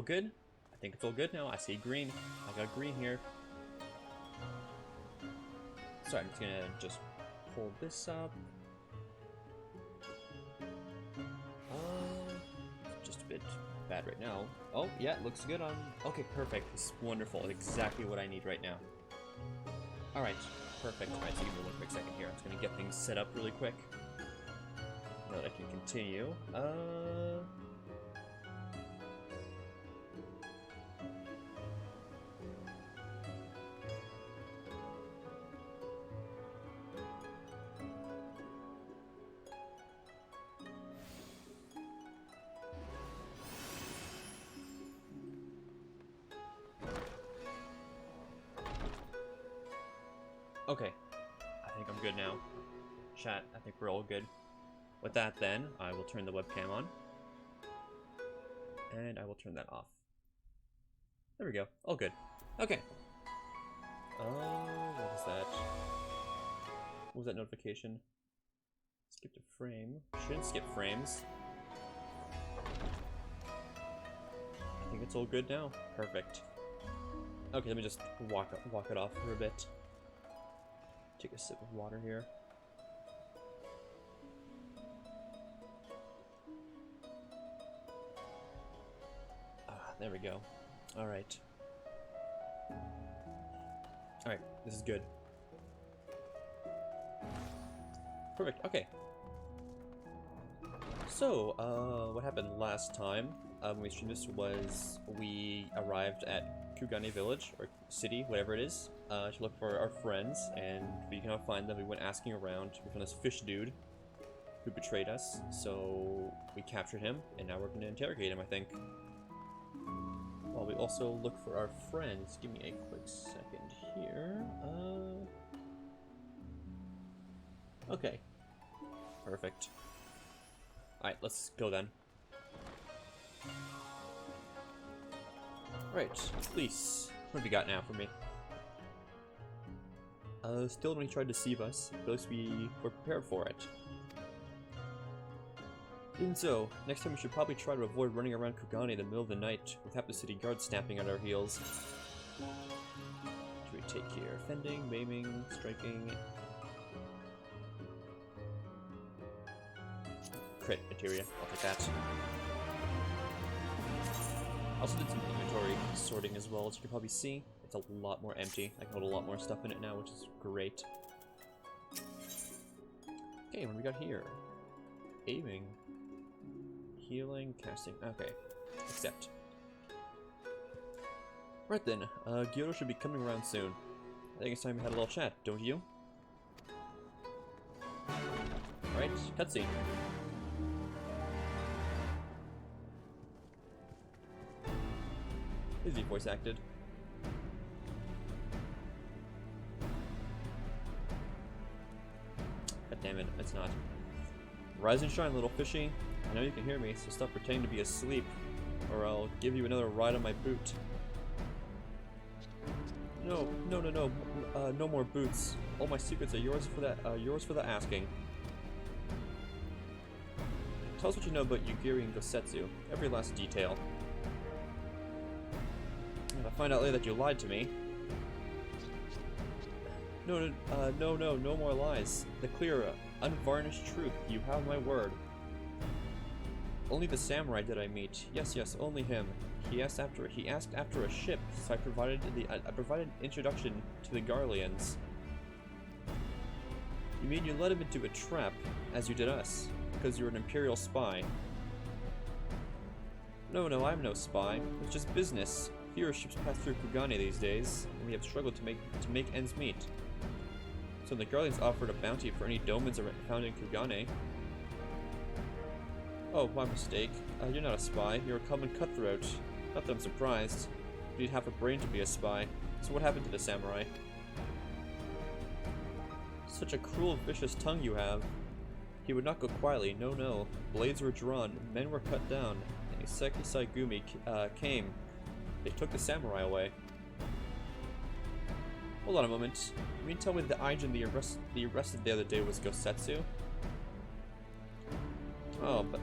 all good? I think it's all good now. I see green. I got green here. Sorry, I'm just gonna pull this up. Just a bit bad right now. Oh, yeah, looks good on... Okay, perfect. This is wonderful. Exactly what I need right now. Alright, perfect. Alright, so give me one quick second here. I'm just gonna get things set up really quick. Now that I can continue. Okay, I think I'm good now. Chat, I think we're all good. With that then, I will turn the webcam on. And I will turn that off. There we go, all good. Okay. What was that? What was that notification? Skipped a frame. Shouldn't skip frames. I think it's all good now. Perfect. Okay, let me just walk it off for a bit. Take a sip of water here. There we go. Alright. Alright, this is good. Perfect, okay. So, what happened last time when we streamed this was we arrived at KUGANE village, or city, whatever it is, to look for our friends, and we cannot find them. We went asking around. We found this fish dude who betrayed us, so we captured him, and now we're going to interrogate him, I think. While we also look for our friends. Give me a quick second here. Okay. Perfect. Alright, let's go then. Right, police. What have you got now for me? Still when he tried to deceive us, at least we were prepared for it. Even so, next time we should probably try to avoid running around KUGANE in the middle of the night with half the city guards snapping at our heels. Should we take care? Fending, maiming, striking... Crit materia, I'll take that. Also did some inventory sorting as well, as you can probably see. It's a lot more empty. I can hold a lot more stuff in it now, which is great. Okay, what do we got here? Aiming. Healing, casting, okay. Accept. Right then, Gyoto should be coming around soon. I think it's time we had a little chat, don't you? Alright, cutscene. Is he voice acted? God damn it, it's not. Rise and shine, little fishy. I know you can hear me, so stop pretending to be asleep, or I'll give you another ride on my boot. No, no more boots. All my secrets are yours for the asking. Tell us what you know about Yugiri and Gosetsu, every last detail. If I find out later that you lied to me... No more lies. The clear, unvarnished truth. You have my word. Only the samurai did I meet. Yes, only him. He asked after a ship, so I provided an introduction to the Garleans. You mean you led him into a trap, as you did us, because you're an Imperial spy? No, I'm no spy. It's just business. Fewer ships pass through KUGANE these days, and we have struggled to make ends meet. So the Garleans offered a bounty for any domans found in KUGANE. Oh, my mistake. You're not a spy. You're a common cutthroat. Not that I'm surprised. You need half a brain to be a spy. So what happened to the samurai? Such a cruel, vicious tongue you have. He would not go quietly. No. Blades were drawn. Men were cut down. And Iseki Saigumi came. They took the samurai away. Hold on a moment. You mean tell me the Aijin the arrested the other day was Gosetsu? Oh, but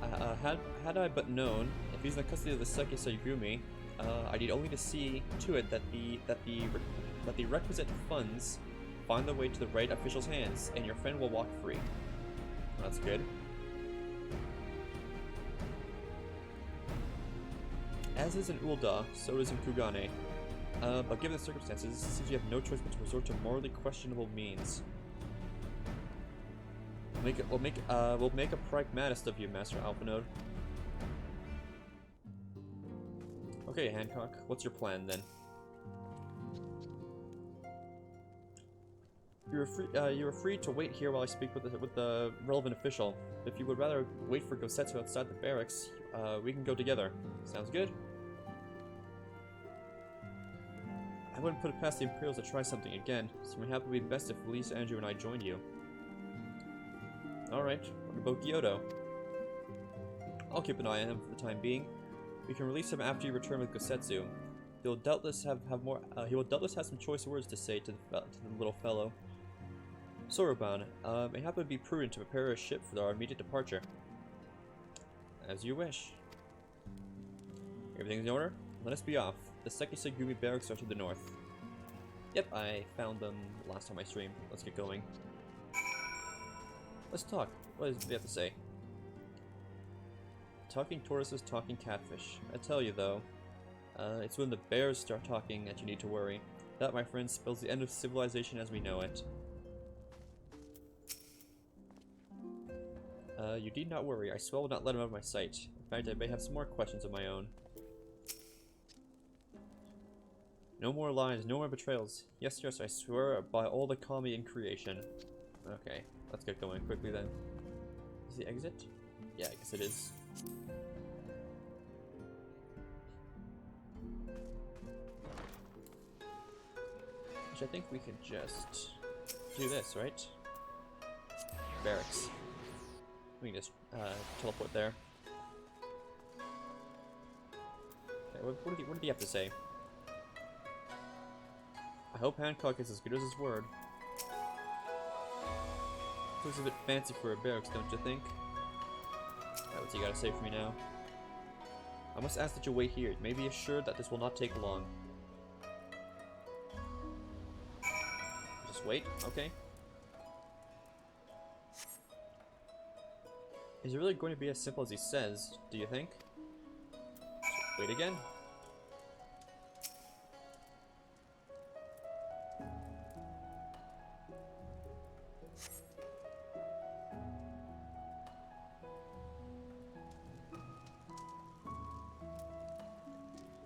had I but known, If he's in the custody of the Sekisei Gumi, I need only to see to it that the requisite funds find their way to the right official's hands, and your friend will walk free. That's good. As is in Ul'dah, so is in Kugane. But given the circumstances, it seems you have no choice but to resort to morally questionable means. We'll make a pragmatist of you, Master Alphanode. Okay, Hancock, what's your plan then? You are free to wait here while I speak with the relevant official. If you would rather wait for Gosetsu outside the barracks, we can go together. Sounds good? I wouldn't put it past the Imperials to try something again, so it would happen to be best if Lisa, Andrew, and I joined you. Alright, what about Gyoto? I'll keep an eye on him for the time being. We can release him after you return with Gosetsu. He will doubtless have some choice words to say to the little fellow. Soroban, may happen to be prudent to prepare a ship for our immediate departure. As you wish. Everything's in order? Let us be off. The Sekisei Gumi barracks are to the north. Yep, I found them last time I streamed. Let's get going. Let's talk. What do they have to say? Talking tortoises, talking catfish. I tell you though, it's when the bears start talking that you need to worry. That, my friend, spells the end of civilization as we know it. You need not worry. I swear I will not let him out of my sight. In fact, I may have some more questions of my own. No more lies, no more betrayals. Yes, yes, I swear by all the kami in creation. Okay, let's get going quickly then. Is the exit? Yeah, I guess it is. Which I think we could just do this, right? Barracks. We can just teleport there. Okay, what did he have to say? I hope Hancock is as good as his word. Looks a bit fancy for a barracks, don't you think? Alright, what's he gotta say for me now? I must ask that you wait here. You may be assured that this will not take long. Just wait? Okay. Is it really going to be as simple as he says, do you think? Wait again?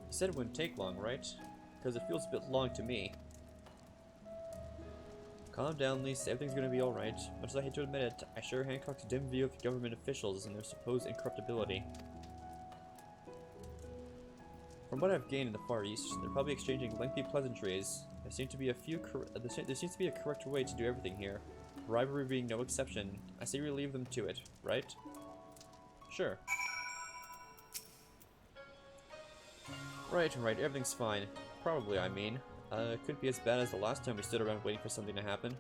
He said it wouldn't take long, right? Because it feels a bit long to me. Calm down, Lisa. Everything's gonna be alright. Much as I hate to admit it, I share Hancock's dim view of government officials and their supposed incorruptibility. From what I've gained in the Far East, they're probably exchanging lengthy pleasantries. There seems to be a correct way to do everything here. Bribery being no exception. I say we leave them to it, right? Sure. Right, everything's fine. Probably, I mean. It couldn't be as bad as the last time we stood around waiting for something to happen.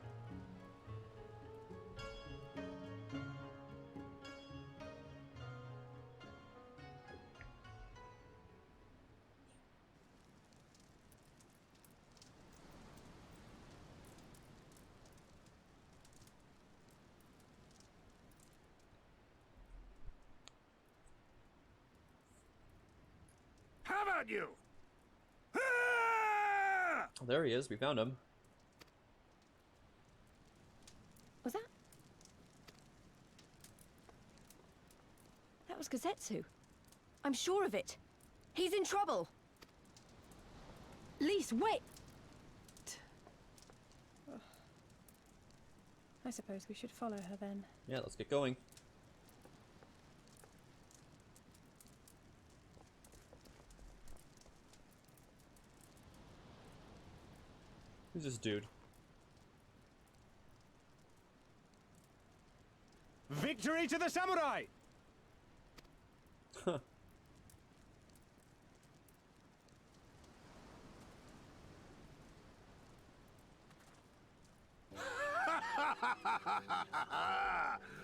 How about you? Oh, there he is. We found him. Was that? That was Gosetsu. I'm sure of it. He's in trouble. Lise, wait! I suppose we should follow her then. Yeah, let's get going. Who's this dude? Victory to the samurai! Huh.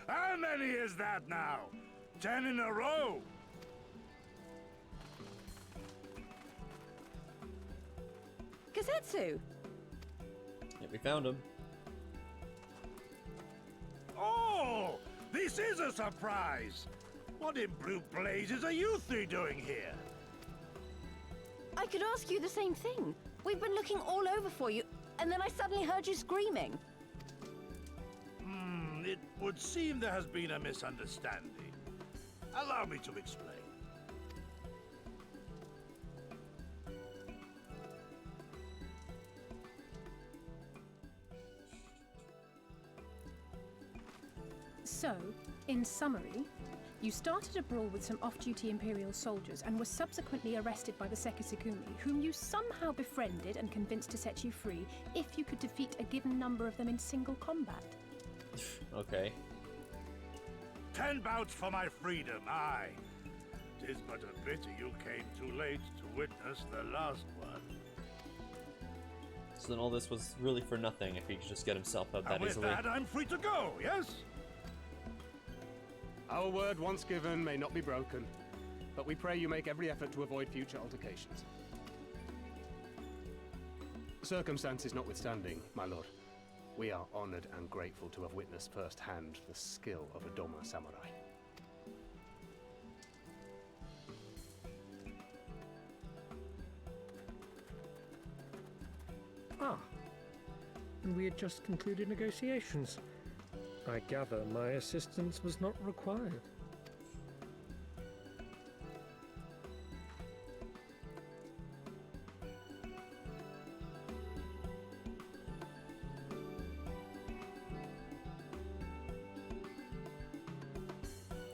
How many is that now? 10 in a row? Setsu! Yeah, we found him. Oh, this is a surprise. What in blue blazes are you three doing here? I could ask you the same thing. We've been looking all over for you, and then I suddenly heard you screaming. It would seem there has been a misunderstanding. Allow me to explain. So, in summary, you started a brawl with some off-duty Imperial soldiers and were subsequently arrested by the Sekisukumi, whom you somehow befriended and convinced to set you free if you could defeat a given number of them in single combat. Okay. 10 bouts for my freedom, aye. 'Tis but a pity you came too late to witness the last one. So then all this was really for nothing if he could just get himself out that And with easily. that, I'm free to go, yes? Our word once given may not be broken, but we pray you make every effort to avoid future altercations. Circumstances notwithstanding, my lord, we are honored and grateful to have witnessed firsthand the skill of a Doma samurai. Ah, and we had just concluded negotiations. I gather my assistance was not required.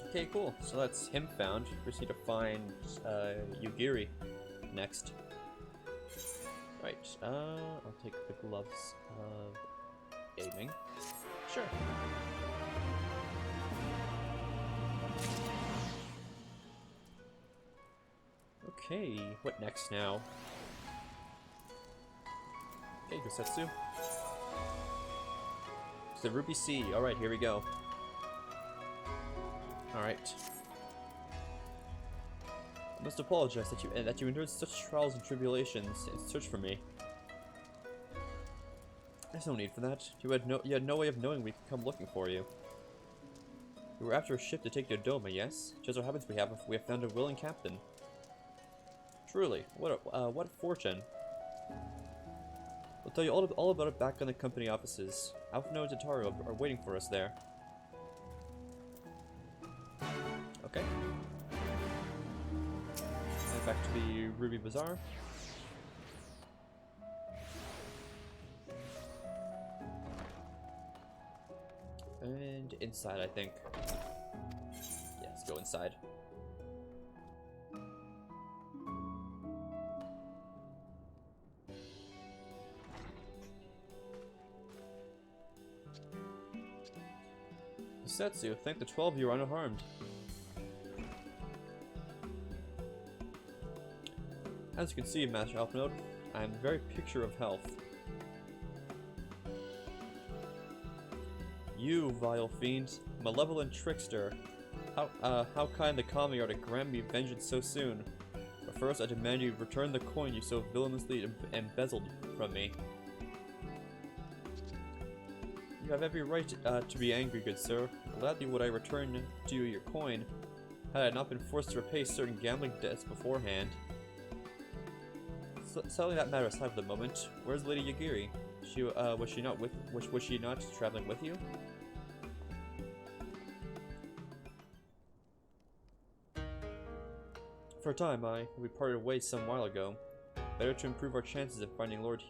Okay, cool. So that's him found. We just need to find Yugiri next. Right, I'll take the gloves of aiming. Sure. Okay, what next now? Okay, Gusetsu. It's the Ruby Sea. Alright, here we go. Alright. I must apologize that you endured such trials and tribulations in search for me. There's no need for that. You had no way of knowing we'd come looking for you. We were after a ship to take to Doma, yes? Just so happens we have found a willing captain. Truly, what fortune. We'll tell you all about it back on the company offices. Alphino and Tataru are waiting for us there. Okay. And back to the Ruby Bazaar. And inside, I think. Yeah, let's go inside. Setsu, thank the 12 you are unharmed. As you can see, Master Alphnode, I am the very picture of health. You, vile fiend, malevolent trickster, how kind the kami are to grant me vengeance so soon. But first I demand you return the coin you so villainously embezzled from me. You have every right to be angry, good sir. Gladly would I return to you your coin, had I not been forced to repay certain gambling debts beforehand. Selling that matter aside for the moment, where's Lady Yugiri? Was she not traveling with you? For a time, we parted ways some while ago. Better to improve our chances of finding Lord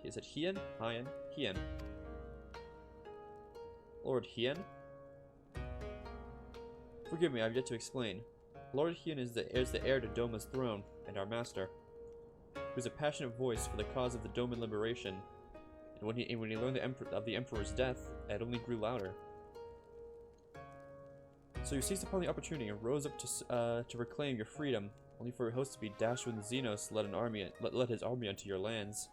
is it Hien? Hien. Lord Hien? Forgive me, I've yet to explain. Lord Hien is the heir to Doma's throne, and our master. He was a passionate voice for the cause of the Doman liberation, and when he learned of the Emperor's death, it only grew louder. So you seized upon the opportunity and rose up to reclaim your freedom, only for your host to be dashed when Xenos led his army onto your lands.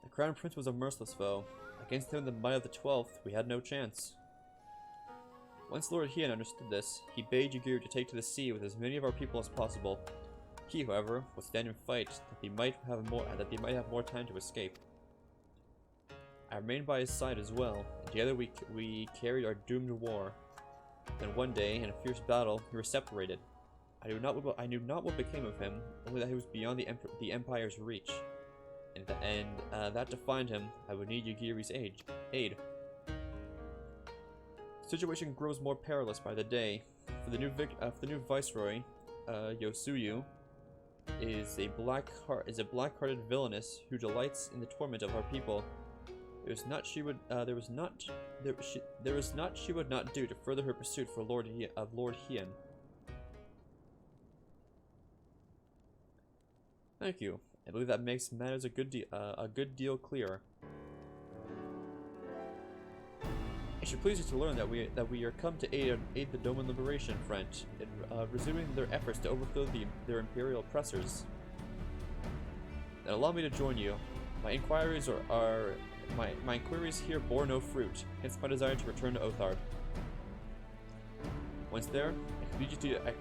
The Crown Prince was a merciless foe. Against him and the might of the 12th, we had no chance. Once Lord Hien understood this, he bade Yugiri to take to the sea with as many of our people as possible. He, however, will stand and fight that they might have more time to escape. I remained by his side as well, and together we carried our doomed war. Then one day, in a fierce battle, we were separated. I knew not what became of him, only that he was beyond the Empire's reach. And that to find him, I would need Yugiri's aid. The situation grows more perilous by the day. For the new viceroy, Yosuyu, is a black-hearted villainess who delights in the torment of our people. There was not she would not do to further her pursuit for Lord Hien. Thank you. I believe that makes matters a good deal clearer. It should please you to learn that we are come to aid the Doman Liberation Front in resuming their efforts to overthrow their imperial oppressors. Then allow me to join you. My inquiries my inquiries here bore no fruit, hence my desire to return to Othard. Once there, I can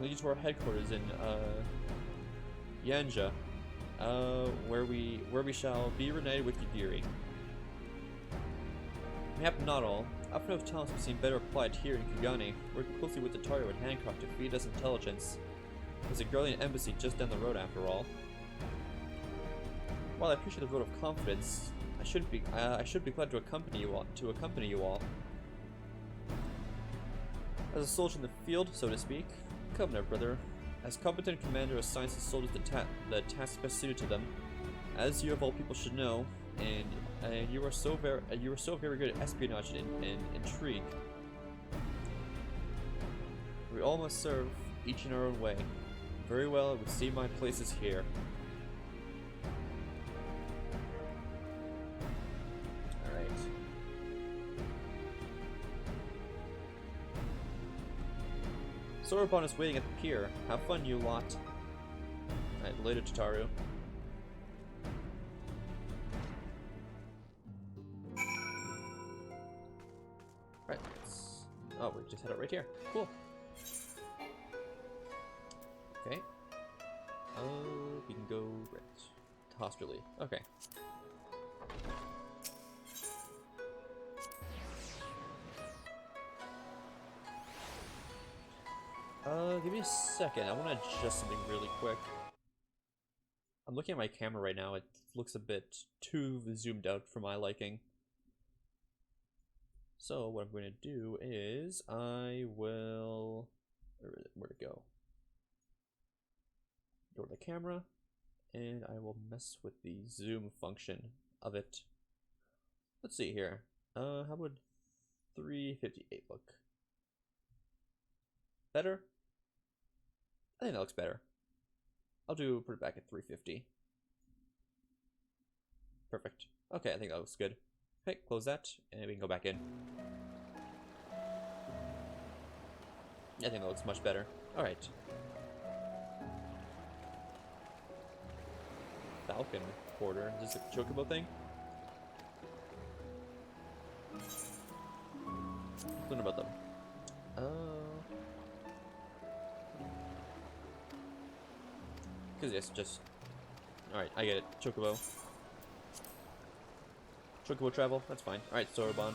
lead you to our headquarters in Yanja, where we shall be reunited with Yugiri. Mayhap not all. Often of talents we seem better applied here in KUGANE, working closely with Tataru and Hancock to feed us intelligence. There's a Garlean embassy just down the road after all. While I appreciate the vote of confidence, I should be glad to accompany you all. As a soldier in the field, so to speak, come now, brother. As competent commander assigns his soldiers the tasks best suited to them, as you of all people should know, and you are so very good at espionage and intrigue. We all must serve, each in our own way. Very well, it would seem my place is here. Alright. Sorobon is waiting at the pier. Have fun, you lot. Alright, later, Tataru. Right, oh, we just had it right here. Cool. Okay. We can go right to Hosterly. Okay. Give me a second. I want to adjust something really quick. I'm looking at my camera right now. It looks a bit too zoomed out for my liking. So what I'm going to do is I will... Where'd it go? Go to the camera, and I will mess with the zoom function of it. Let's see here. How would 358 look? Better? I think that looks better. Put it back at 350. Perfect. Okay, I think that looks good. Okay, close that, and we can go back in. I think that looks much better. Alright. Falcon Quarter. Is this a chocobo thing? Learn about them. Because yes, just... Alright, I get it. Chocobo. Chocobo travel, that's fine. Alright, Sorobon.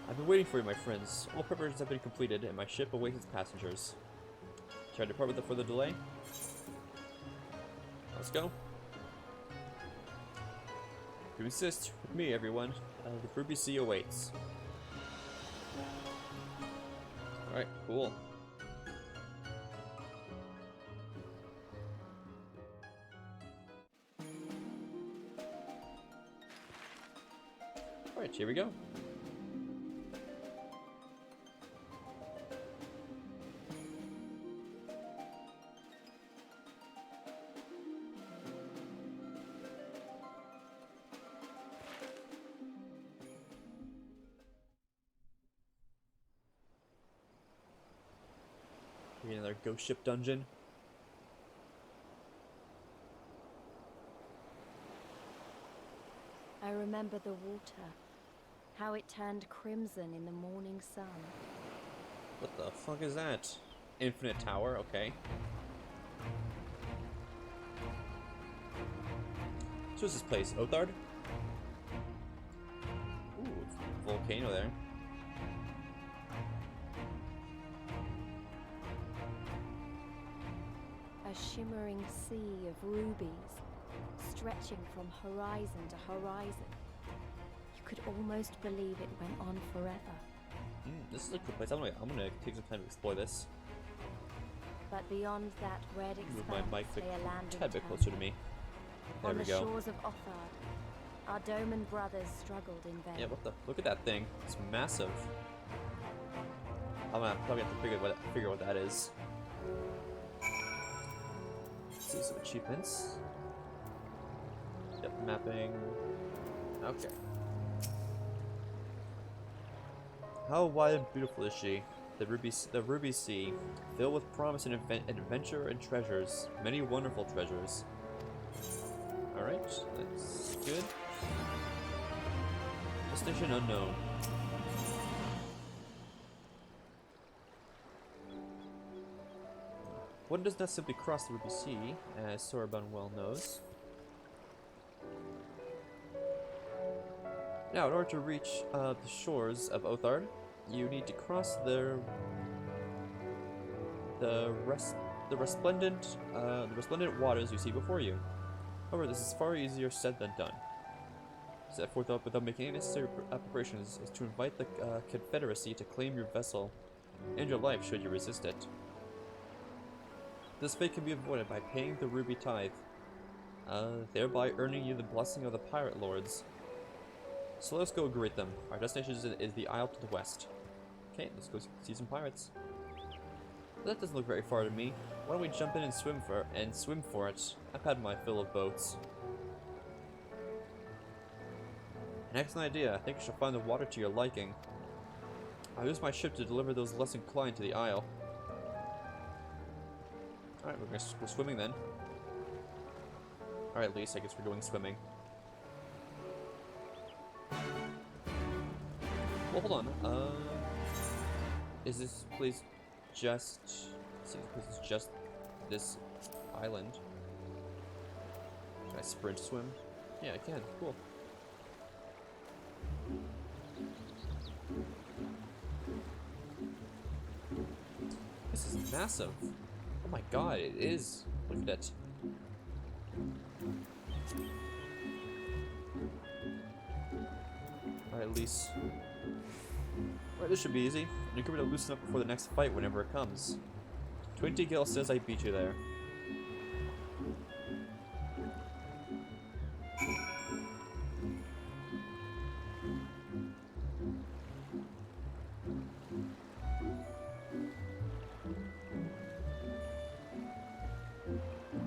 I've been waiting for you, my friends. All preparations have been completed, and my ship awaits its passengers. Should I depart without further delay? Let's go. If you insist, with me, everyone. The Ruby Sea awaits. Alright, cool. Alright, here we go. Maybe another ghost ship dungeon. I remember the water, how it turned crimson in the morning sun. What the fuck is that? Infinite tower, okay. So what's this place? Othard? Ooh, volcano there. A shimmering sea of rubies, stretching from horizon to horizon. You could almost believe it went on forever. This is a cool place. I'm gonna take some time to explore this. But beyond that red Move my expanse mic lay a land a tad bit unturned. closer to me. There On we the go. shores of Othard, our Doman brothers struggled in vain. Yeah, what the? Look at that thing. It's massive. I'm gonna probably have to figure what that is. Let's see some achievements. Yep, mapping. Okay. How wide and beautiful is she? The Ruby Sea, filled with promise and adventure and treasures, many wonderful treasures. All right, that's good. Destination unknown. One does not simply cross the Ruby Sea, as Sorbonne well knows. Now, in order to reach the shores of Othard, you need to cross the resplendent waters you see before you. However, this is far easier said than done. Set forth without making any necessary preparations is to invite the Confederacy to claim your vessel and your life should you resist it. This fate can be avoided by paying the ruby tithe, thereby earning you the blessing of the pirate lords. So let's go greet them. Our destination is the isle to the west. Okay, let's go see some pirates. That doesn't look very far to me. Why don't we jump in and swim for it? I've had my fill of boats. An excellent idea. I think I shall find the water to your liking. I'll use my ship to deliver those less inclined to the isle. Alright, we're gonna go swimming then. Alright, at least I guess we're going swimming. Well, hold on. Is this place just... Let's see if this is just this island. Can I sprint swim? Yeah, I can. Cool. This is massive. Oh my god, it is. Look at it. Alright, at least. Alright, this should be easy. You're going to loosen up before the next fight whenever it comes. 20 Gil says I beat you there.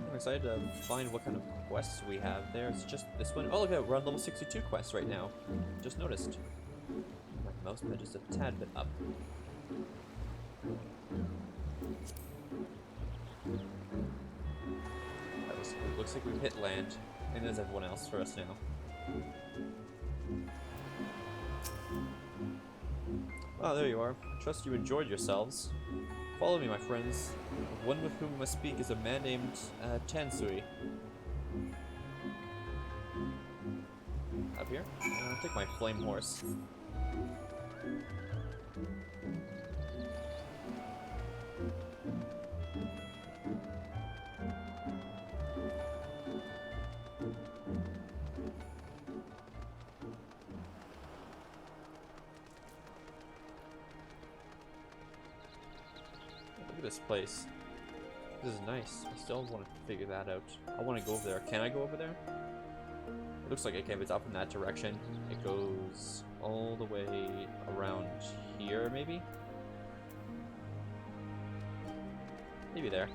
I'm excited to find what kind of quests we have there. It's just this one. Oh, look at it. We're on level 62 quests right now. Just noticed. My mouse pad just a tad bit up. It looks like we've hit land, and there's everyone else for us now. Oh, there you are. Trust you enjoyed yourselves. Follow me, my friends. The one with whom I must speak is a man named Tansui. Up here? I'll take my flame horse. Look at this place. This is nice. I still want to figure that out. I want to go over there. Can I go over there? It looks like I can. If it's up in that direction, it goes all the way around here, maybe? Maybe there.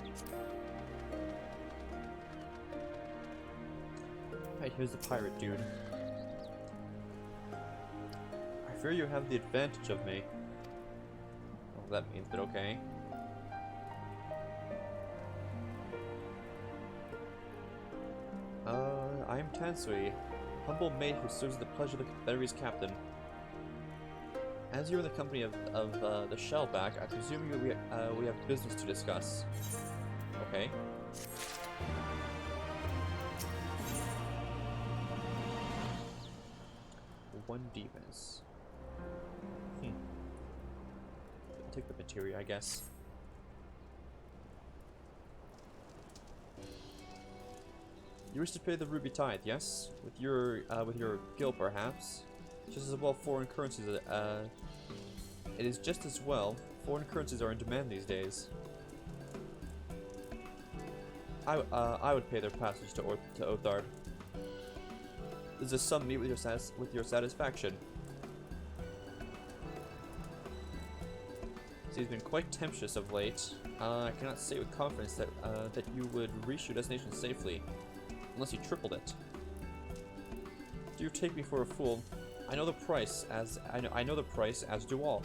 Alright, here's the pirate dude. I fear you have the advantage of me. Well, that means, but okay. I am Tansui, humble mate who serves the pleasure of the Confederacy's captain. As you're in the company of the Shellback, I presume we have business to discuss. Okay. One defense. Take the materia, I guess. You wish to pay the ruby tithe, yes? With your guild, perhaps? Just as well foreign currencies, it is just as well. Foreign currencies are in demand these days. I would pay their passage to Othard. Does this sum meet with your satisfaction? He's been quite tempestuous of late. I cannot say with confidence that you would reach your destination safely, unless you tripled it. Do you take me for a fool? I know the price, I know the price, as do all.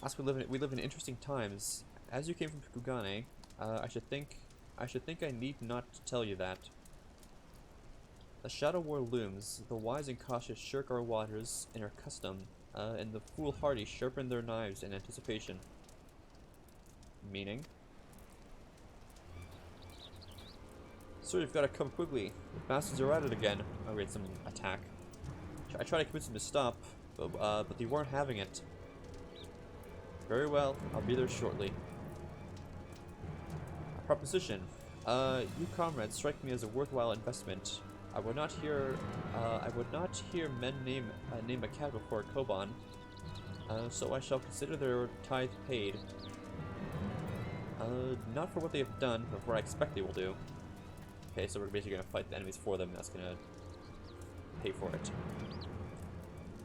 As we live in interesting times. As you came from KUGANE, I should think I need not tell you that. The shadow war looms. The wise and cautious shirk our waters in our custom. And the foolhardy sharpen their knives in anticipation. Meaning? Sir, you've got to come quickly. The bastards are at it again. Oh, wait, some attack. I tried to convince them to stop, but they weren't having it. Very well, I'll be there shortly. A proposition. You comrades strike me as a worthwhile investment. I would not hear men name a cattle for a koban, so I shall consider their tithe paid. Not for what they have done, but for what I expect they will do. Okay, so we're basically gonna fight the enemies for them. That's gonna pay for it.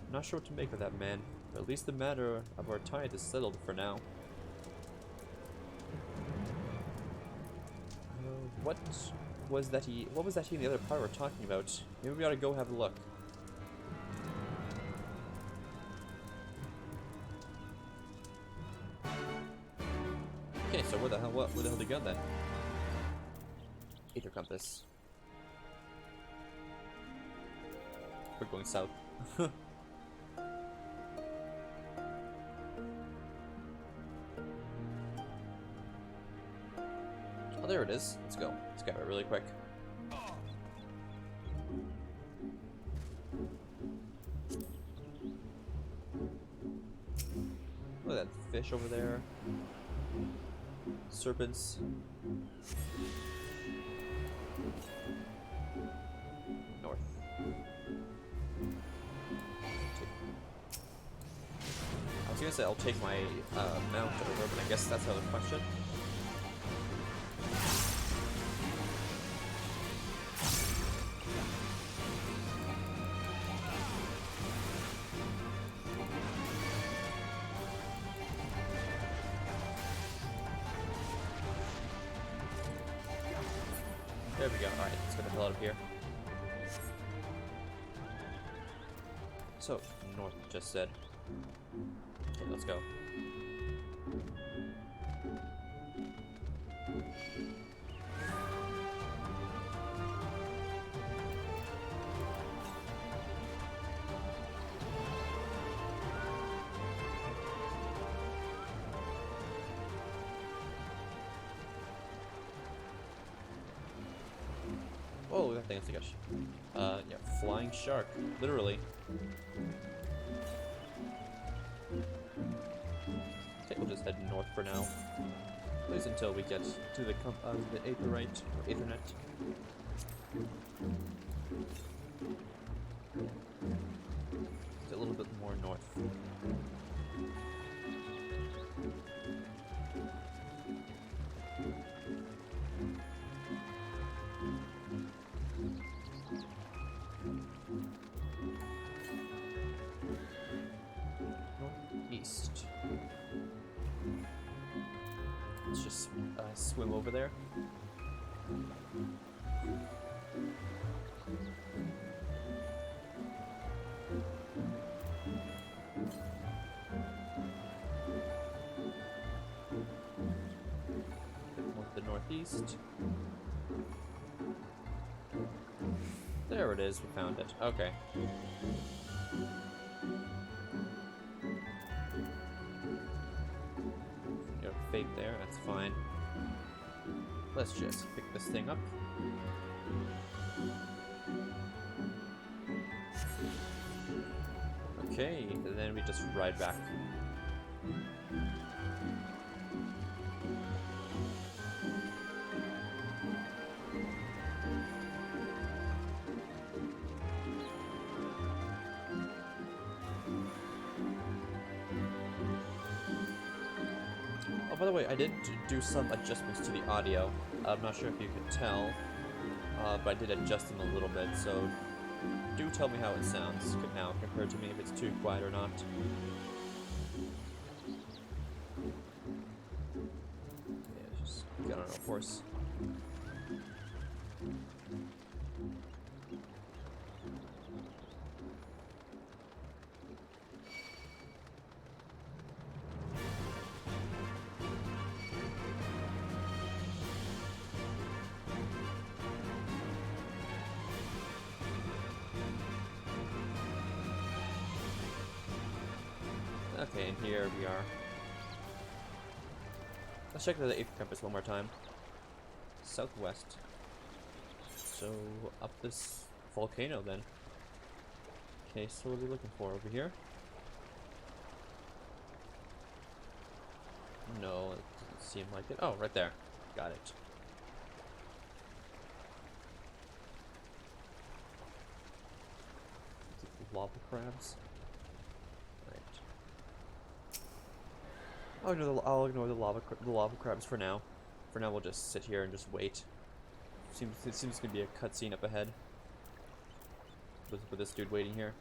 I'm not sure what to make of that, man. But at least the matter of our tithe is settled for now. What was that he and the other pirate were talking about? Maybe we ought to go have a look. Okay, so where the hell did he go then? Aether compass. We're going south. Oh, there it is. Let's go. Let's grab it really quick. Look at that fish over there. Serpents. North. I was gonna say I'll take my mount over, but I guess that's another question. There we go. Alright, let's get the hell out of here. So, north just said. Okay, let's go. Oh, that thing is like a yeah, flying shark, literally. Okay, we'll just head north for now, at least until we get to the Aetherite or Aethernet. It's a little bit more north. Northeast. Let's just swim over there. The northeast. There it is, we found it. Okay. fake there, that's fine. Let's just pick this thing up. Okay, and then we just ride back. Oh, by the way, I did do some adjustments to the audio. I'm not sure if you could tell, but I did adjust them a little bit, so do tell me how it sounds now compared to me, if it's too quiet or not. Yeah, just get on a horse. Okay, and here we are. Let's check the 8th compass one more time. Southwest. So, up this volcano then. Okay, so what are we looking for over here? No, it doesn't seem like it. Oh, right there. Got it. Lava crabs. I'll ignore the lava crabs for now. For now, we'll just sit here and just wait. It seems to be a cutscene up ahead with this dude waiting here.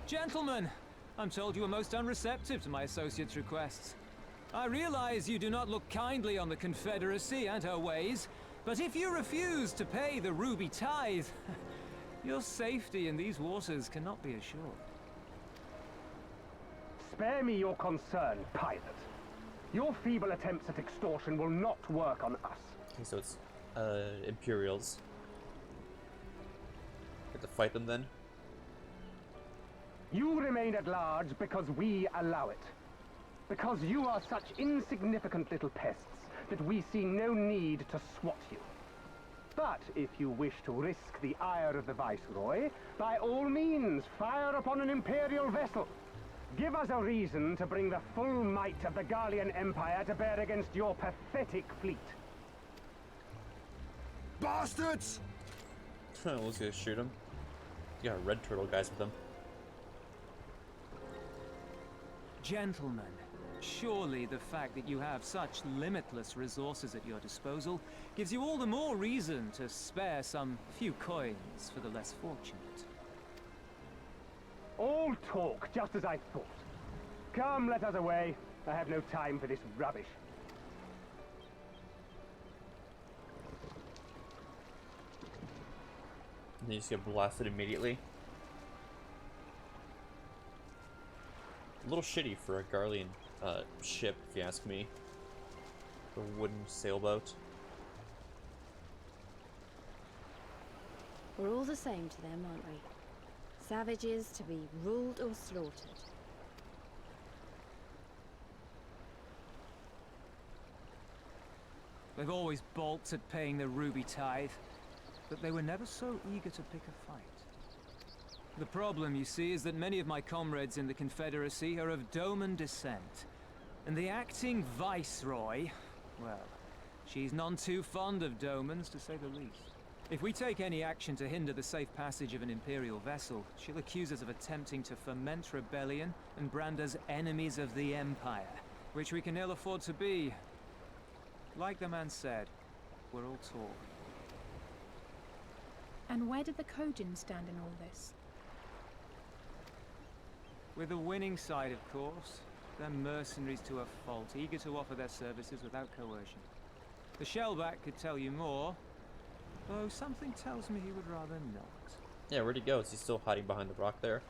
Gentlemen, I'm told you are most unreceptive to my associate's requests. I realize you do not look kindly on the Confederacy and her ways, but if you refuse to pay the ruby tithe, your safety in these waters cannot be assured. Spare me your concern, pilot. Your feeble attempts at extortion will not work on us. Okay, so it's Imperials. Have to fight them then? You remain at large because we allow it. Because you are such insignificant little pests that we see no need to swat you. But if you wish to risk the ire of the Viceroy, by all means, fire upon an Imperial vessel. Give us a reason to bring the full might of the Garlean Empire to bear against your pathetic fleet. Bastards! We'll just go shoot him. You got red turtle guys with them. Gentlemen, surely the fact that you have such limitless resources at your disposal gives you all the more reason to spare some few coins for the less fortunate. All talk, just as I thought. Come, let us away. I have no time for this rubbish. And you just get blasted immediately. A little shitty for a Garlean ship, if you ask me. A wooden sailboat. We're all the same to them, aren't we? Savages to be ruled or slaughtered. They've always balked at paying the ruby tithe, but they were never so eager to pick a fight. The problem, you see, is that many of my comrades in the Confederacy are of Doman descent. And the acting Viceroy, well, she's none too fond of Domans, to say the least. If we take any action to hinder the safe passage of an Imperial vessel, she'll accuse us of attempting to foment rebellion and brand us enemies of the Empire, which we can ill afford to be. Like the man said, we're all talk. And where did the KUGANE stand in all this? With the winning side, of course. They're mercenaries to a fault, eager to offer their services without coercion. The Shellback could tell you more, though something tells me he would rather not. Yeah, where'd he go? Is he still hiding behind the rock there?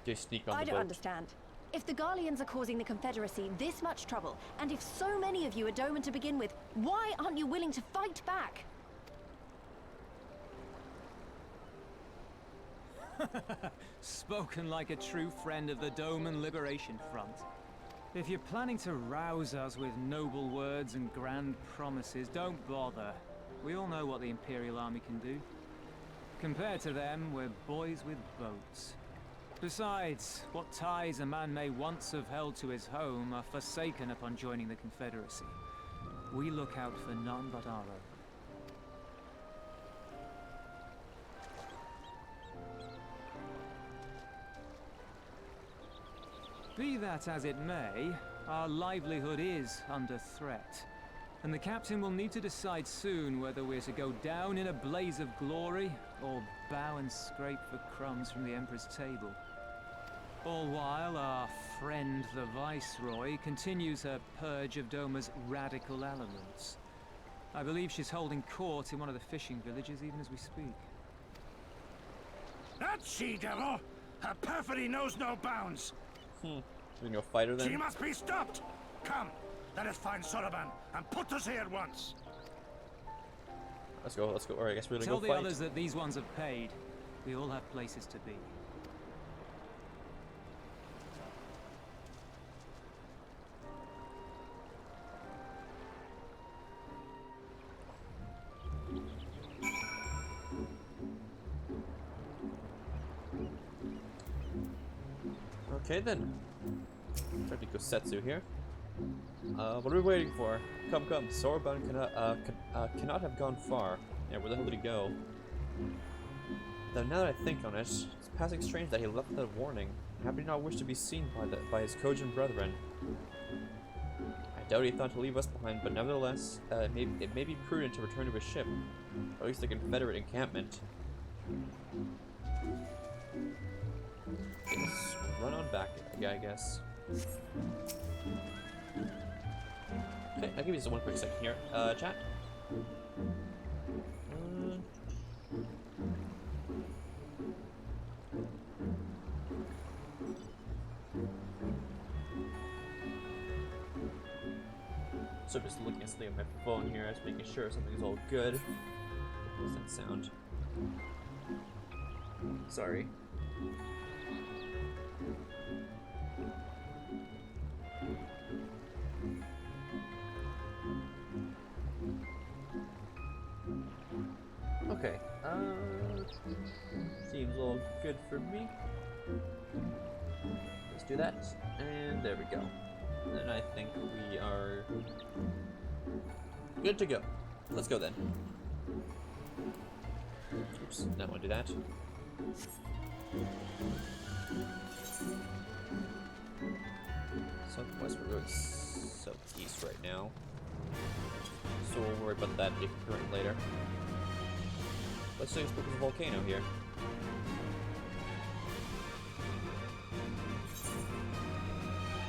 Did he sneak on I the don't boat? understand. If the Garleans are causing the Confederacy this much trouble, and if so many of you are Doman to begin with, why aren't you willing to fight back? Spoken like a true friend of the Doman Liberation Front. If you're planning to rouse us with noble words and grand promises, don't bother. We all know what the Imperial Army can do. Compared to them, we're boys with boats. Besides, what ties a man may once have held to his home are forsaken upon joining the Confederacy. We look out for none but our own. Be that as it may, our livelihood is under threat. And the captain will need to decide soon whether we're to go down in a blaze of glory, or bow and scrape for crumbs from the Emperor's table. All while our friend the Viceroy continues her purge of Doma's radical elements. I believe she's holding court in one of the fishing villages even as we speak. That she-devil! Her perfidy knows no bounds! We can go fight her then? She must be stopped! Come, let us find Soroban and put us here at once! Let's go, let's go. Alright, I guess we're gonna Tell go the fight. others that these ones have paid. We all have places to be. Okay then. Try to go Setsu here. What are we waiting for? Come, come. Soroban cannot have gone far. Yeah, where the hell did he go? Though now that I think on it, it's passing strange that he left without warning. How did he not wish to be seen by his Kogan brethren? I doubt he thought to leave us behind, but nevertheless, it may be prudent to return to his ship, or at least the Confederate encampment. Let's run on back, yeah, I guess. Okay, I'll give you just one quick second here. Chat. So just looking at something on my phone here, just making sure something's all good. What does that sound? Sorry. Okay, seems all good for me. Let's do that, and there we go. And I think we are good to go. Let's go then. Oops, don't want to do that. Southwest, we're going southeast right now. So we'll worry about that if current later. Let's just look at the volcano here.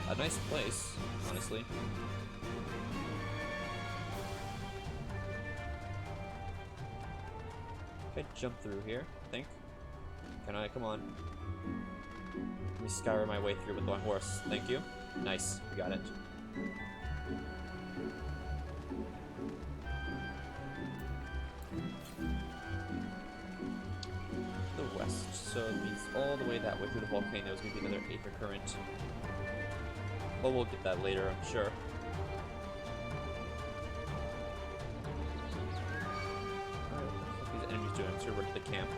A nice place, honestly. Okay, jump through here, I think. Can I? Come on. Let me scour my way through with one horse. Thank you. Nice, we got it. The west, so it means all the way that way through the volcano is going to be another Aether current. Well, we'll get that later, I'm sure. Alright, what are these enemies doing? I'm just going to run to the camp.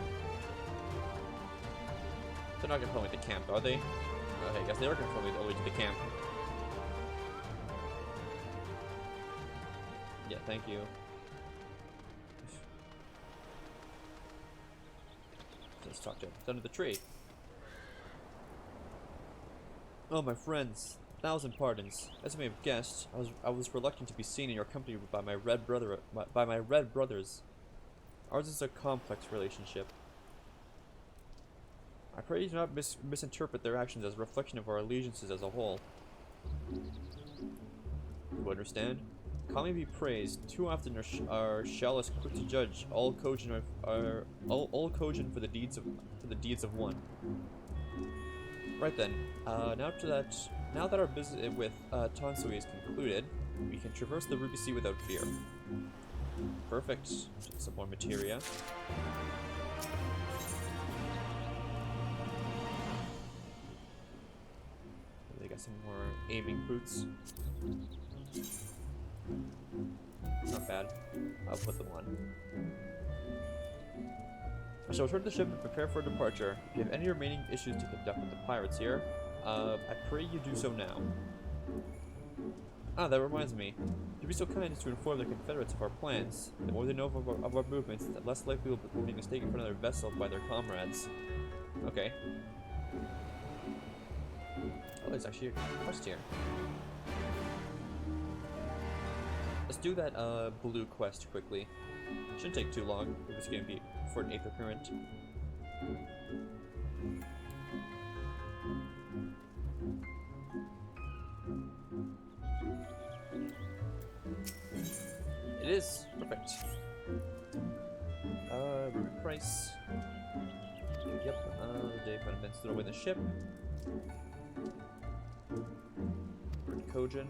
They're not going to follow me to the camp, are they? Okay, I guess they are going to follow me all the way to the camp. Yeah, thank you. Let's talk to him. It's under the tree. Oh, my friends. 1,000 pardons. As you may have guessed, I was reluctant to be seen in your company by my red brothers. Ours is a complex relationship. I pray you do not misinterpret their actions as a reflection of our allegiances as a whole. You understand? Commonly be praised. Too often our shell is quick to judge. All Kojin are all Kojin for the deeds of one. Right then. Now that our visit with Tonsui is concluded, we can traverse the Ruby Sea without fear. Perfect. Take some more materia. They got some more aiming boots. Not bad. I'll put them on. I shall return to the ship and prepare for departure. If you have any remaining issues to conduct with the pirates here, I pray you do so now. Ah, that reminds me. You'd be so kind as to inform the Confederates of our plans. The more they know of our movements, the less likely we'll be mistaken for another vessel by their comrades. Okay. Oh, there's actually a quest here. Let's do that blue quest quickly. Shouldn't take too long. We're just gonna be for an 8th occurrence. It is perfect. Ruby price. Yep. The day found events that away the ship. Kojin.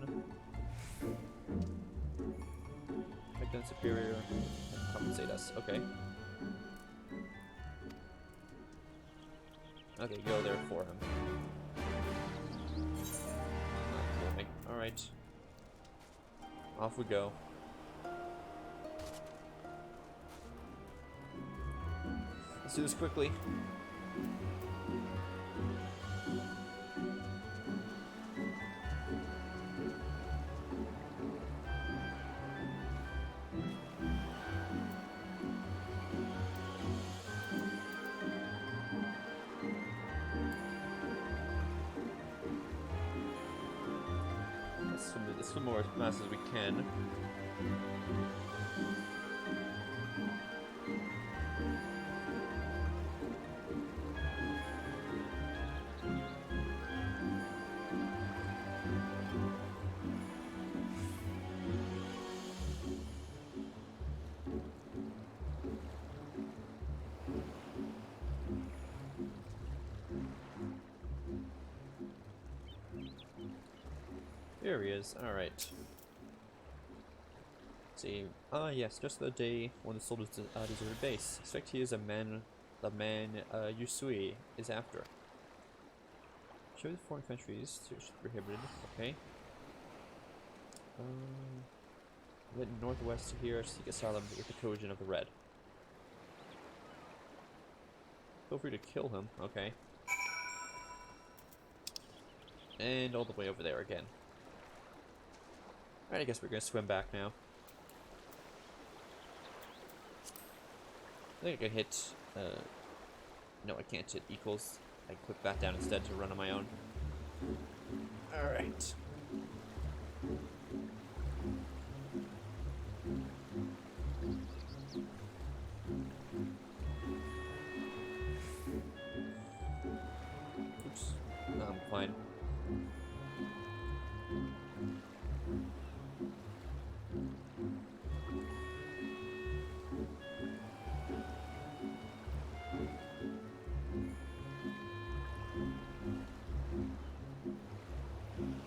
Make them superior and compensate us. Okay. Okay, go there for him. Alright. Off we go. Let's do this quickly. Let's swim more as fast as we can. There he is. Alright. See. Ah, yes, just the day when the soldiers deserted base. Suspect he is the man Yusui is after. Show the foreign countries. Prohibited. Okay. Went northwest here, seek asylum with the Kojin of the Red. Feel free to kill him. Okay. And all the way over there again. Alright, I guess we're gonna swim back now. I think I can hit, no, I can't hit equals. I can click that down instead to run on my own. Alright. Oops. No, I'm fine.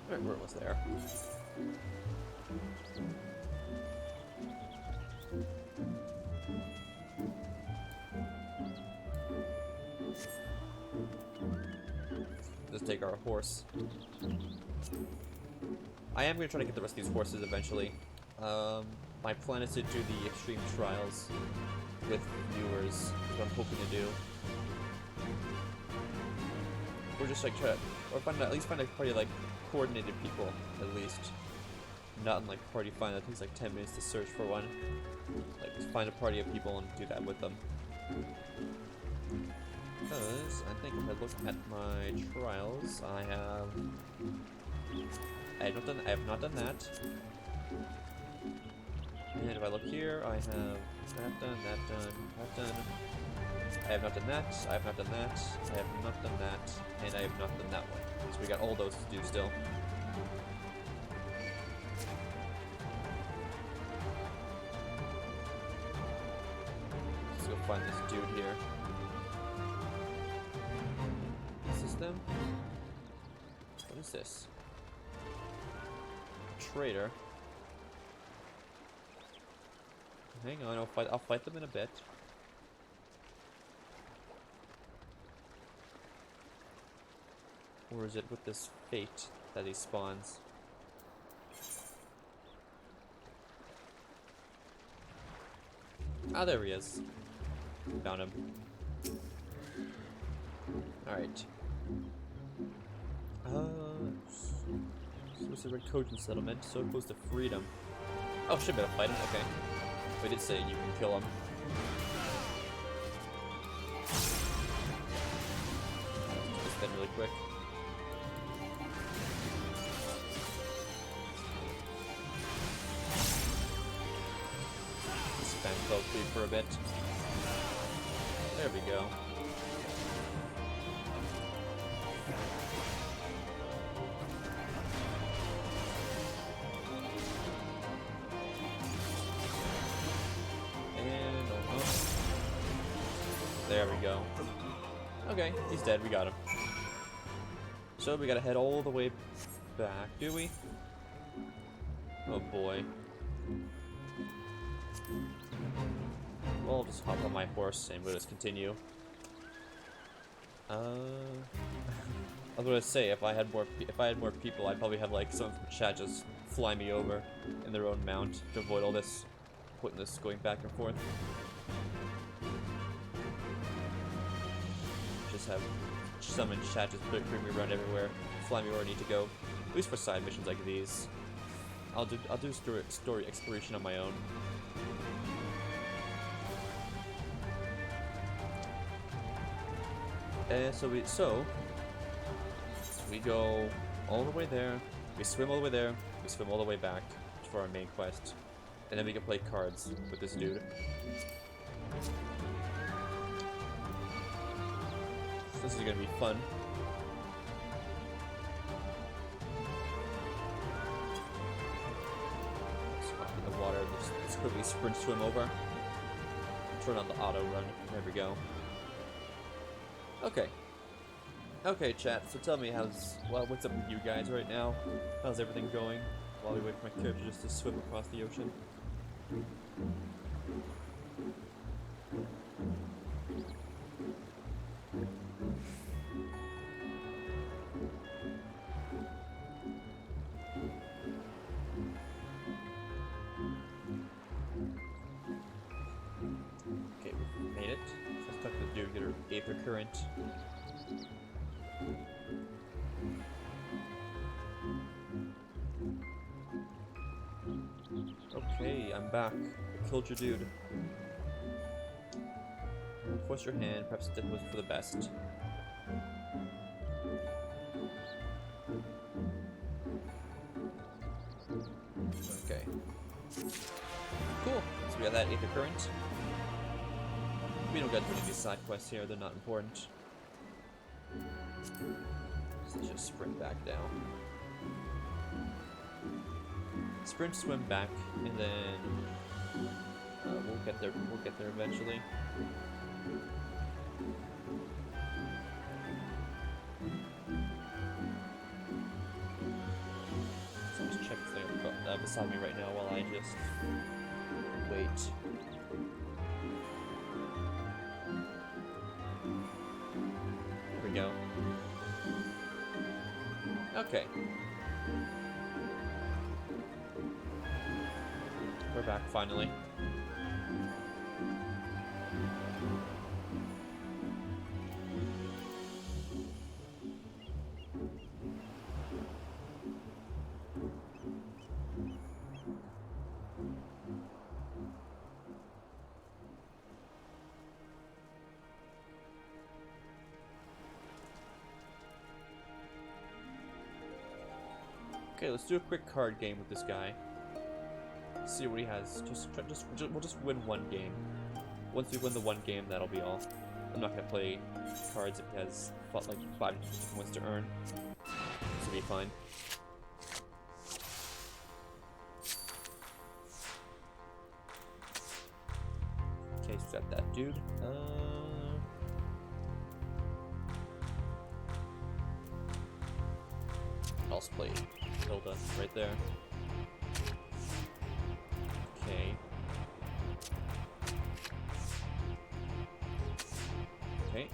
Alright, we're almost there. Let's take our horse. I am going to try to get the rest of these horses eventually. My plan is to do the extreme trials with viewers, is what I'm hoping to do. Or just like try to, or at least find a party like coordinated people, at least. Not in like party find that takes like 10 minutes to search for one. Like just find a party of people and do that with them. Because I think if I look at my trials, I have not done that. And if I look here, I have that done, that done. I have not done that, I have not done that, I have not done that, and I have not done that one. So we got all those to do still. find this dude here. Is this them? What is this? Traitor. Hang on, I'll fight them in a bit. Or is it with this fate that he spawns? Ah, there he is. Found him. Alright. So it's a Recogent settlement, so close to freedom. Oh, should better fight him. Okay. We did say you can kill him. Let's spin really quick. Spam both feet for a bit. There we go. There we go. Okay, he's dead. We got him. So we gotta head all the way back, do we? Oh boy. Well, I'll just hop on my horse and we'll just continue. I was gonna say if I had more people, I'd probably have like someone from chat just fly me over in their own mount to avoid all this pointless going back and forth. Just have someone in chat just bring me around everywhere, fly me where I need to go. At least for side missions like these. I'll do story exploration on my own. So we go all the way there, we swim all the way there, we swim all the way back for our main quest, and then we can play cards with this dude. So this is gonna be fun. Let's hop in the water, let's quickly sprint swim over. Turn on the auto run, there we go. Okay. Okay, chat, so tell me what's up with you guys right now? How's everything going? While we wait for my character just to swim across the ocean. Okay, we made it. Let's talk to the dude, get her Aether Current. Okay, I'm back. I killed your dude. Force your hand, perhaps death was for the best. Okay. Cool. So we got that Aether Current. We don't got to do any of these side quests here, they're not important. So let's just sprint back down. Sprint, swim back, and then we'll get there eventually. So just check the thing beside me right now while I just wait. Here we go. Okay. We're back finally. Okay, let's do a quick card game with this guy. See what he has. We'll just win one game. Once we win the one game, that'll be all. I'm not gonna play cards if he has like 5 points to earn. This will be fine. Okay, so got that dude. Pulse plate. Hilda, right there. Okay. Okay.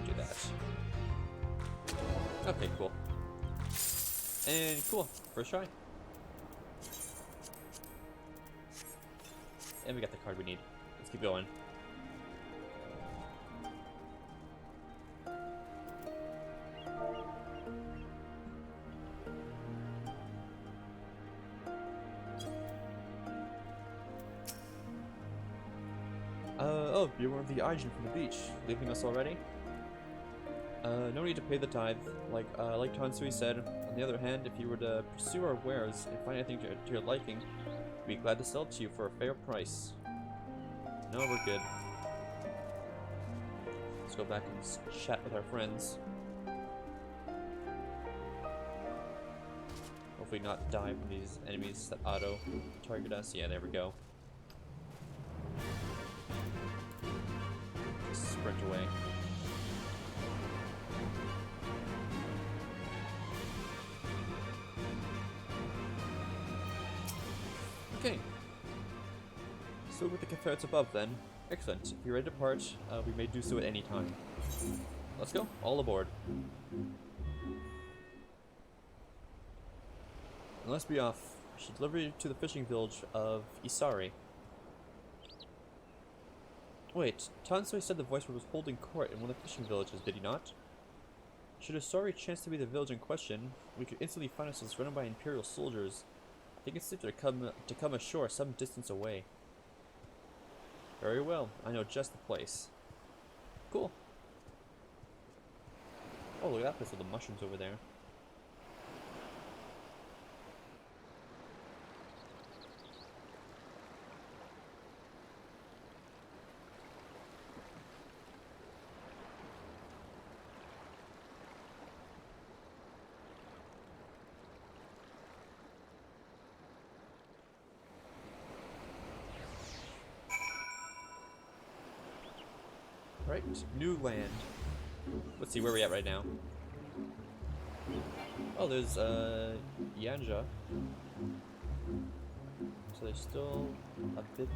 Do that. Okay, cool. And cool. First try. And we got the card we need. Let's keep going. Oh, you're one of the Arjun from the beach. Leaving us already? No need to pay the tithe. Like Tansui said, on the other hand, if you were to pursue our wares and find anything to your liking, we'd be glad to sell it to you for a fair price. No, we're good. Let's go back and chat with our friends. Hopefully not die from these enemies that auto target us. Yeah, there we go. Just sprint away. Okay. So with the Confederates above then. Excellent. If you're ready to depart, we may do so at any time. Let's go. All aboard. And let's be off. I should deliver you to the fishing village of Isari. Wait, Tansui said the voice was holding court in one of the fishing villages, did he not? Should Isari chance to be the village in question, we could instantly find ourselves surrounded by Imperial soldiers. I think it's safe to come ashore some distance away. Very well, I know just the place. Cool. Oh, look at that place with the mushrooms over there. Right, new land. Let's see where we're at right now. Oh, there's Yanja. So they're still a bit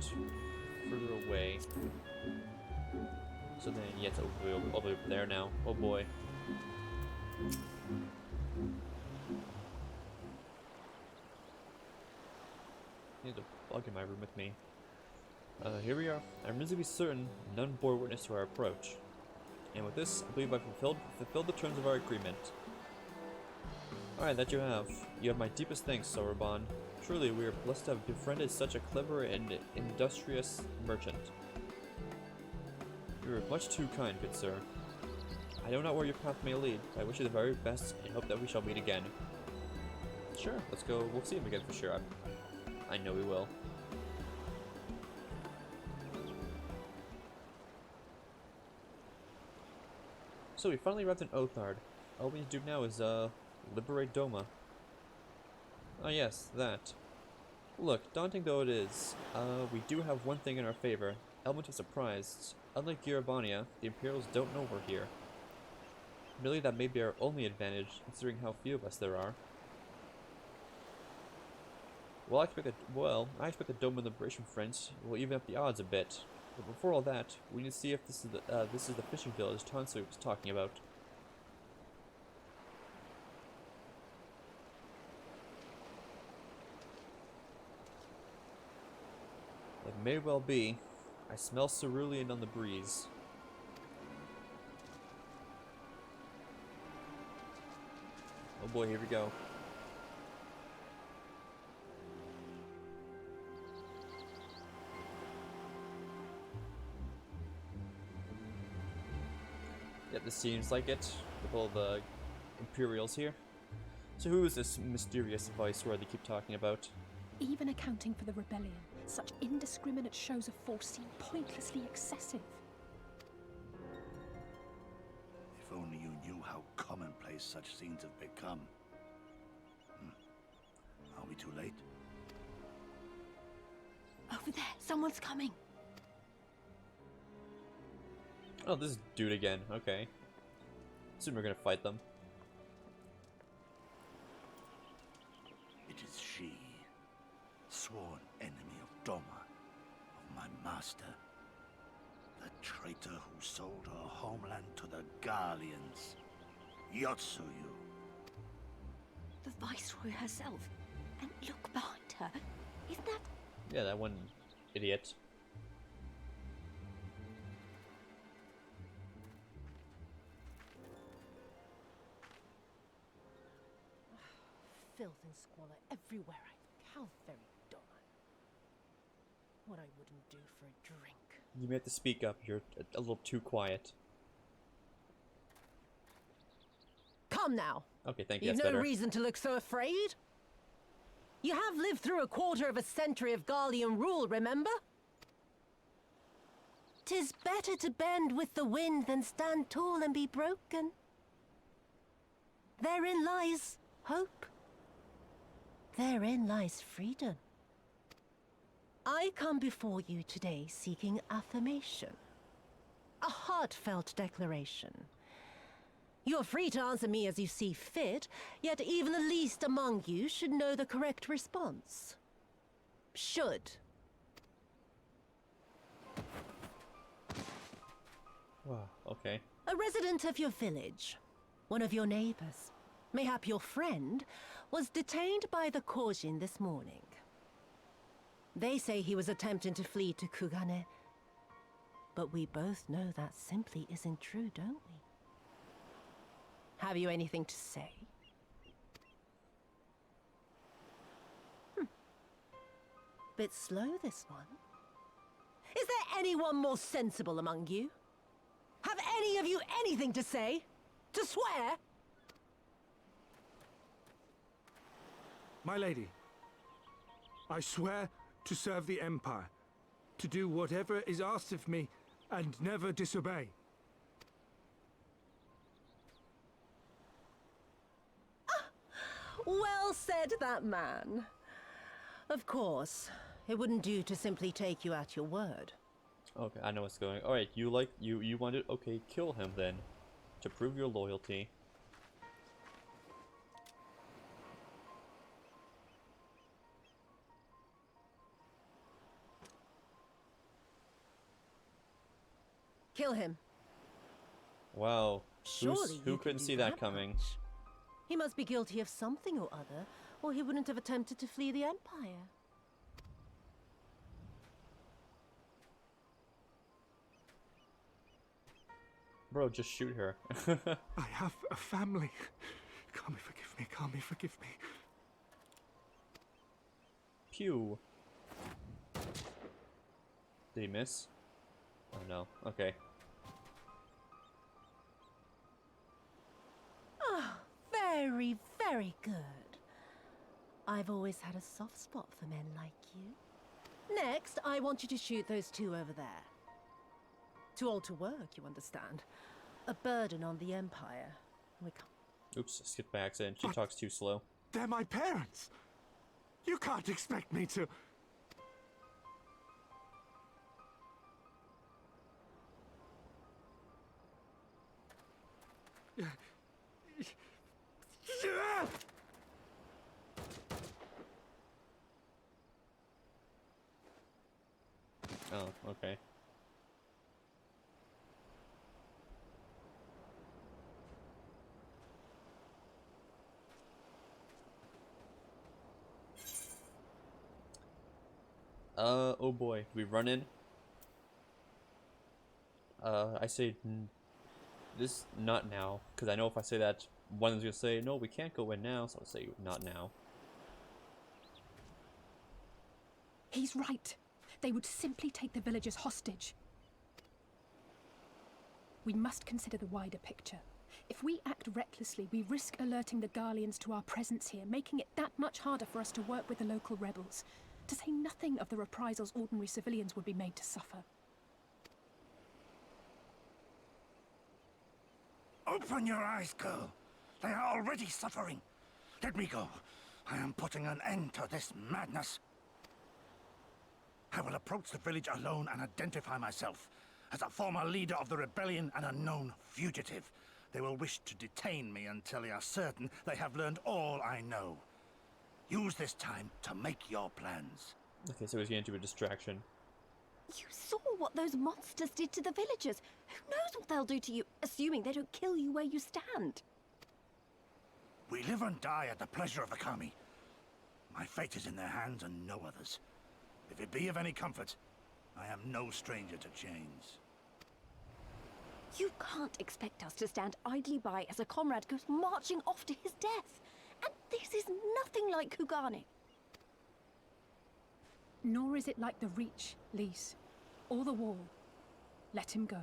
further away. So then, yeah, it's over there now. Oh boy. There's a bug in my room with me. Here we are. I'm reasonably certain none bore witness to our approach. And with this, I believe I've fulfilled the terms of our agreement. Alright, that you have. You have my deepest thanks, Sauron. Truly, we are blessed to have befriended such a clever and industrious merchant. You are much too kind, good sir. I know not where your path may lead, but I wish you the very best and hope that we shall meet again. Sure, let's go. We'll see him again for sure. I know we will. So we finally arrived in Othard. All we need to do now is, liberate Doma. Ah yes, that. Look, daunting though it is, we do have one thing in our favor. Element of surprise. Unlike Girabania, the Imperials don't know we're here. Really, that may be our only advantage, considering how few of us there are. Well, I expect the Doma Liberation Front will even up the odds a bit. But before all that, we need to see if this is the fishing village Tansui was talking about. It may well be. I smell cerulean on the breeze. Oh boy, here we go. Yep, this seems like it, with all the Imperials here. So who is this mysterious viceroy they keep talking about? Even accounting for the rebellion, such indiscriminate shows of force seem pointlessly excessive. If only you knew how commonplace such scenes have become. Are we too late? Over there, someone's coming. Oh, this dude again. Okay. Assume we're gonna fight them. It is she, sworn enemy of Doma, of my master. The traitor who sold her homeland to the Garleans. Yotsuyu. The Viceroy herself. And look behind her. Isn't that... Yeah, that one idiot. Filth and squalor everywhere I look. How very Doma. What I wouldn't do for a drink. You may have to speak up. You're a little too quiet. Come now. Okay, thank you. You've That's no better. reason to look so afraid. You have lived through a quarter of a century of Garlean rule, remember? 'Tis better to bend with the wind than stand tall and be broken. Therein lies hope. Therein lies freedom. I come before you today seeking affirmation. A heartfelt declaration. You are free to answer me as you see fit, yet even the least among you should know the correct response. Should. Wow, okay. A resident of your village, one of your neighbors, mayhap your friend, was detained by the Kojin this morning. They say he was attempting to flee to KUGANE, but we both know that simply isn't true, don't we? Have you anything to say? Bit slow, this one. Is there anyone more sensible among you? Have any of you anything to say? To swear? My lady, I swear to serve the Empire, to do whatever is asked of me, and never disobey. Well said, that man. Of course, it wouldn't do to simply take you at your word. Okay, I know what's going. All right, you wanted. Okay, kill him then, to prove your loyalty. Kill him. Wow. Surely Who you couldn't can see do that coming? much. He must be guilty of something or other, or he wouldn't have attempted to flee the Empire. Bro, just shoot her. I have a family. Kami, forgive me. Kami, forgive me. Pew. Did he miss? Oh no. Okay. Ah, very, very good. I've always had a soft spot for men like you. Next, I want you to shoot those two over there. Too old to work, you understand. A burden on the Empire. We can't. Oops, skipped by accident. She talks too slow. They're my parents. You can't expect me to... Oh, okay. Oh boy, we run in. I say this not now, because I know if I say that, one is gonna say no, we can't go in now, so I'll say not now. He's right. They would simply take the villagers hostage. We must consider the wider picture. If we act recklessly, we risk alerting the Garleans to our presence here, making it that much harder for us to work with the local rebels. To say nothing of the reprisals ordinary civilians would be made to suffer. Open your eyes, girl. They are already suffering. Let me go. I am putting an end to this madness. I will approach the village alone and identify myself as a former leader of the rebellion and a known fugitive. They will wish to detain me until they are certain they have learned all I know. Use this time to make your plans. Okay, so he's getting into a distraction. You saw what those monsters did to the villagers. Who knows what they'll do to you, assuming they don't kill you where you stand? We live and die at the pleasure of the Kami. My fate is in their hands and no others. If it be of any comfort, I am no stranger to chains. You can't expect us to stand idly by as a comrade goes marching off to his death. And this is nothing like KUGANE. Nor is it like the Reach, Lise, or the Wall. Let him go.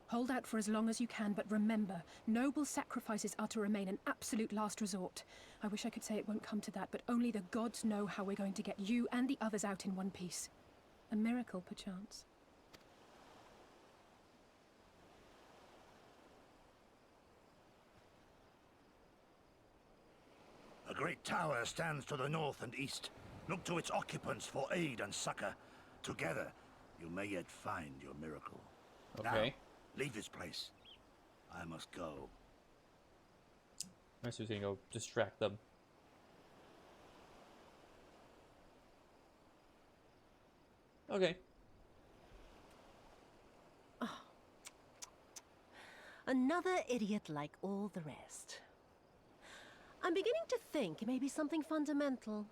Hold out for as long as you can, but remember, noble sacrifices are to remain an absolute last resort. I wish I could say it won't come to that, but only the gods know how we're going to get you and the others out in one piece. A miracle, perchance. A great tower stands to the north and east. Look to its occupants for aid and succor. Together, you may yet find your miracle. Okay. Now, leave this place. I must go. Alright, so he's gonna go distract them. Okay. Another idiot like all the rest. I'm beginning to think it may be something fundamental.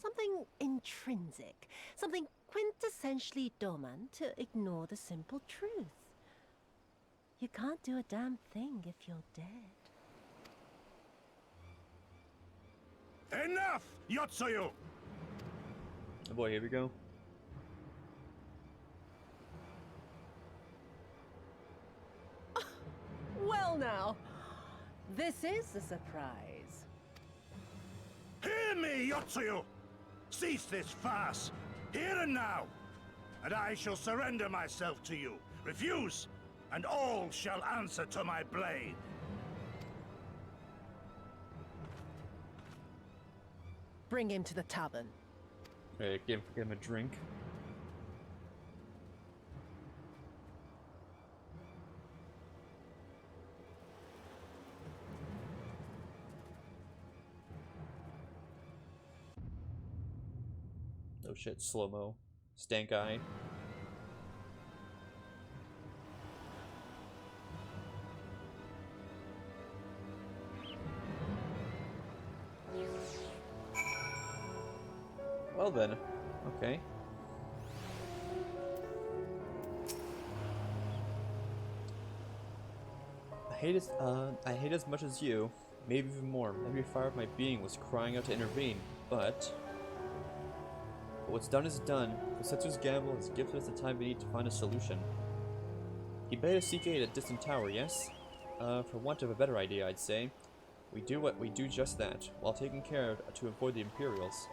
Something intrinsic. Something quintessentially Doman to ignore the simple truth. You can't do a damn thing if you're dead. Enough, Yotsuyu! Oh boy, here we go. Well now, this is a surprise. Hear me, Yotsuyu! Cease this farce, here and now, and I shall surrender myself to you. Refuse, and all shall answer to my blade. Bring him to the tavern. Okay, give him a drink. Oh shit, slow-mo. Stank eye. Well then, okay. I hate as much as you, maybe even more. Every fire of my being was crying out to intervene, but what's done is done. Kosetsu's gamble has gifted us the time we need to find a solution. He bade us seek aid at a distant tower, yes? For want of a better idea, I'd say. We do just that, while taking care to avoid the Imperials.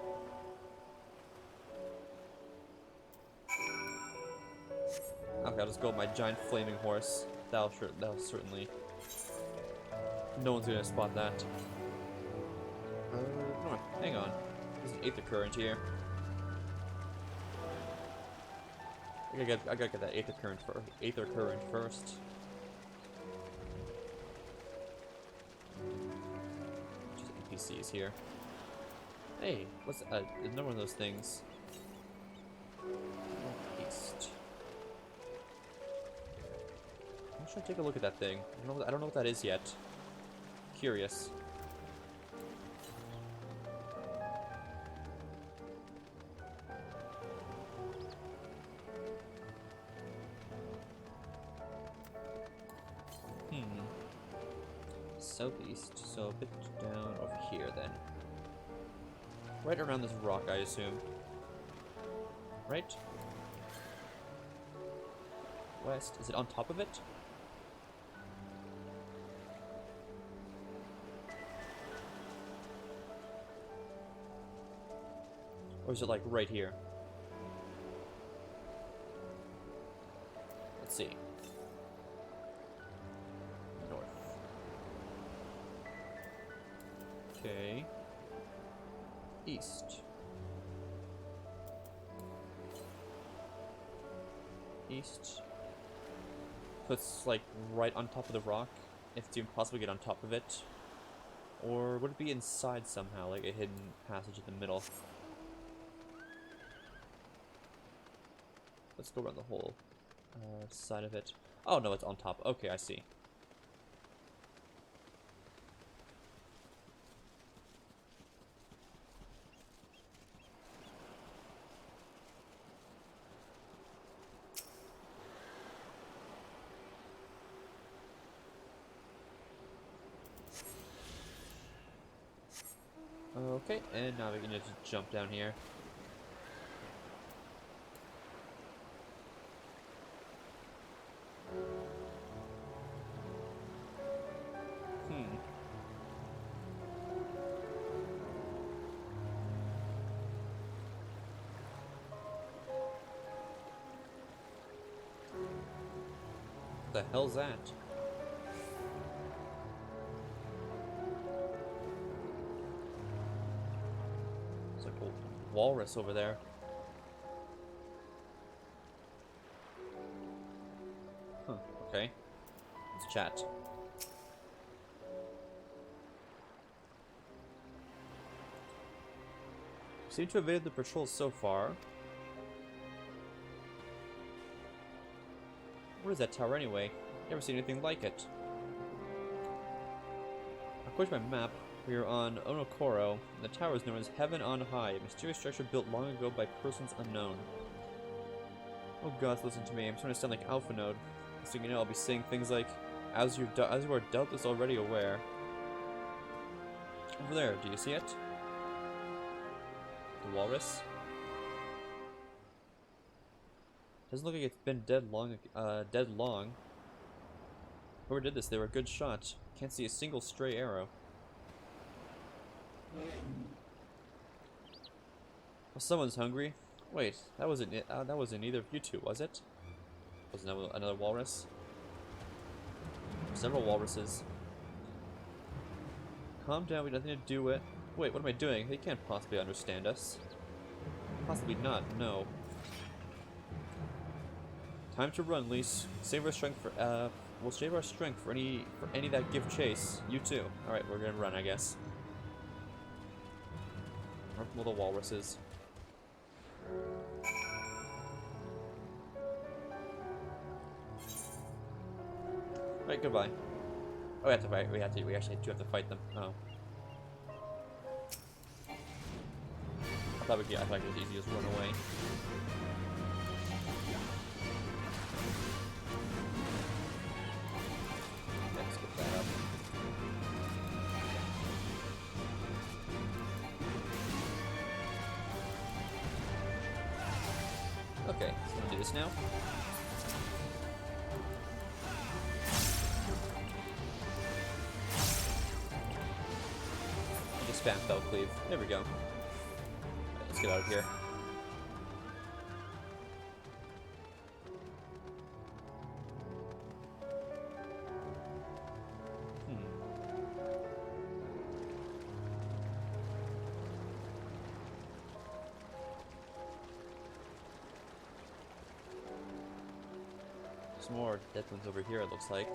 Okay, I'll just go with my giant flaming horse. That'll certainly... No one's gonna spot that. No, hang on. There's an Aether Current here. I gotta get that Aether Current first. Just NPCs here. Hey, what's another one of those things? Northeast. I should take a look at that thing. I don't know what that is yet. Curious. Southeast, so a bit down over here then. Right around this rock, I assume. Right? West, is it on top of it? Or is it like right here? Let's see. North. Okay. East. East. So it's like right on top of the rock, if it's even possible to get on top of it. Or would it be inside somehow, like a hidden passage in the middle? Let's go around the whole side of it. Oh no, it's on top. Okay, I see. Okay, and now we're gonna just jump down here. What the hell's that? It's like a walrus over there. Huh, okay. Let's chat. Seem to have evaded the patrols so far. What is that tower anyway? Never seen anything like it. According to my map, we are on Onokoro, and the tower is known as Heaven on High, a mysterious structure built long ago by persons unknown. Oh gods, listen to me, I'm starting to sound like Alpha Node. So you know, I'll be saying things like, as you are doubtless already aware. Over there, do you see it? The walrus? Doesn't look like it's been dead long. Whoever did this, they were a good shot. Can't see a single stray arrow. Well, someone's hungry. Wait, that wasn't it. That wasn't either of you two, was it? Was another walrus? Several walruses. Calm down. We have nothing to do with. Wait, what am I doing? They can't possibly understand us. Possibly not. No. Time to run, Lise. Save our strength for we'll save our strength for any that give chase. You too. Alright, we're gonna run, I guess. Our little walruses. Alright, goodbye. Oh, we have to fight. We actually do have to fight them. Oh. I thought it was easy to just run away. Okay, so I'm gonna do this now. Just spam fell cleave. There we go. Right, let's get out of here. Some more dead ones over here, it looks like.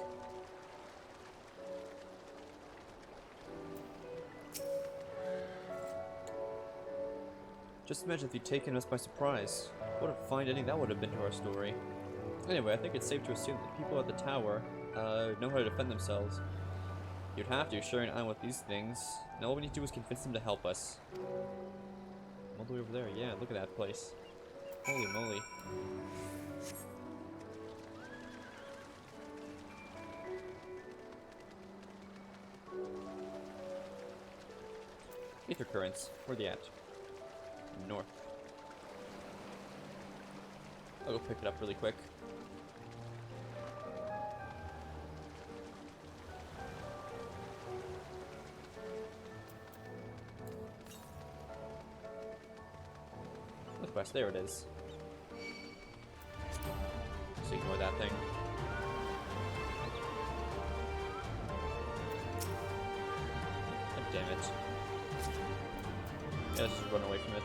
Just imagine if you'd taken us by surprise. What a fine ending that would have been to our story. Anyway, I think it's safe to assume that people at the tower know how to defend themselves. You'd have to, sharing an island with these things. Now all we need to do is convince them to help us. All the way over there, yeah, look at that place. Holy moly. Ether currents. Where are they at? North. I'll go pick it up really quick. The quest, there it is. Just ignore that thing. damn it. Yeah, let's just run away from it.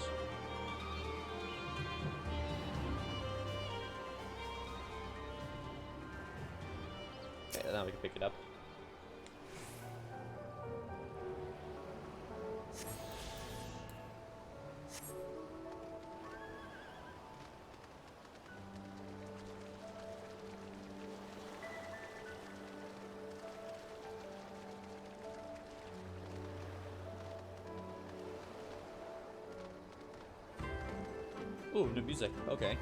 Okay, now we can pick it up. Ooh, new music. Okay.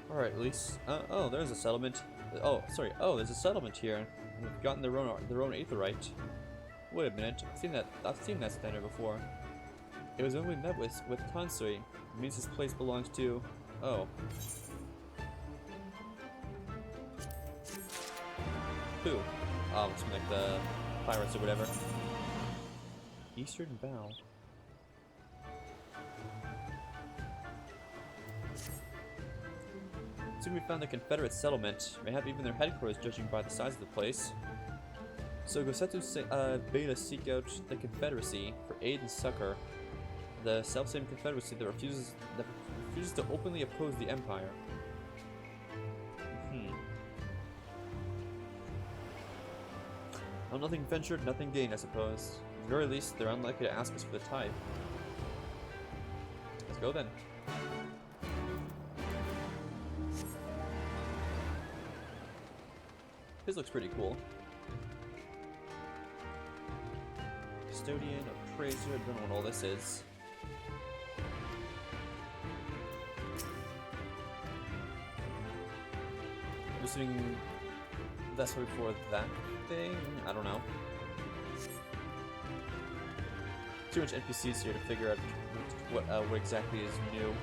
Alright, at least. Oh, there's a settlement. Oh, sorry. Oh, there's a settlement here. They've gotten their own aetherite. Wait a minute. I've seen that standard before. It was when we met with Tansui. It means this place belongs to. Oh. Who? Oh, it's like the pirates or whatever. Eastern Bow. Soon we found a Confederate settlement. May have even their headquarters, judging by the size of the place. So Gosetu bade us seek out the Confederacy for aid and succor. The selfsame Confederacy that refuses to openly oppose the Empire. Well, nothing ventured, nothing gained, I suppose. At the very least, they're unlikely to ask us for the tithe. Let's go then. This looks pretty cool. Custodian, appraiser, I don't know what all this is. I'm assuming that's for that thing? I don't know. Too much NPCs here to figure out what exactly is new.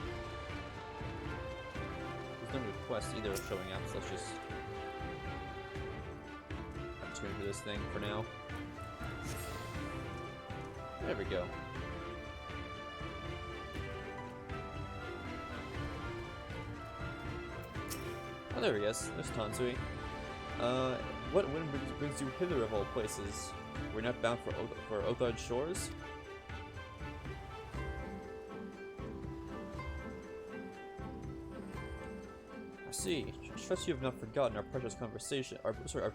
There's no request either showing up, so let's just tune to this thing for now. There we go. Oh, there he is. There's Tansui. What wind brings you hither of all places? We're not bound for Othard shores? I see. Trust you have not forgotten our precious conversation, our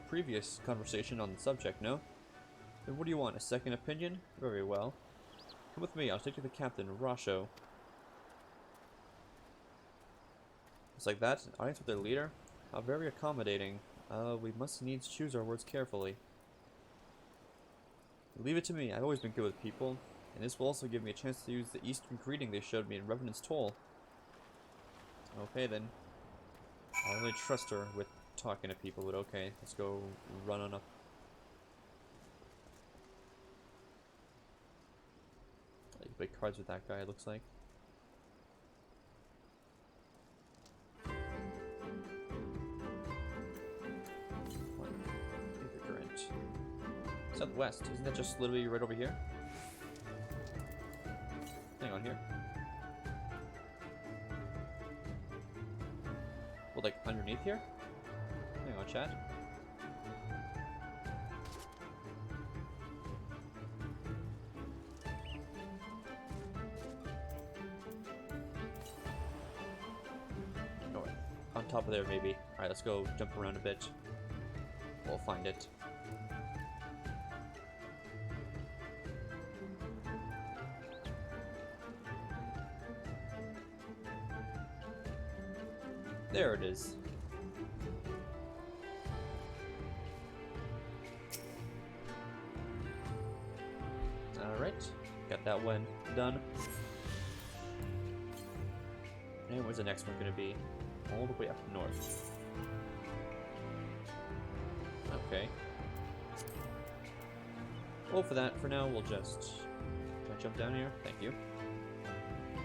previous conversation on the subject, no? Then what do you want, a second opinion? Very well. Come with me, I'll take you to the captain, Rasho. Just like that, an audience with their leader? How very accommodating. We must needs choose our words carefully. Leave it to me, I've always been good with people, and this will also give me a chance to use the Eastern greeting they showed me in Revenant's Toll. Okay then. I only trust her with talking to people, but okay, let's go run on up. You play cards with that guy, it looks like. Southwest, isn't that just literally right over here? Hang on here. Well, like underneath here? Hang on, chat. Oh, on top of there, maybe. Alright, let's go jump around a bit. We'll find it. There it is. Alright, got that one done. And where's the next one gonna be? All the way up north. Okay. Well, for now, we'll just try to jump down here. Thank you.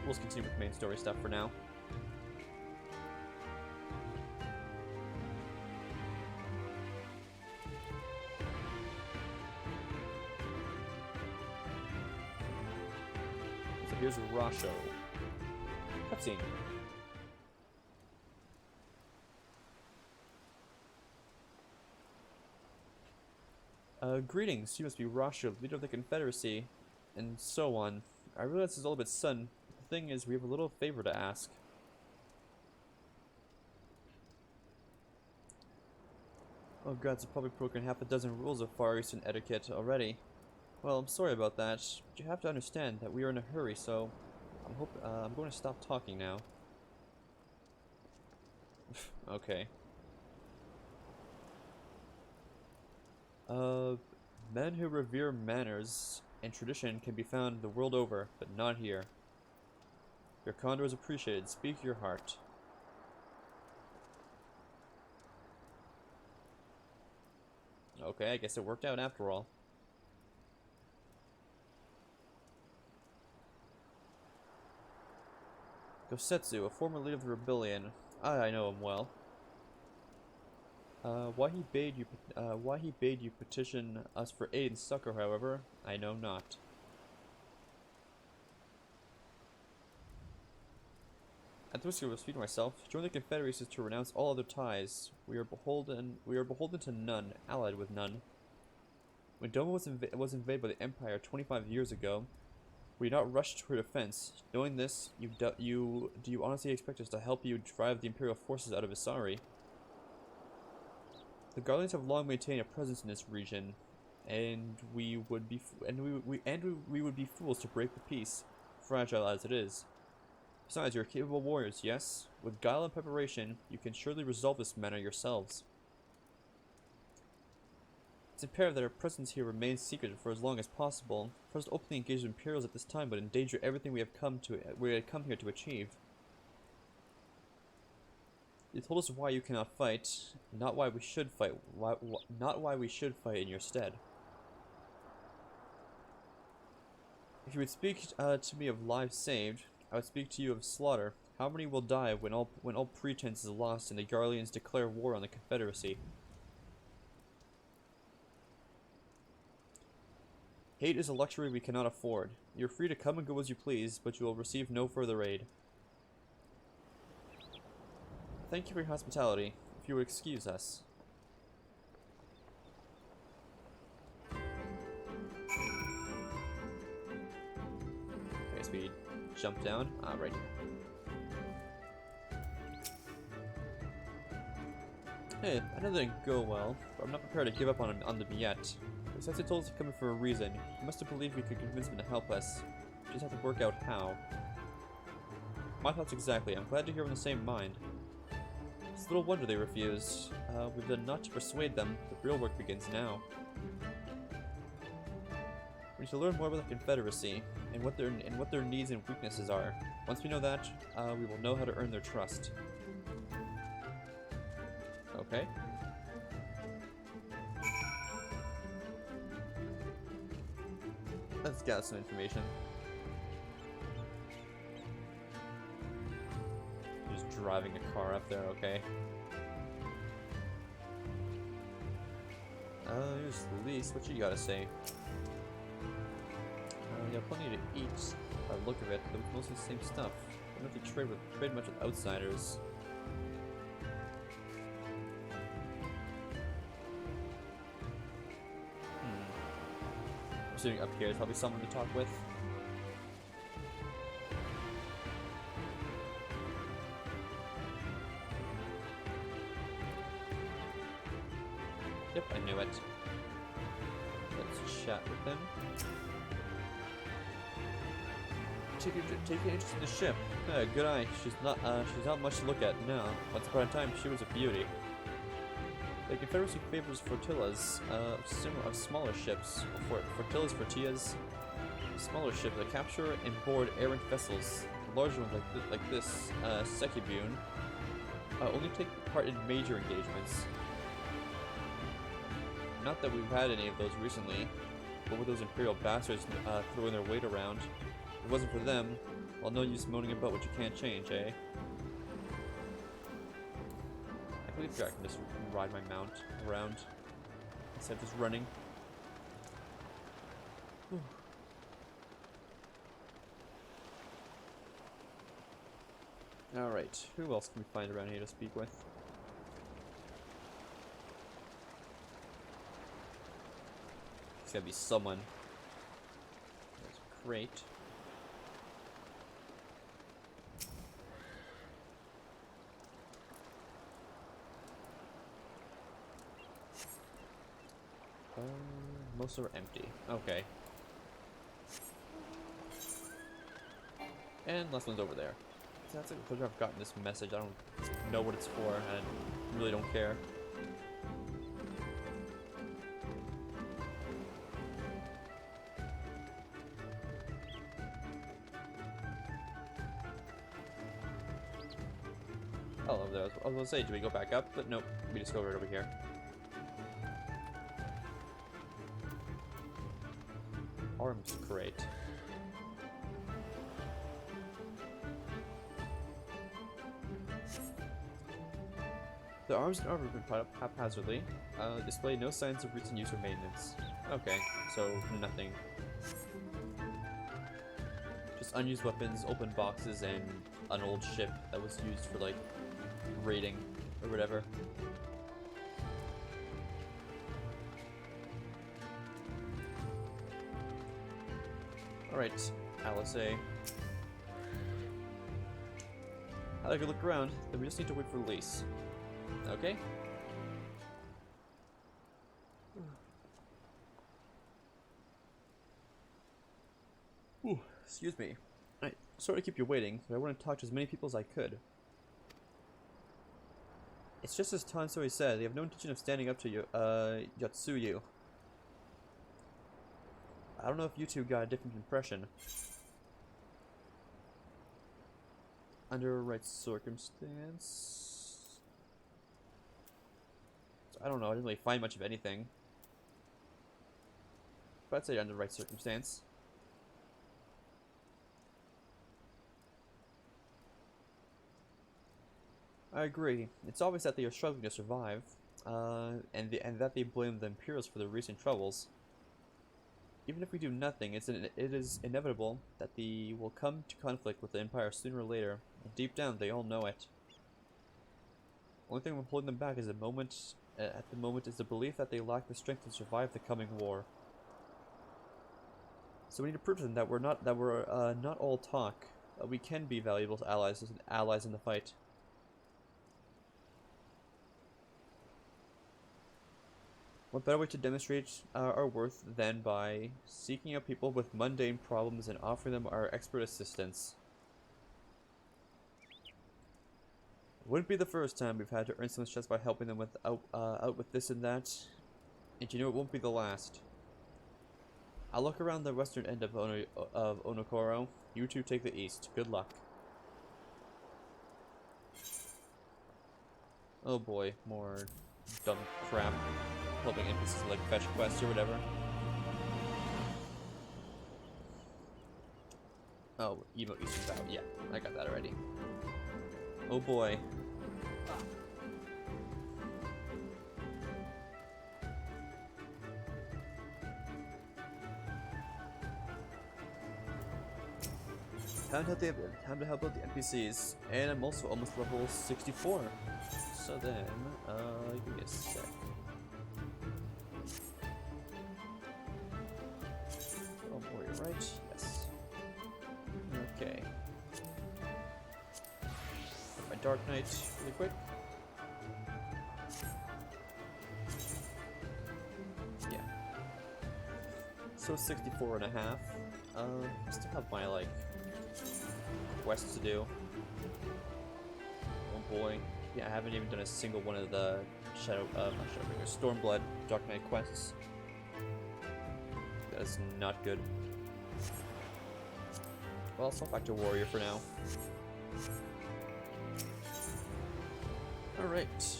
We'll just continue with main story stuff for now. Here's Rasho. Cutscene. Greetings, you must be Rasha, leader of the Confederacy, and so on. I realize this is all a bit sudden. The thing is, we have a little favor to ask. Oh gods, I've probably broken half a dozen rules of Far Eastern etiquette already. Well, I'm sorry about that, but you have to understand that we are in a hurry, so I'm going to stop talking now. Okay. Men who revere manners and tradition can be found the world over, but not here. Your candor is appreciated. Speak your heart. Okay, I guess it worked out after all. Gosetsu, a former leader of the rebellion. I know him well. Why he bade you petition us for aid and succor, however, I know not. At the risk of repeating myself, join the Confederacy to renounce all other ties. We are beholden to none, allied with none. When Doma was invaded by the Empire 25 years ago, we did not rush to her defense. Knowing this, do you honestly expect us to help you drive the Imperial forces out of Isari? The Guardians have long maintained a presence in this region, and we would be fools to break the peace, fragile as it is. Besides, you're capable warriors, yes? With guile and preparation, you can surely resolve this matter yourselves. It's imperative that our presence here remains secret for as long as possible. For us to openly engage with Imperials at this time would endanger everything we had come here to achieve. You told us why you cannot fight, not why we should fight. Not why we should fight in your stead. If you would speak to me of lives saved, I would speak to you of slaughter. How many will die when all pretense is lost and the Garleans declare war on the Confederacy? Hate is a luxury we cannot afford. You are free to come and go as you please, but you will receive no further aid. Thank you for your hospitality. If you would excuse us. Okay, so we jump down. Right here. Hey, I know that didn't go well, but I'm not prepared to give up on them yet. Since told us to come in for a reason, you must have believed we could convince him to help us. We just have to work out how. My thoughts exactly. I'm glad to hear we're in the same mind. It's little wonder they refused. We've done naught to persuade them. The real work begins now. We need to learn more about the Confederacy and what their needs and weaknesses are. Once we know that, we will know how to earn their trust. Okay. Let's gather some information. Just driving a car up there, okay. Here's Lise. What you gotta say? You have plenty to eat by the look of it, but it's mostly the same stuff. I don't know if you trade much with outsiders. Sitting up here, there's probably someone to talk with. Yep, I knew it. Let's chat with him. Take an interest in the ship. Good eye. She's not much to look at now. Once upon a time, she was a beauty. The Confederacy favors flotillas of smaller ships, flotillas, smaller ships that capture and board errant vessels. Larger ones like this, Sekibune, only take part in major engagements. Not that we've had any of those recently, but with those Imperial bastards throwing their weight around, if it wasn't for them, well, no use moaning about what you can't change, eh? I believe I can just ride my mount around instead of just running. Whew. Alright, who else can we find around here to speak with? gotta be someone. That's great. Most are empty. Okay. And last one's over there. So that's like the I've gotten this message. I don't know what it's for, and I really don't care. Oh, over there. I was gonna say, do we go back up? But nope, we just go right over here. Arms crate. The arms and armor have been put up haphazardly. Display no signs of recent use or maintenance. Okay, so nothing. Just unused weapons, open boxes, and an old ship that was used for, like, raiding or whatever. Alright, LSA. I like a look around, then we just need to wait for release. Okay? Ooh, excuse me. Sorry to keep you waiting, but I want to talk to as many people as I could. It's just as Tansoi said, they have no intention of standing up to you, Yatsuyu. I don't know if you two got a different impression. Under right circumstance... I don't know, I didn't really find much of anything. But I'd say under right circumstance. I agree. It's obvious that they are struggling to survive, and that they blame the Imperials for their recent troubles. Even if we do nothing, it is inevitable that they will come to conflict with the Empire sooner or later, and deep down they all know it. Only thing holding them back is at the moment is the belief that they lack the strength to survive the coming war. So we need to prove to them that we're not all talk. We can be valuable allies in the fight. What better way to demonstrate our worth than by seeking out people with mundane problems and offering them our expert assistance? It wouldn't be the first time we've had to earn someone's trust by helping them out with this and that, and you know it won't be the last. I'll look around the western end of Onokoro. You two take the east. Good luck. Oh boy, more dumb crap. Helping NPCs like fetch quests or whatever. Oh, Emo Eastern Bow. Yeah, I got that already. Oh boy. Time to help out the NPCs, and I'm also almost level 64. So then, give me a sec. Oh, warrior, right? Yes. Okay. My Dark Knight really quick. Yeah. So 64 and a half. I still have my, like, quests to do. Oh boy. Yeah, I haven't even done a single one of the Stormblood Dark Knight quests. That is not good. Well, I'll swap back to Warrior for now. Alright.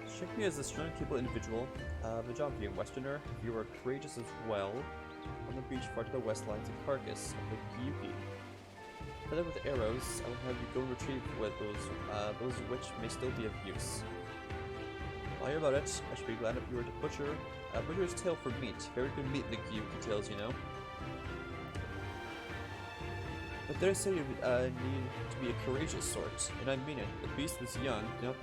Strike me as a strong, capable individual. The job being Westerner. You are courageous as well. On the beach far to the west lies a carcass of the Yuki. Feathered with arrows, I will have you go and retrieve with those which may still be of use. While you're about it, I should be glad if you were to butcher butcher's tail for meat. Very good meat, the Yuki tails, you know. But dare say you need to be a courageous sort, and I mean it. The beast was young. Do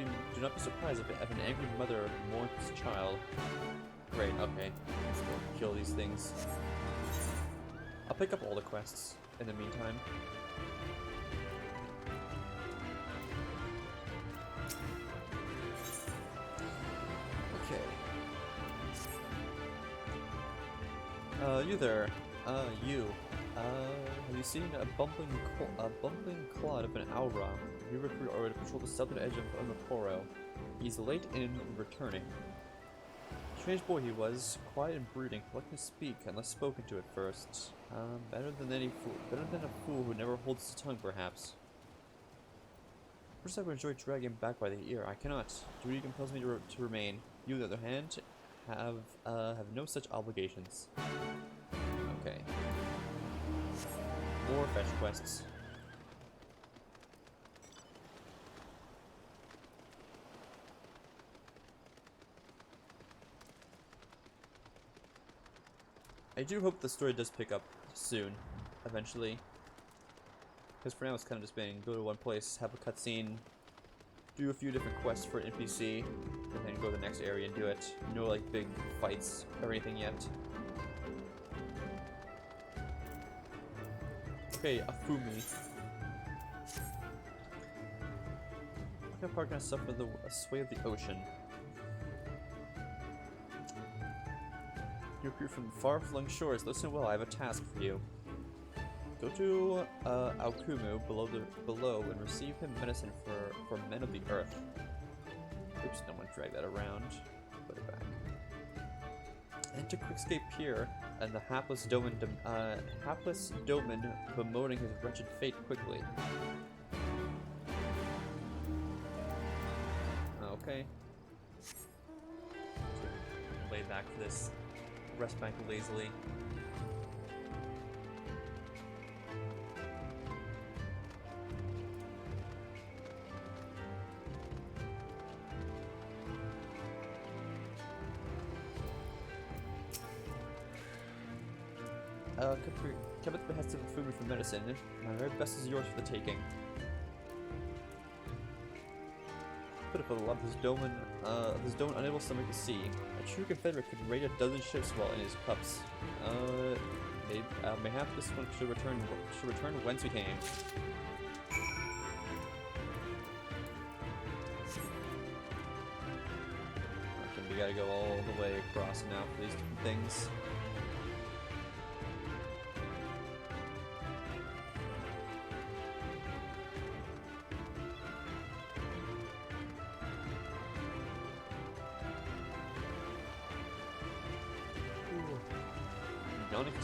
not be surprised if an angry mother mourns his child. Great, okay. Let's go kill these things. I'll pick up all the quests in the meantime. Okay. You there. You. Have you seen a bumbling clod of an Aura? You recruit or to patrol the southern edge of Omaporo. He's late in returning. Strange boy he was, quiet and brooding, reluctant to speak unless spoken to at first. Better than a fool who never holds his tongue, perhaps. First I would enjoy dragging him back by the ear. I cannot. Duty compels me to remain. You, on the other hand, have no such obligations. Okay. More fetch quests. I do hope the story does pick up soon, eventually. Because for now it's kind of just been go to one place, have a cutscene, do a few different quests for an NPC, and then go to the next area and do it. No like big fights or anything yet. Okay, Afumi. How far can I suffer the sway of the ocean? You appear from far-flung shores. Listen well, I have a task for you. Go to Aokumu below and receive him medicine for men of the earth. Oops, don't want to drag that around. Put it back. Enter Quickscape Pier and the hapless Doman bemoaning his wretched fate quickly. Okay. Lay back for this. Rest back lazily. Come at the behest of Fumi for medicine. My very best is yours for the taking. But for the love of this Doman unable stomach to see. A true Confederate could raid a dozen ships while in his cups. Mayhap this one should return whence we came. Okay, we gotta go all the way across now for these different things.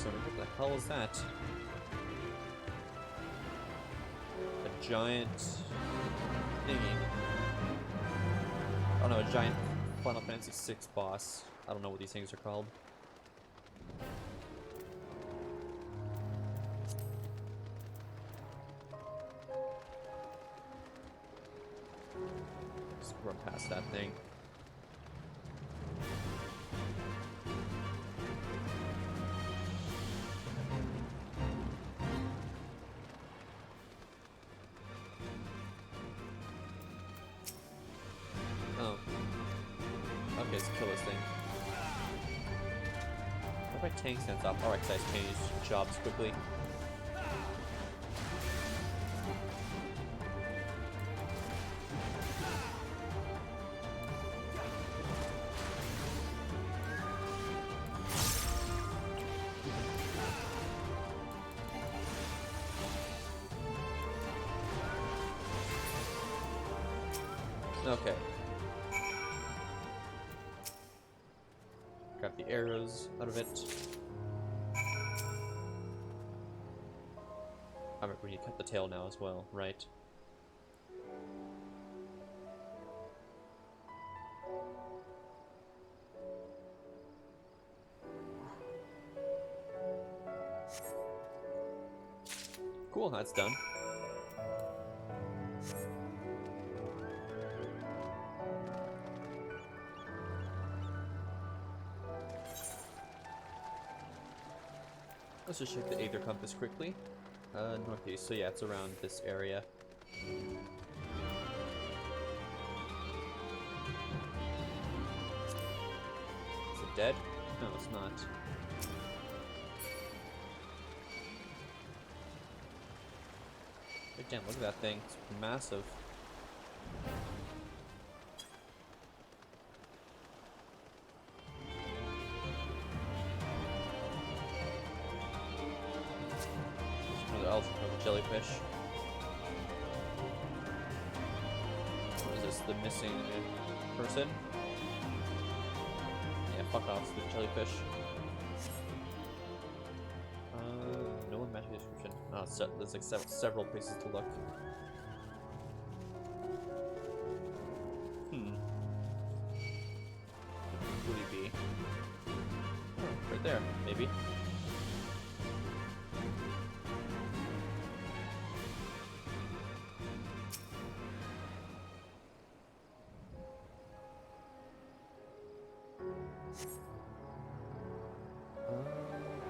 What the hell is that? A giant thingy. Oh no, a giant Final Fantasy VI boss. I don't know what these things are called. Just run past that thing. Let's kill this thing. What if my tank stands up? Alright, guys, can use jobs quickly. Okay. Grab the arrows out of it. Alright, we need to cut the tail now as well, right? Cool, that's done. Let's just check the Aether Compass quickly. Northeast, so yeah, it's around this area. Is it dead? No, it's not. Damn, look at that thing. It's massive. There's another ultra jellyfish. What is this? The missing person? Yeah, fuck off, it's the jellyfish. No one matching the description. Oh, so there's like several places to look. Would he be? Oh, right there, maybe.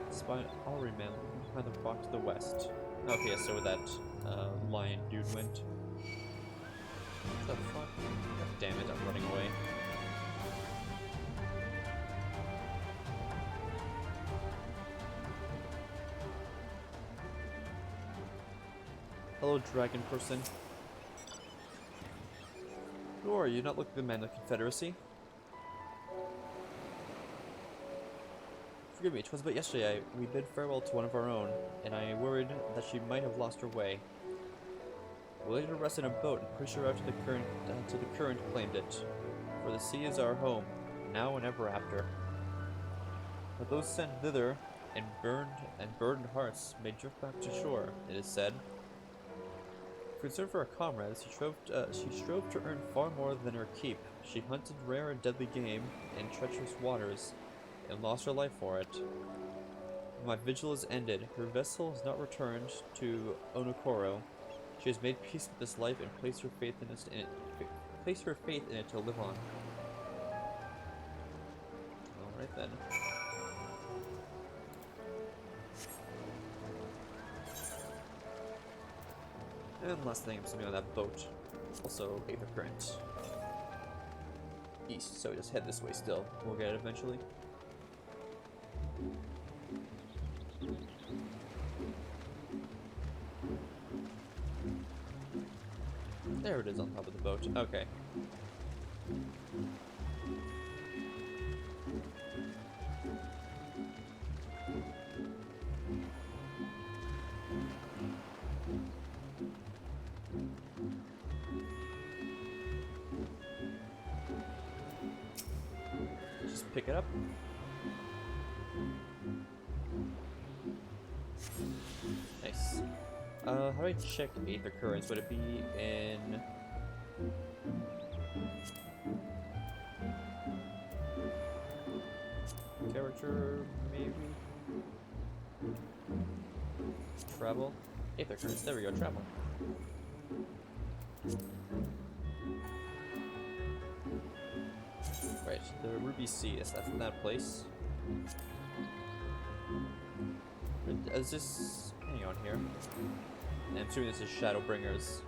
Spy Already man behind the rock to the west. Okay, so where that lion dude went. What the fuck? God damn it, I'm running away. Hello, dragon person. Who are you? Not looking the man of the Confederacy? Forgive me, 'twas but yesterday we bid farewell to one of our own, and I worried that she might have lost her way. We laid her rest in a boat and pushed her out to the current claimed it. For the sea is our home, now and ever after. But those sent thither and burdened hearts may drift back to shore, it is said. Concerned for her comrades, she strove to earn far more than her keep. She hunted rare and deadly game in treacherous waters, and lost her life for it. My vigil is ended. Her vessel has not returned to Onokoro. She has made peace with this life and placed her faith in it to live on. Alright then. And last thing, I'm swimming on that boat. Also, Aether Current. East, so just head this way still. We'll get it eventually. There it is on top of the boat. Okay. Just pick it up. Nice. How do I check Aether Currents? Would it be in... Character, maybe? Travel? Aether Currents, there we go, travel. Right, the Ruby Sea, yes, that's in that place. Is this... hang on here. And I'm assuming this is Shadowbringer's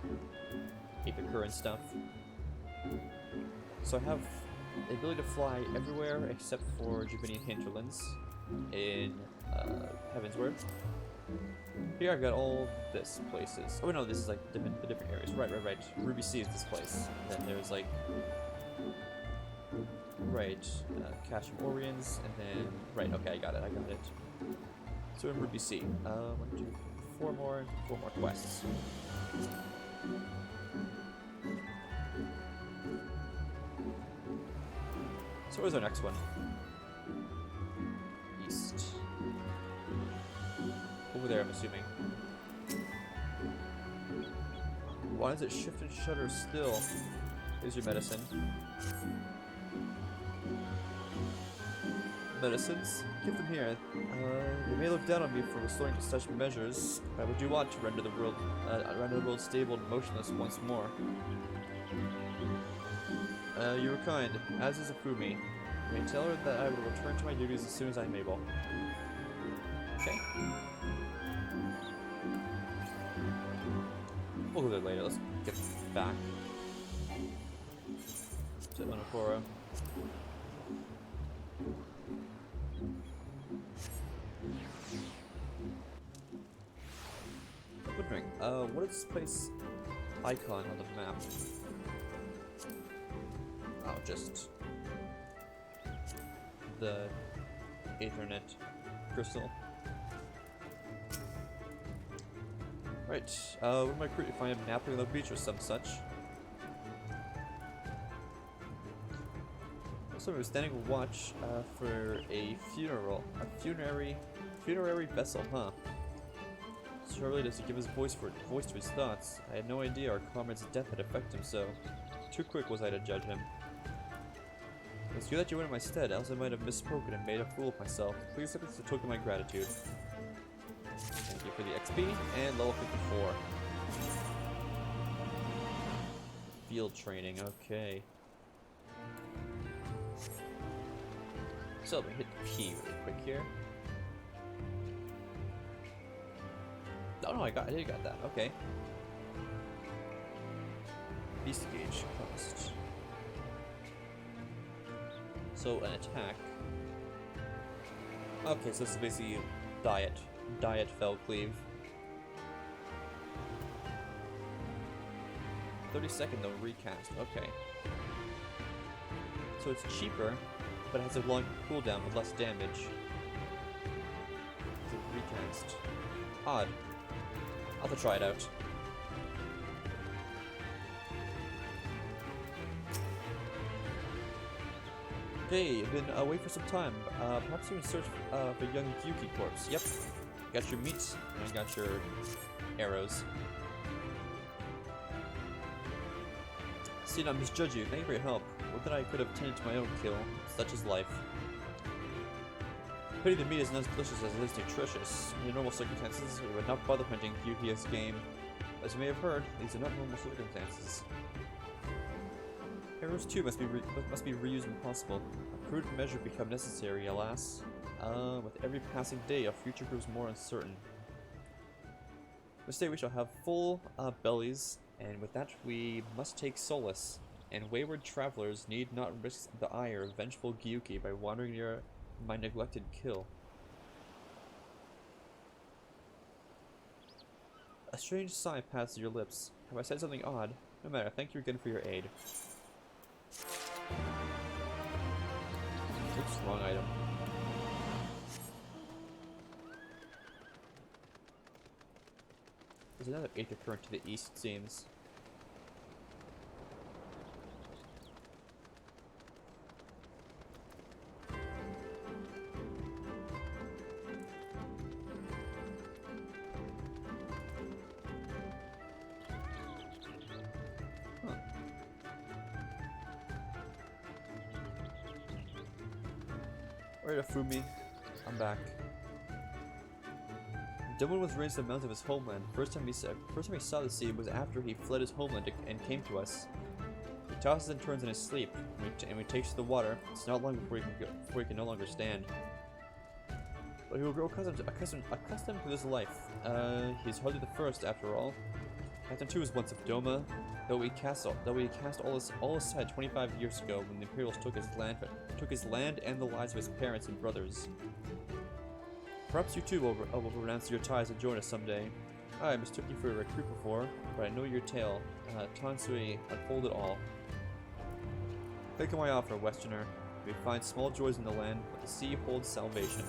Aether Current stuff. So I have the ability to fly everywhere except for Juvenian Hinterlands in Heavensward. Here I've got all this places. Oh no, this is like the different areas. Right. Ruby Sea is this place. And then there's like... right, Cache of Orions, and then... right, okay, I got it. So in Ruby Sea, 1, 2, 4 more quests. So where's our next one? East. Over there, I'm assuming. Why does it shift and shudder still? Here's your medicine. Medicines? Get them here. You may look down on me for restoring to such measures, but I would do want to render the world stable and motionless once more. You were kind, as is Afumi. You may tell her that I will return to my duties as soon as I am able. Okay. We'll go there later. Let's get back to Onokora. Wondering, what is this place icon on the map? Oh, just the Aethernet crystal. Right, what might create if I am napping on the beach or some such? Also, we're standing watch for a funerary vessel, huh? Surely does he give his voice to his thoughts? I had no idea our comrade's death had affected him so. Too quick was I to judge him. It's good that you went in my stead, else I might have misspoken and made a fool of myself. Please accept this as a token of my gratitude. Thank you for the XP, and level 54. Field training, okay. So let me hit P really quick here. Oh no, I did got that, okay. Beast gauge cost. So an attack. Okay, so this is basically diet fell cleave. 30-second though recast, okay. So it's cheaper, but it has a long cooldown with less damage. It's a recast. Odd. I'll have to try it out. Hey, I've been away for some time. Perhaps you're in search for young Gyuki corpse. Yep. Got your meat, and I got your arrows. See, not misjudge you. Thank you for your help. Would that I could have tended to my own kill. Such is life. Pity the meat is not as delicious as it is nutritious. In normal circumstances, we would not bother hunting Gyuki's game. As you may have heard, these are not normal circumstances. Arrows too must be reused when possible. A prudent measure become necessary, alas. With every passing day, our future grows more uncertain. This day we shall have full bellies, and with that we must take solace. And wayward travelers need not risk the ire of vengeful Gyuki by wandering near my neglected kill. A strange sigh passes your lips. Have I said something odd? No matter, thank you again for your aid. Oops, wrong item. There's another Aether current to the east, it seems. Alright, Afumi, I'm back. Dylan was raised in the mountains of his homeland. First time he saw the sea was after he fled his homeland and came to us. He tosses and turns in his sleep, and we takes to the water. It's not long before he can no longer stand. But he will grow accustomed to this life. He's hardly the first, after all. Captain 2 was once of Doma, though we cast all aside 25 years ago when the Imperials took his land and the lives of his parents and brothers. Perhaps you too will renounce your ties and join us someday. I mistook you for a recruit before, but I know your tale. Tansui, unfold it all. Click on my offer, Westerner. We find small joys in the land, but the sea holds salvation.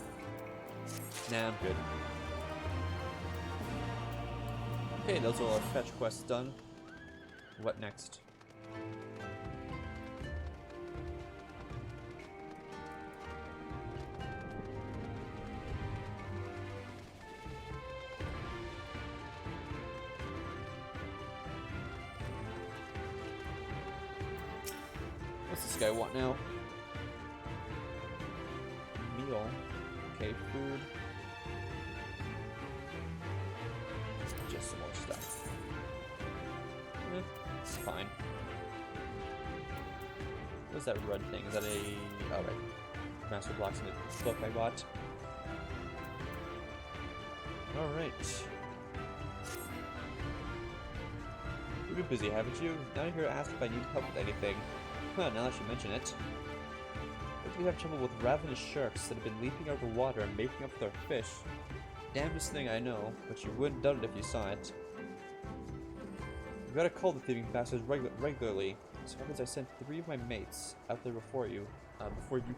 Nah, I'm good. Okay, those are all our fetch quests done. What next? What's this guy want now? Meal. Okay, food. Just some more stuff. It's fine. What's that red thing? Is that a... oh, right. Master Blacksmith book I bought. Alright. You've been busy, haven't you? Now you're here to ask if I need help with anything. Huh, now that you mention it. If we have trouble with ravenous sharks that have been leaping over water and making up with our fish. Damnedest thing I know, but you wouldn't doubt it if you saw it. You gotta call the thieving bastards regularly. So happens I sent 3 of my mates out there before you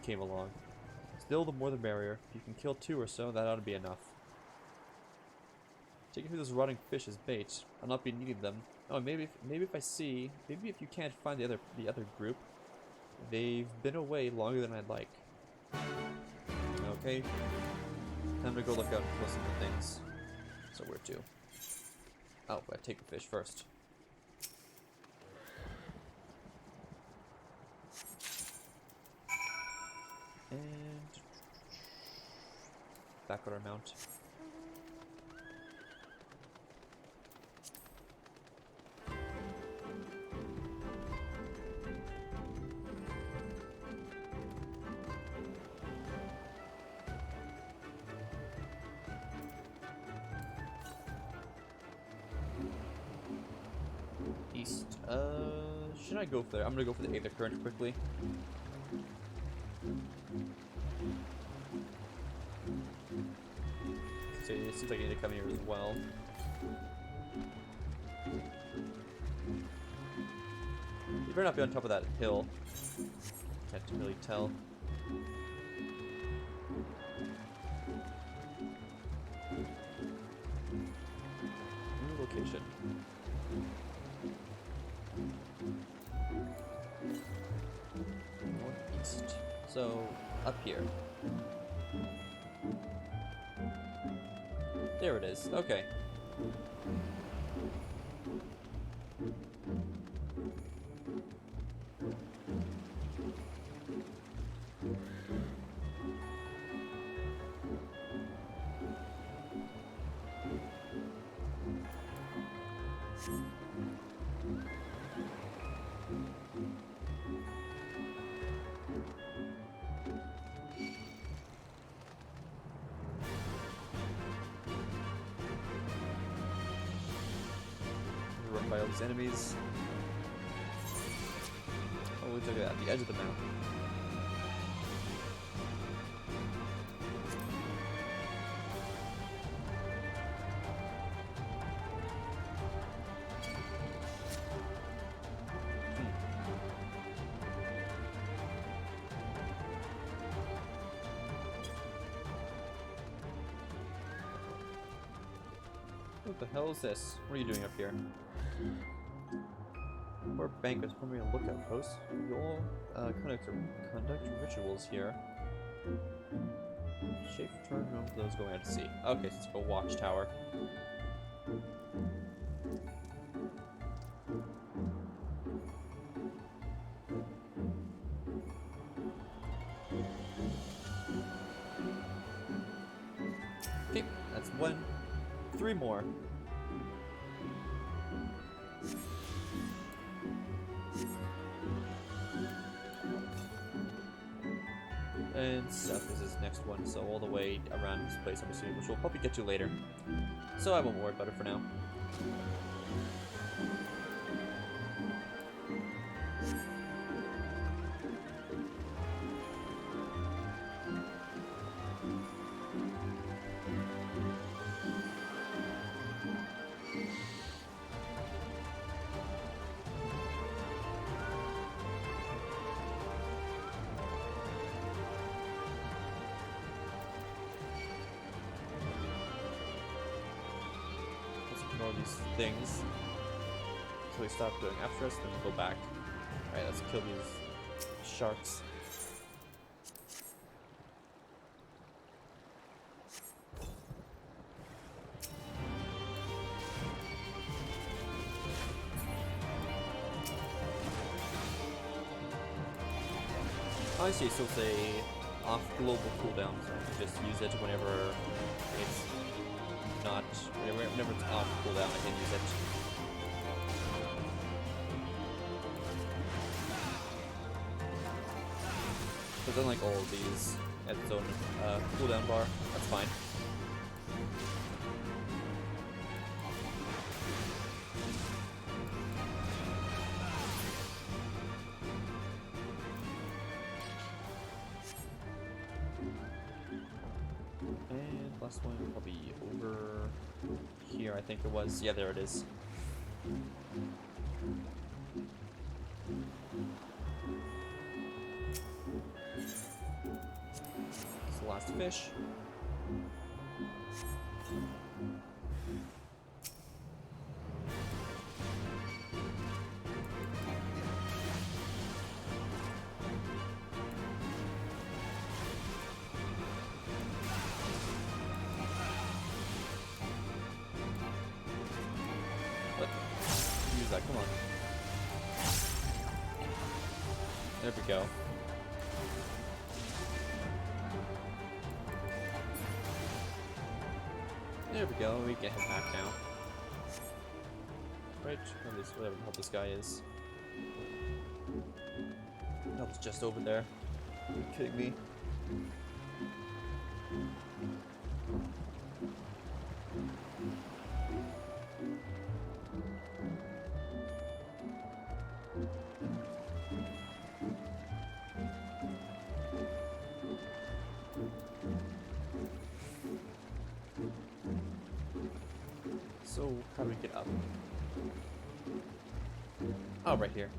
came along. Still, the more the merrier. If you can kill 2 or so, that ought to be enough. Taking through those rotting fish as bait. I'll not be needing them. Oh, maybe if you can't find the other group, they've been away longer than I'd like. Okay, time to go look out and kill some of the things. So where to? Oh, I take the fish first. And back on our mount. East. Should I go for there? I'm gonna go for the Aether Current quickly. So it seems like I need to come here as well. You better not be on top of that hill. Can't really tell. New location. Northeast. So, up here. There it is. Okay. Run by all these enemies. Oh, we took it at the edge of the map. What the hell is this? What are you doing up here? Or bankers forming a lookout post. You all conduct rituals here. Shape turn room for those going out to sea. Okay, so it's like a watchtower. Okay, that's 1. 3 more. And south is his next one, so all the way around this place, I'm assuming, which we'll probably get to later. So I won't worry about it for now. All these things until they stop going after us, then we'll go back. Alright, let's kill these sharks. I see, so it's a off global cooldown, so I can just use it whenever it's not, whenever it's off cooldown, I can use it. But then, like all of these at its own cooldown bar, that's fine. last one probably over here, I think it was. Yeah, there it is. It's the last fish. Use that, come on. There we go. There we go, we get him back now. Right, or at least whatever the hell this guy is. That was just over there. Are you kidding me? So, how do we get up? Oh, right here.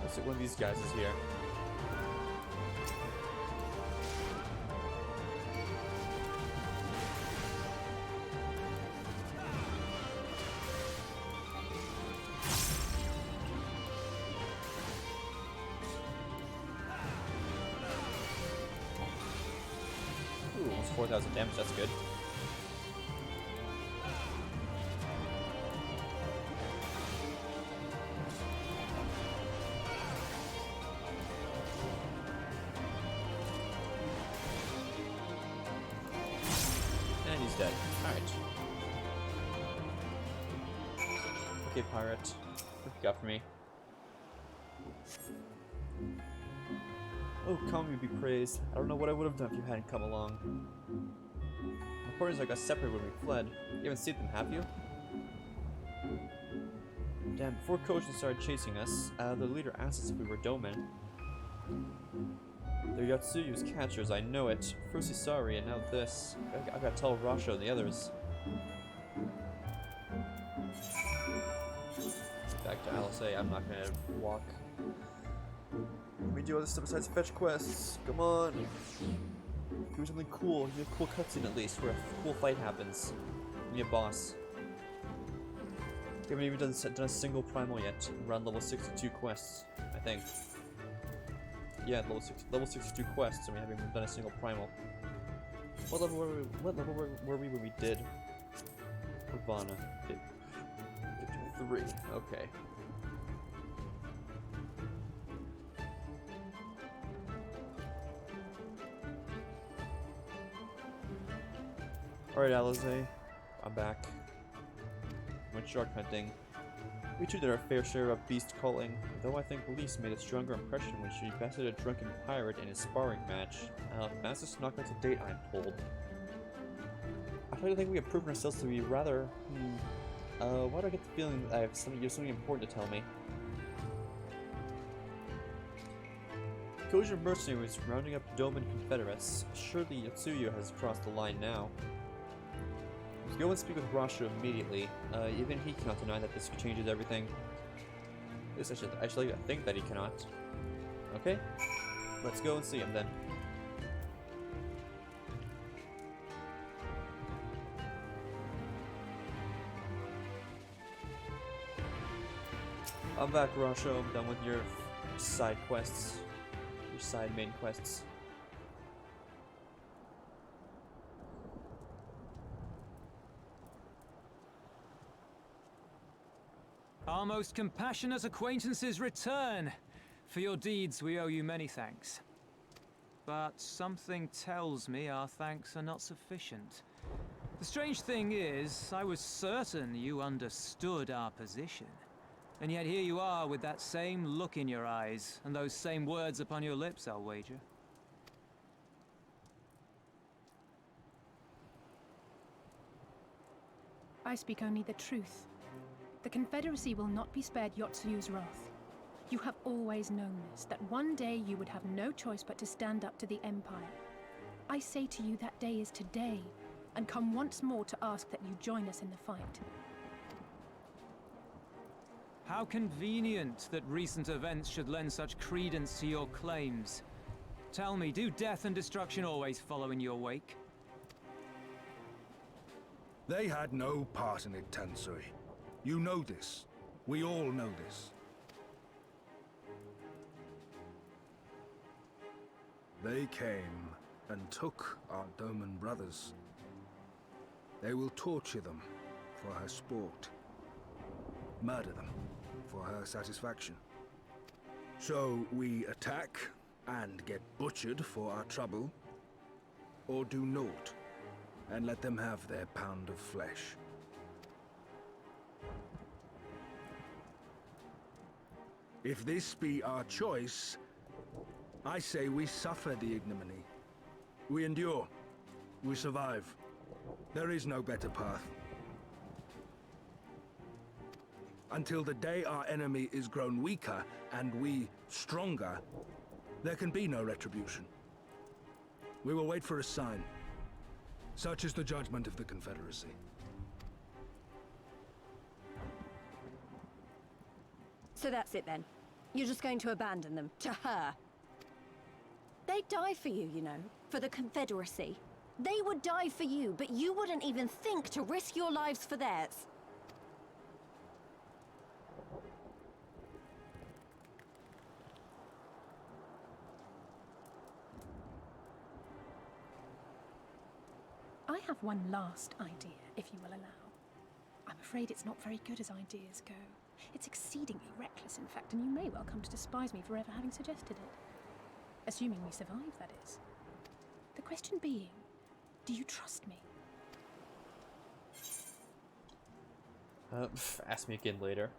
Looks like one of these guys is here. Ooh, almost 4,000 damage, that's good. And he's dead. Alright. Okay, pirate. What you got for me? Oh, come be praised. I don't know what I would have done if you hadn't come along. My partners and I got separated when we fled. You haven't seen them, have you? Damn, before Kojin started chasing us, the leader asked us if we were Domen. They're Yatsuyu's catchers, I know it. First he's sorry, and now this. I gotta tell Rasho and the others. Back to Alice, I'm not gonna walk. We do other stuff besides fetch quests. Come on. Do something cool. Give me a cool cutscene at least, where a cool fight happens. Give me a boss. We haven't even done a single primal yet. We're on level 62 quests, I think. Yeah, level 62 quests, and we haven't even done a single primal. What level were we when we did Ravana? 53. Okay. Alright, Alize, I'm back. Went shark hunting. We too did our fair share of beast culling, though I think Lise made a stronger impression when she bested a drunken pirate in a sparring match. Fastest knockout to date, I'm told. I try to think we have proven ourselves to be rather... why do I get the feeling that you have something important to tell me? Kojin mercenaries rounding up Doman Confederates. Surely Yatsuyu has crossed the line now. Let's go and speak with Rasho immediately. Even he cannot deny that this changes everything. At least I should think that he cannot. Okay, let's go and see him then. I'm back, Rasho. I'm done with your side quests. Your side main quests. Our most compassionate acquaintances return. For your deeds, we owe you many thanks. But something tells me our thanks are not sufficient. The strange thing is, I was certain you understood our position. And yet here you are with that same look in your eyes, and those same words upon your lips, I'll wager. I speak only the truth. The Confederacy will not be spared Yotsuyu's wrath. You have always known this, that one day you would have no choice but to stand up to the Empire. I say to you that day is today, and come once more to ask that you join us in the fight. How convenient that recent events should lend such credence to your claims. Tell me, do death and destruction always follow in your wake? They had no part in it, Tansuri. You know this. We all know this. They came and took our Doman brothers. They will torture them for her sport. Murder them for her satisfaction. So we attack and get butchered for our trouble, or do naught and let them have their pound of flesh. If this be our choice, I say we suffer the ignominy. We endure. We survive. There is no better path. Until the day our enemy is grown weaker and we stronger, there can be no retribution. We will wait for a sign. Such is the judgment of the Confederacy. So that's it then. You're just going to abandon them to her. They'd die for you, you know, for the Confederacy. They would die for you, but you wouldn't even think to risk your lives for theirs. I have one last idea, if you will allow. I'm afraid it's not very good as ideas go. It's exceedingly reckless, in fact, and you may well come to despise me for ever having suggested it. Assuming we survive, that is. The question being, do you trust me? Ask me again later.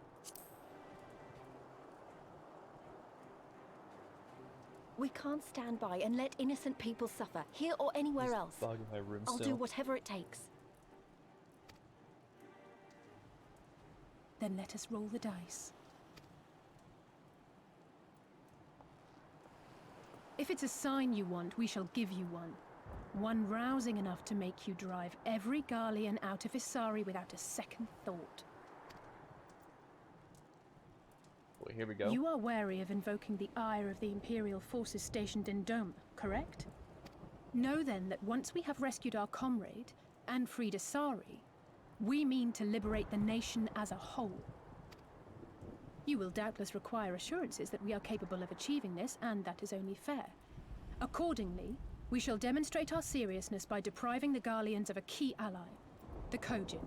We can't stand by and let innocent people suffer, here or anywhere else. Bug in my room I'll still. do whatever it takes. Then let us roll the dice. If it's a sign you want, we shall give you one. One rousing enough to make you drive every Garlean out of Isari without a second thought. Well, here we go. You are wary of invoking the ire of the Imperial forces stationed in Dome, correct? Know then that once we have rescued our comrade and freed Isari, we mean to liberate the nation as a whole. You will doubtless require assurances that we are capable of achieving this, and that is only fair. Accordingly, we shall demonstrate our seriousness by depriving the Garleans of a key ally, the KUGANE.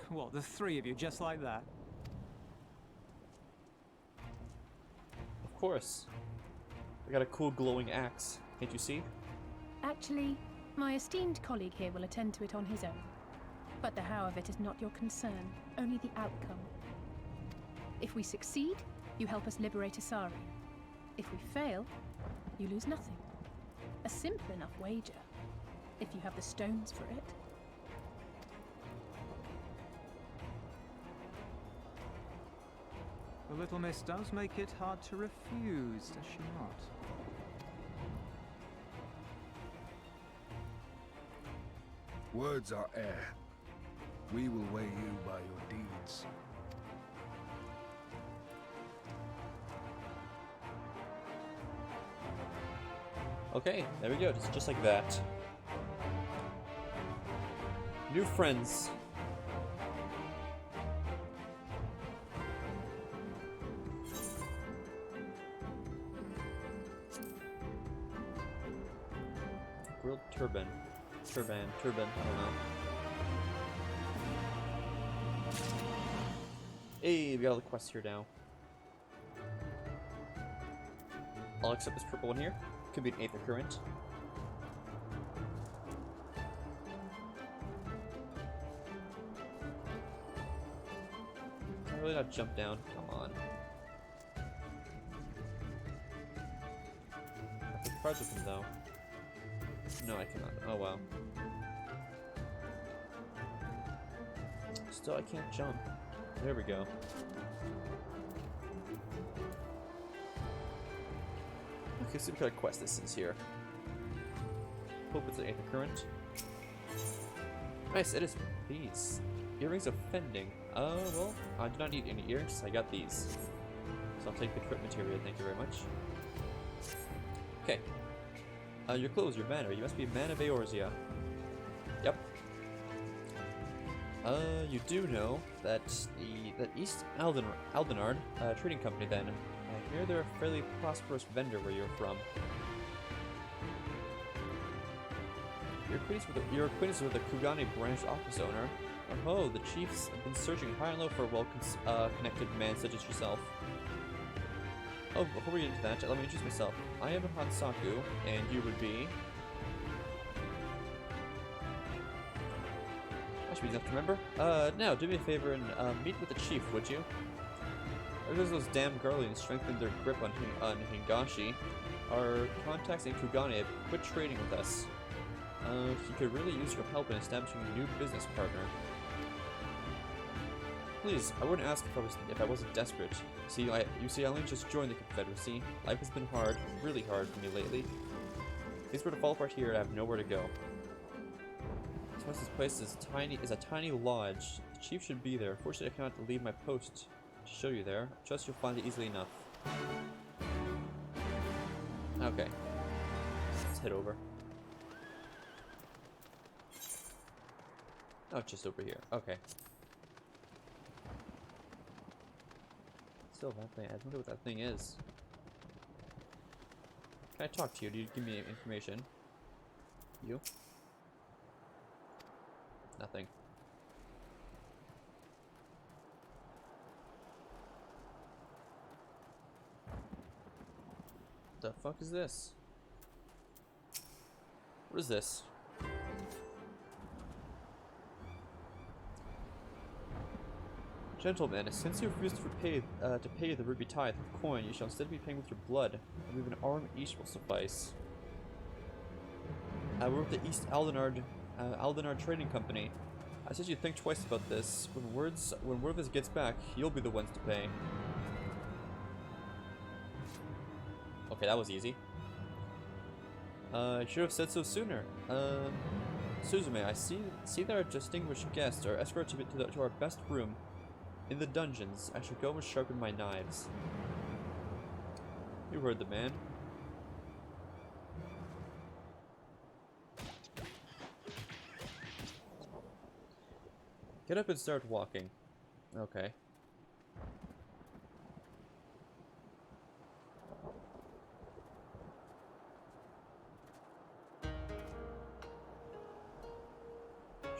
What, the three of you, just like that? Of course. I got a cool glowing axe. Can't you see? Actually, my esteemed colleague here will attend to it on his own. But the how of it is not your concern, only the outcome. If we succeed, you help us liberate Isari. If we fail, you lose nothing. A simple enough wager, if you have the stones for it. The little miss does make it hard to refuse, does she not? Words are air. We will weigh you by your deeds. Okay, there we go. Just like that. New friends. Grilled turban. Turban, I don't know. Hey, we got all the quests here now. I'll accept this purple one here. Could be an Aether Current. Can I really not jump down? Come on. I can cards with him though. No, I cannot. Oh wow. Still, I can't jump. There we go. Okay, see what kind of quest this is here. Hope it's an Aether Current. Nice, it is these. Earrings of Fending. Well, I do not need any earrings, I got these. So I'll take the crypt material, thank you very much. Okay. Your clothes, your manner. You must be a man of Eorzea. Yep. You do know that that East Aldenard trading company then. I hear they're a fairly prosperous vendor where you're from. Your acquaintance with the KUGANE branch office owner. Oh, the chiefs have been searching high and low for a well-connected man such as yourself. Oh, before we get into that, let me introduce myself. I am Hansaku, and you would be... That should be enough to remember. Now, do me a favor and meet with the chief, would you? Because those damn Garleans strengthened their grip on Hingashi, our contacts in KUGANE have quit trading with us. He could really use your help in establishing a new business partner. Please, I wouldn't ask if I wasn't desperate. You see, I only just joined the Confederacy. Life has been hard, really hard for me lately. If things were to fall apart here, I have nowhere to go. This place is a tiny lodge. The chief should be there. Fortunately, I cannot leave my post to show you there. I trust you'll find it easily enough. Okay. Let's head over. Oh, just over here. Okay. Still that thing. I wonder what that thing is. Can I talk to you? Do you give me information? You? Nothing. The fuck is this? What is this? Gentlemen, since you refuse to pay the ruby tithe with coin, you shall instead be paying with your blood. I believe an arm each will suffice. We're with the East Aldenard Trading Company. I said you'd think twice about this. When word of this gets back, you'll be the ones to pay. Okay, that was easy. I should have said so sooner. Suzume, I see that our distinguished guests are escorted to our best room. In the dungeons, I shall go and sharpen my knives. You heard the man. Get up and start walking. Okay.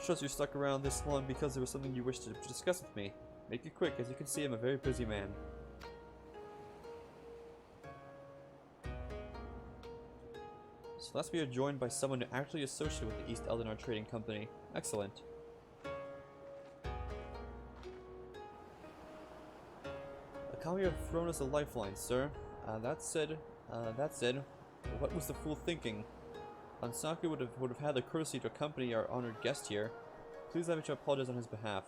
Shows you stuck around this long because there was something you wished to discuss with me. Make it quick, as you can see I'm a very busy man. So last we are joined by someone actually associated with the East Aldenard Trading Company. Excellent. Akami have thrown us a lifeline, sir. That said, what was the fool thinking? Hansaku would have had the courtesy to accompany our honored guest here. Please allow me to apologize on his behalf.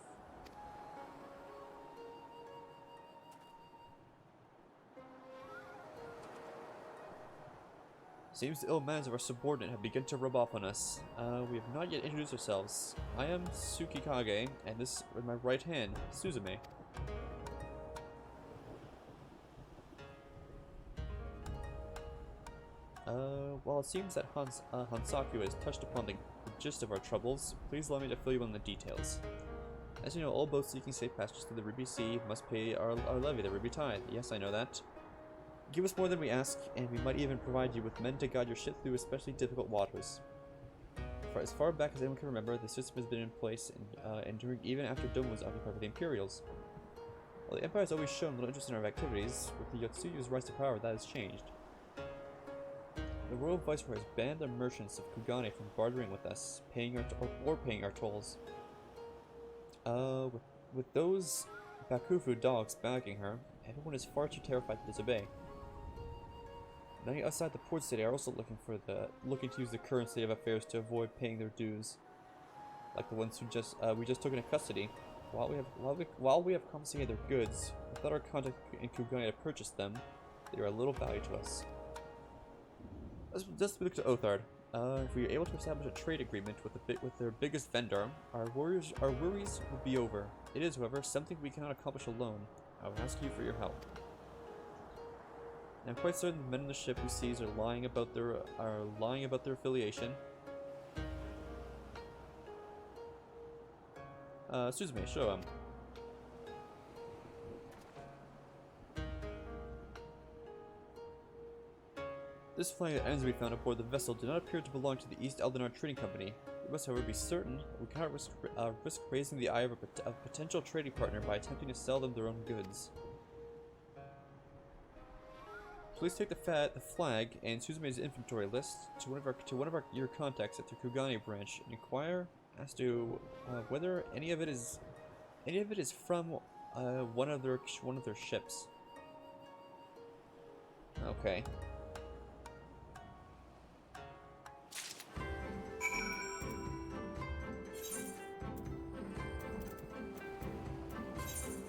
Seems the ill manners of our subordinate have begun to rub off on us. We have not yet introduced ourselves. I am Tsukikage, and this is my right hand, Suzume. While it seems that Hansaku has touched upon the gist of our troubles, please allow me to fill you in the details. As you know, all boats seeking safe passage to the Ruby Sea must pay our levy, the Ruby Tithe. Yes, I know that. Give us more than we ask, and we might even provide you with men to guide your ship through especially difficult waters. For as far back as anyone can remember, the system has been in place and enduring even after Dome was occupied by the Imperials. While the Empire has always shown little interest in our activities, with the Yotsuyu's rise to power, that has changed. The Royal Viceroy has banned the merchants of KUGANE from bartering with us, paying our tolls. With those Bakufu dogs bagging her, everyone is far too terrified to disobey. Many outside the port city are also looking to use the current state of affairs to avoid paying their dues, like the ones who we just took into custody. While we have confiscated their goods, without our contact in KUGANE to purchase them, they are of little value to us. Let's look to Othard. If we are able to establish a trade agreement with their biggest vendor, our worries will be over. It is, however, something we cannot accomplish alone. I will ask you for your help. I'm quite certain the men on the ship who sees are lying about their affiliation. Excuse me, show him. This flag that ends we found aboard the vessel did not appear to belong to the East Eldinar Trading Company. We must, however, be certain that we cannot risk raising the ire of a potential trading partner by attempting to sell them their own goods. Please take the flag and Suzume's inventory list to one of your contacts at the KUGANE branch and inquire as to whether any of it is from one of their ships. Okay.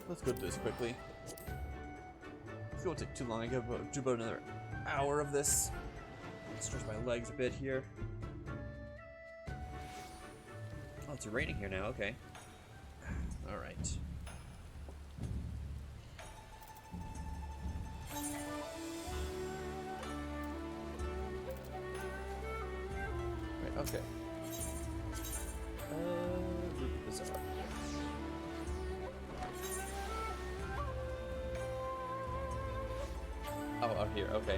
Let's go through this quickly. It won't take too long. I got do about another hour of this. Stretch my legs a bit here. Oh, it's raining here now. Okay. All right. Right. Okay. Ruby Bazaar. Oh, out here, okay.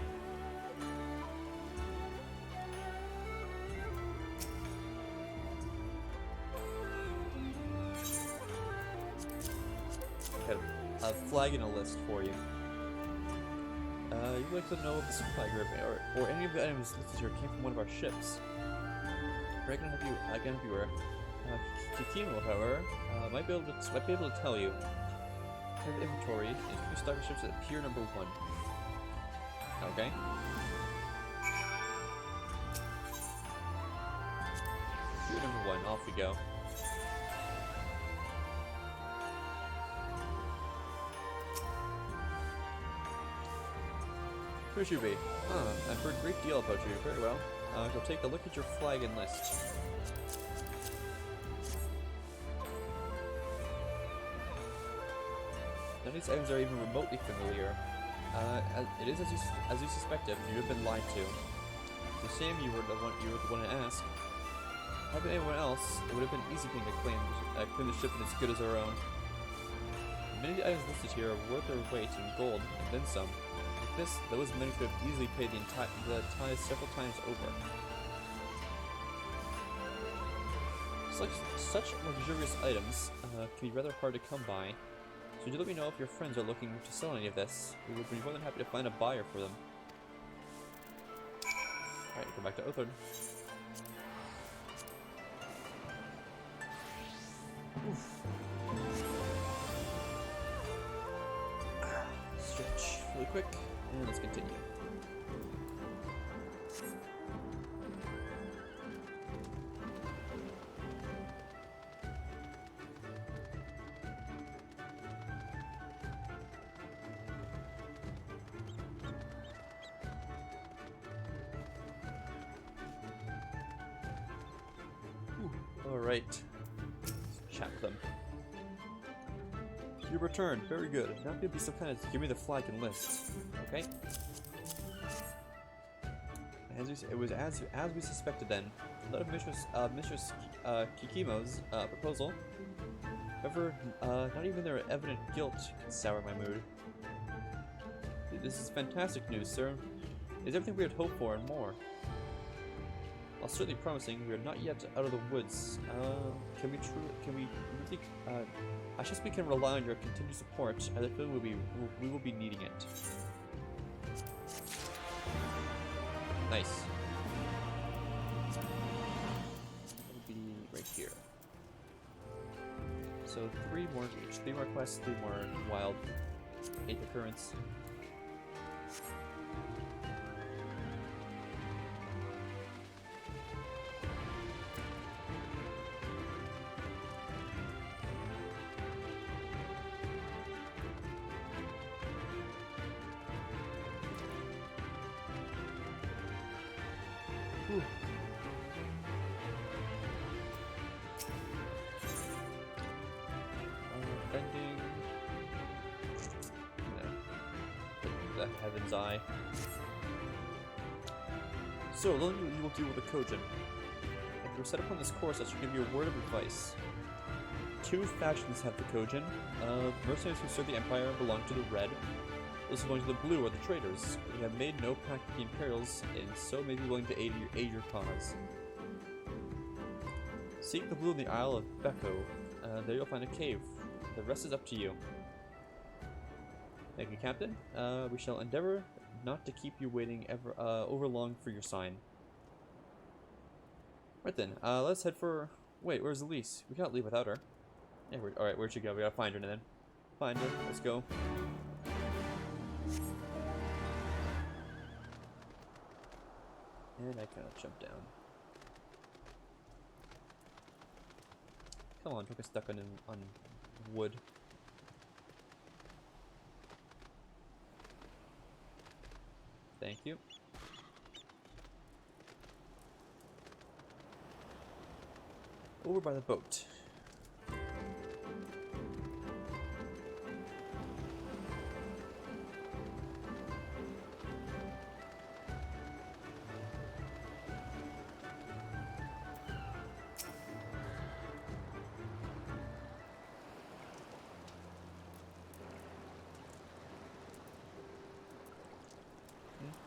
Got a flag and a list for you. You'd like to know if this flag or any of the items listed here came from one of our ships. I can help you where. Kikimo, however, might be able to tell you. Have inventory and three stock ships at Pier number 1. Okay. Pier number 1, off we go. Who should be? I've heard a great deal about you. Very well. So take a look at your flag and list. None of these items are even remotely familiar. It is as you suspected. You have been lied to. It's a shame you were the one to ask. Had it been anyone else, it would have been an easy thing to claim the ship as good as our own. Many of the items listed here are worth their weight in gold, and then some. With this, those men could have easily paid the tithe several times over. Such luxurious items can be rather hard to come by. So do let me know if your friends are looking to sell any of this. We would be more than happy to find a buyer for them. Alright, go back to Othard. Stretch really quick, and let's continue. Alright. Let's chat with them. You returned. Very good. Now give me some kind of give me the flag and list. Okay. It was as we suspected then. A lot of Mistress Kikimo's proposal. However, not even their evident guilt can sour my mood. This is fantastic news, sir. It's everything we had hoped for and more. While certainly promising, we are not yet out of the woods. Can we really, I trust we can rely on your continued support, as I feel we will be needing it. Nice. It'll be right here. So 3 more quests, 3 more wild 8th occurrence. the Heaven's Eye. So, alone you will deal with the Kojin. If you are set upon this course, I should give you a word of advice. Two factions have the Kojin. Mercenaries who serve the Empire belong to the Red. Those who belong to the Blue are the traitors. You have made no pact with the Imperials, and so may be willing to aid your cause. Seek the Blue in the Isle of Beko. There you'll find a cave. The rest is up to you. Thank you, Captain. We shall endeavor not to keep you waiting over long for your sign. Right then, let's head for... Wait, where's Elise? We can't leave without her. Yeah, alright, where'd she go? We gotta find her then. Find her, let's go. And I cannot jump down. Come on, don't get stuck on wood. Thank you. Over by the boat.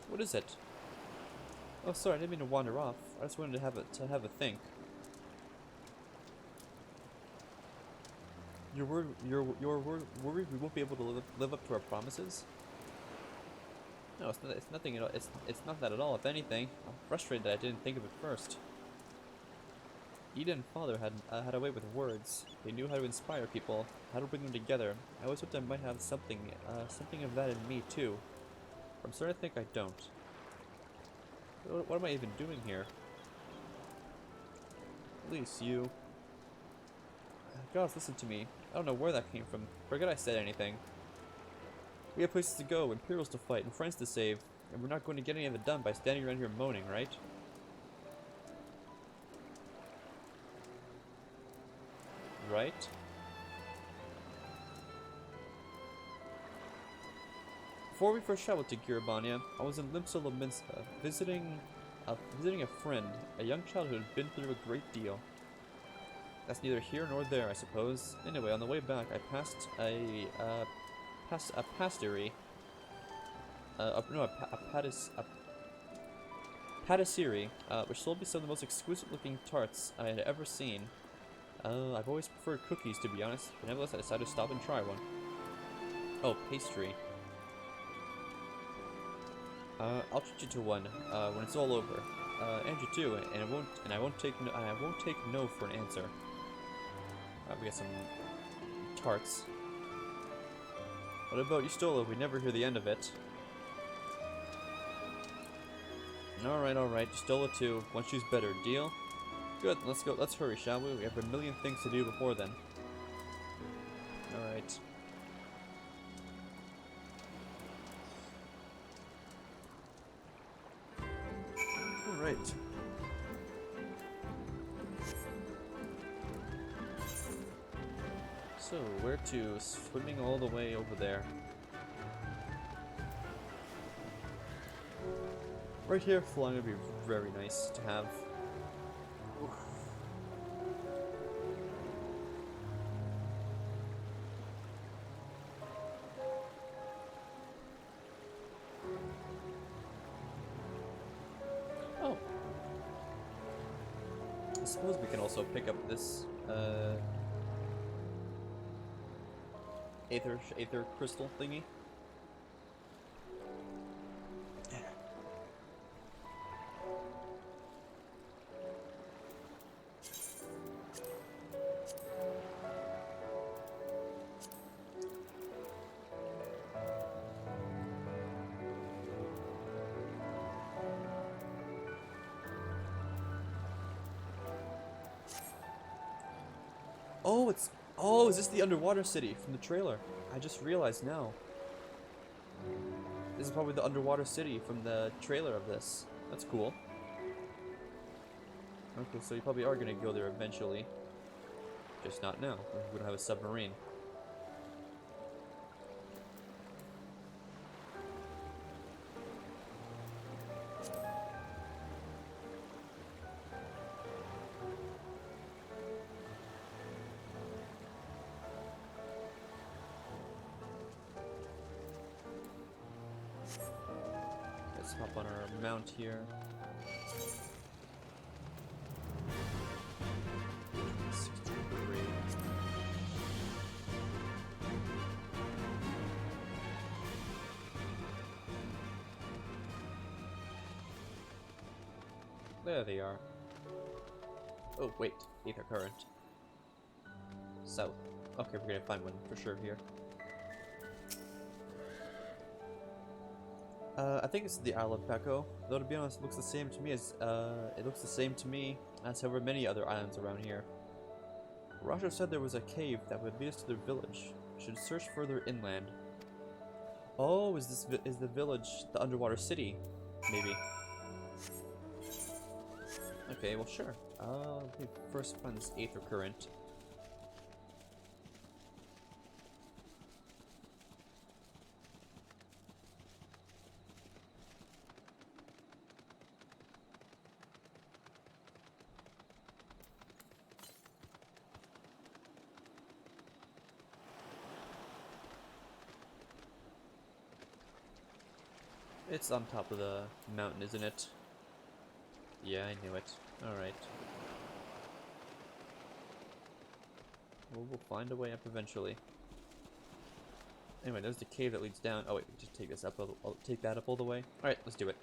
What is it? Oh, sorry, I didn't mean to wander off. I just wanted to have a think. You're worried we won't be able to live up to our promises? No, it's nothing at all. It's not that at all. If anything, I'm frustrated that I didn't think of it first. Eda and Father had a way with words. They knew how to inspire people, how to bring them together. I always hoped I might have something of that in me too. I'm starting to think I don't. What am I even doing here? At least you. Guys, listen to me. I don't know where that came from. Forget I said anything. We have places to go, Imperials to fight, and friends to save, and we're not going to get any of it done by standing around here moaning, right? Right? Before we first traveled to Girabania, I was in Limsa Lominska, visiting a friend, a young child who had been through a great deal. That's neither here nor there, I suppose. Anyway, on the way back, I passed a passery, patisserie, which sold me some of the most exquisite-looking tarts I had ever seen. I've always preferred cookies, to be honest, but nevertheless, I decided to stop and try one. Oh, pastry. I'll treat you to one when it's all over. And you too, and I won't take no for an answer. We got some tarts. What about you, Stola? We never hear the end of it. Alright, Stola too. One shoe's better. Deal? Good, let's go. Let's hurry, shall we? We have a million things to do before then. Alright. Alright. So, where to? Swimming all the way over there. Right here, flying would be very nice to have. Oof. Oh. I suppose we can also pick up this, Aether crystal thingy. Oh, is this the underwater city from the trailer? I just realized now. This is probably the underwater city from the trailer of this. That's cool. Okay, so you probably are gonna go there eventually. Just not now. We don't have a submarine. hop on our mount here. 63. There they are. Oh, wait. Ether current. South. Okay, we're gonna find one for sure here. I think it's the Isle of Peko. Though to be honest, it looks the same to me as however many other islands around here. Raja said there was a cave that would lead us to their village. Should search further inland. Oh, is the village the underwater city? Maybe. Okay, well sure. Let me first find this Aether Current. It's on top of the mountain, isn't it? Yeah, I knew it. Alright. Well, we'll find a way up eventually. Anyway, there's the cave that leads down. Oh wait, we just take this up. I'll take that up all the way. Alright, let's do it.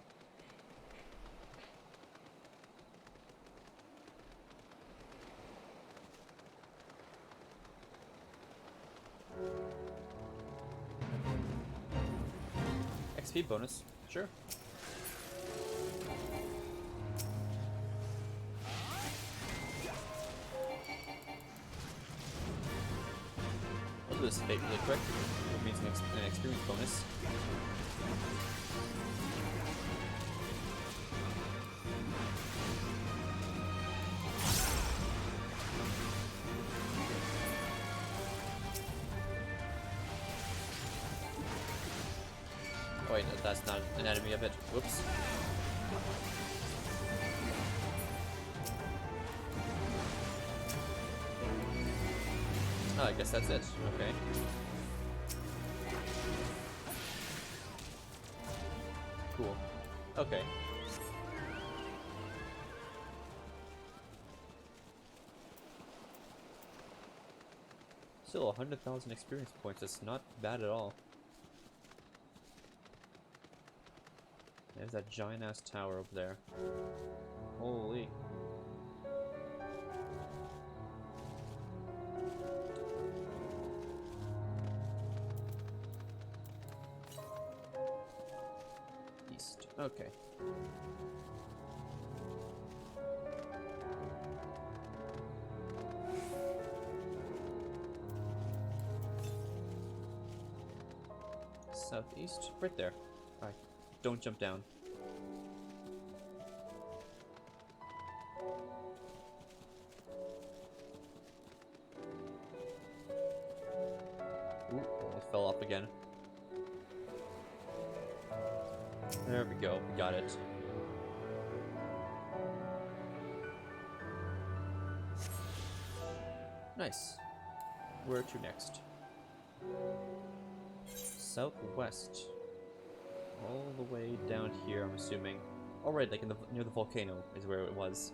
XP bonus, sure. I'll do this fate really quick. It means an experience bonus. Oh wait, no, that's not an enemy of it. Whoops. Oh, I guess that's it. Okay. Cool. Okay. Still 100,000 experience points. That's not bad at all. There's that giant ass tower over there. Holy. East. Okay. Southeast? Right there. Alright. Don't jump down. Ooh, almost fell off again. There we go, we got it. Nice. Where to next? Southwest. All the way down here, I'm assuming. Oh right, like near the volcano is where it was.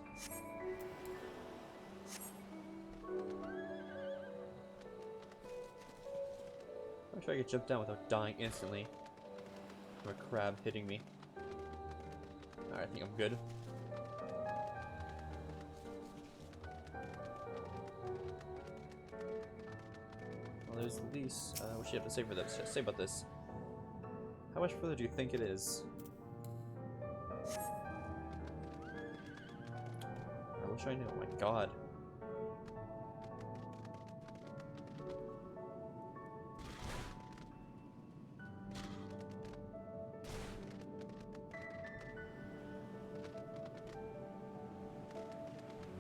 I'm sure I could jump down without dying instantly from a crab hitting me. Alright, I think I'm good. Well, there's Elise. What should you have to say for this? Say about this. How much further do you think it is? I wish I knew. Oh my god.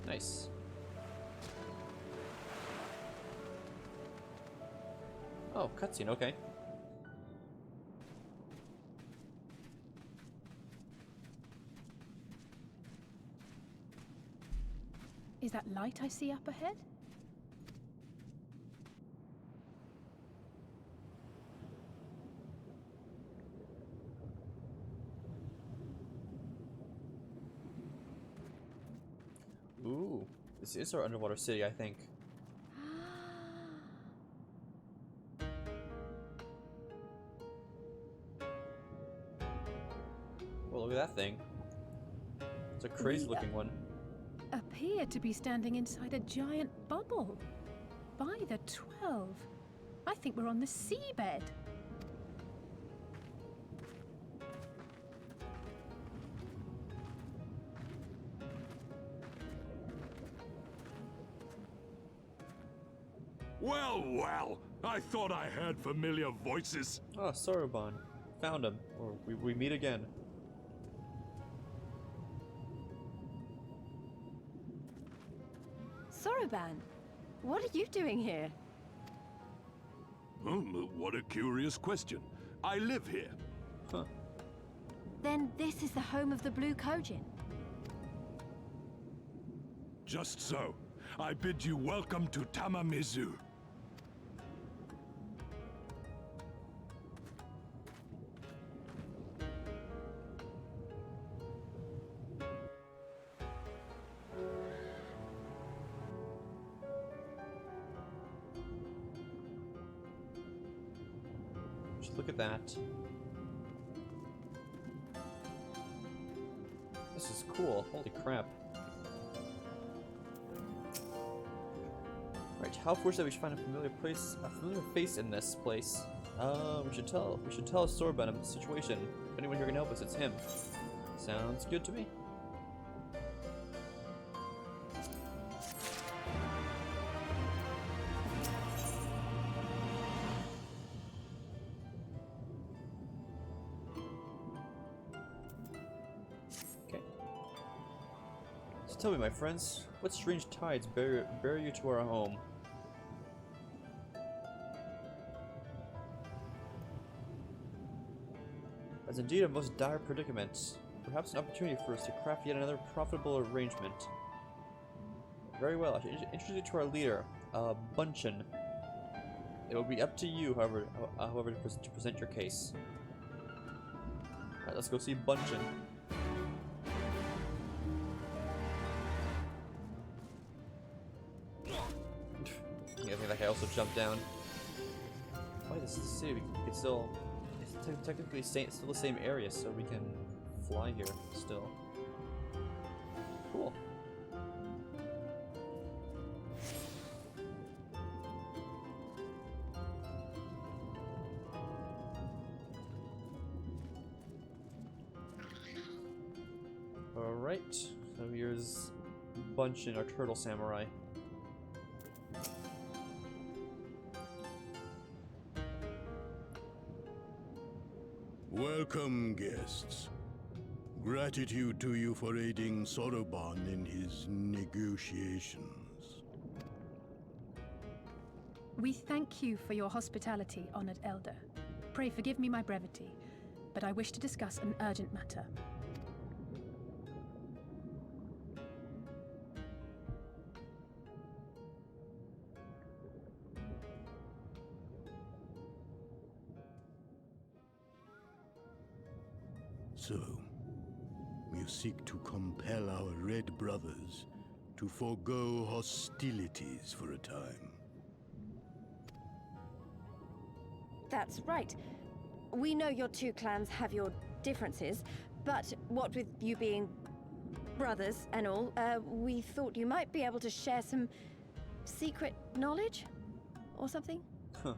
Nice. Oh, cutscene, okay. Is that light I see up ahead? Ooh, this is our underwater city, I think. Well, look at that thing. It's a crazy looking one. Appear to be standing inside a giant bubble. By the 12, I think we're on the seabed. Well, well, I thought I heard familiar voices. Oh, Soroban. Found him. Or we meet again. Soroban, what are you doing here? What a curious question. I live here. Huh. Then this is the home of the Blue Kojin. Just so. I bid you welcome to Tamamizu. Just look at that. This is cool. Holy crap. Right, how fortunate we should find a familiar face in this place. We should tell Sorban of the situation. If anyone here can help us, it's him. Sounds good to me. Okay. So tell me, my friends, what strange tides bear you to our home? That's indeed a most dire predicament. Perhaps an opportunity for us to craft yet another profitable arrangement. Very well, I should introduce you to our leader, Bunchen. It will be up to you, however, to present your case. Alright, let's go see Bunchen. I think that guy also jumped down. Why this is the city? We can still... It's technically still the same area, so we can fly here still. Cool. Alright, so here's Bunchen, our turtle samurai. Welcome, guests. Gratitude to you for aiding Soroban in his negotiations. We thank you for your hospitality, honored elder. Pray forgive me my brevity, but I wish to discuss an urgent matter. So, you seek to compel our red brothers to forego hostilities for a time. That's right. We know your two clans have your differences, but what with you being brothers and all, we thought you might be able to share some secret knowledge or something? Huh.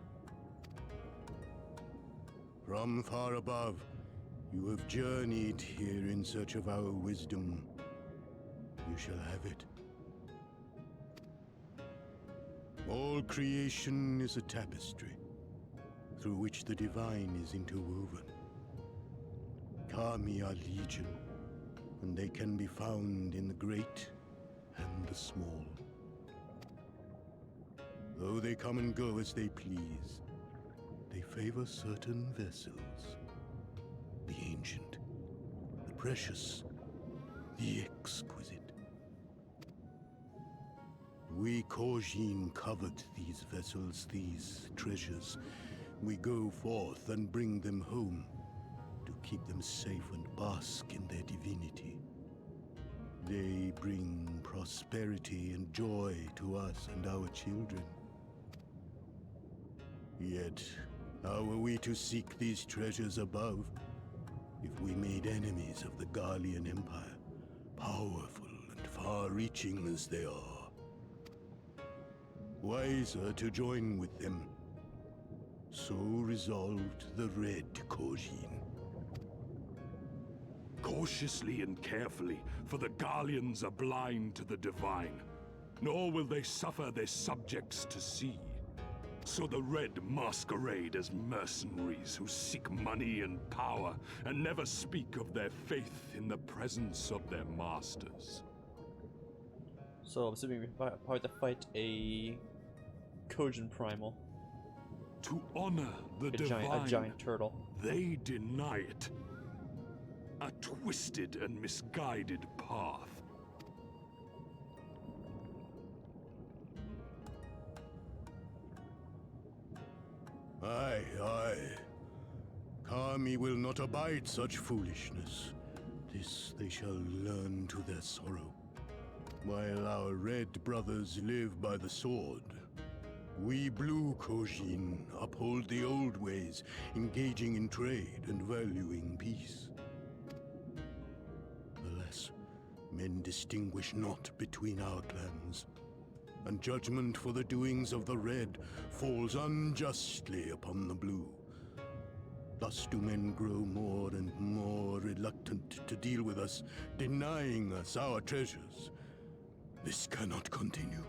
From far above, you have journeyed here in search of our wisdom. You shall have it. All creation is a tapestry, through which the divine is interwoven. Kami are legion, and they can be found in the great and the small. Though they come and go as they please, they favor certain vessels. The ancient, the precious, the exquisite. We Kojin covet these vessels, these treasures. We go forth and bring them home to keep them safe and bask in their divinity. They bring prosperity and joy to us and our children. Yet, how are we to seek these treasures above if we made enemies of the Garlean Empire, powerful and far-reaching as they are? Wiser to join with them. So resolved the Red KUGANE. Cautiously and carefully, for the Garleans are blind to the divine, nor will they suffer their subjects to see. So the Red masquerade as mercenaries who seek money and power, and never speak of their faith in the presence of their masters. So I'm assuming we probably have to fight a KUGANE primal. To honor the divine, a giant turtle. they deny it. A twisted and misguided path. Aye, aye. Kami will not abide such foolishness. This they shall learn to their sorrow. While our red brothers live by the sword, we blue KUGANE uphold the old ways, engaging in trade and valuing peace. Alas, men distinguish not between our clans, and judgment for the doings of the red falls unjustly upon the blue. Thus do men grow more and more reluctant to deal with us, denying us our treasures. This cannot continue.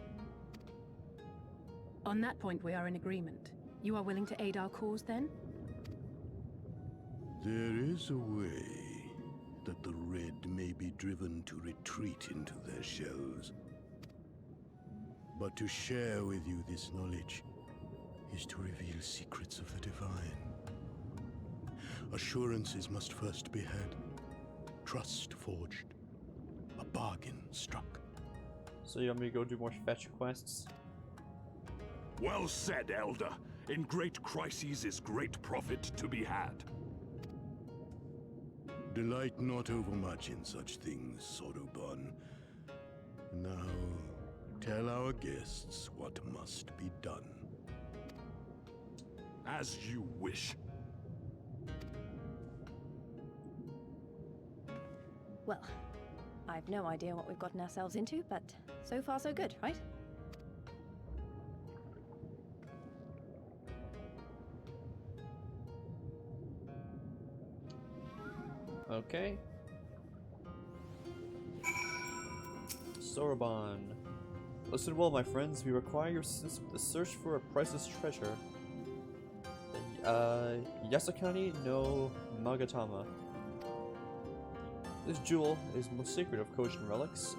On that point, we are in agreement. You are willing to aid our cause, then? There is a way that the red may be driven to retreat into their shells. But to share with you this knowledge is to reveal secrets of the divine. Assurances must first be had, trust forged, a bargain struck. So you want me to go do more fetch quests? Well said, Elder. In great crises is great profit to be had. Delight not overmuch in such things, Soruban. Now, tell our guests what must be done. As you wish. Well, I've no idea what we've gotten ourselves into, but so far so good, right? Okay. Soruban. Listen well, my friends. We require your assistance with the search for a priceless treasure. Yasakani no Magatama. This jewel is most sacred of KUGANE relics.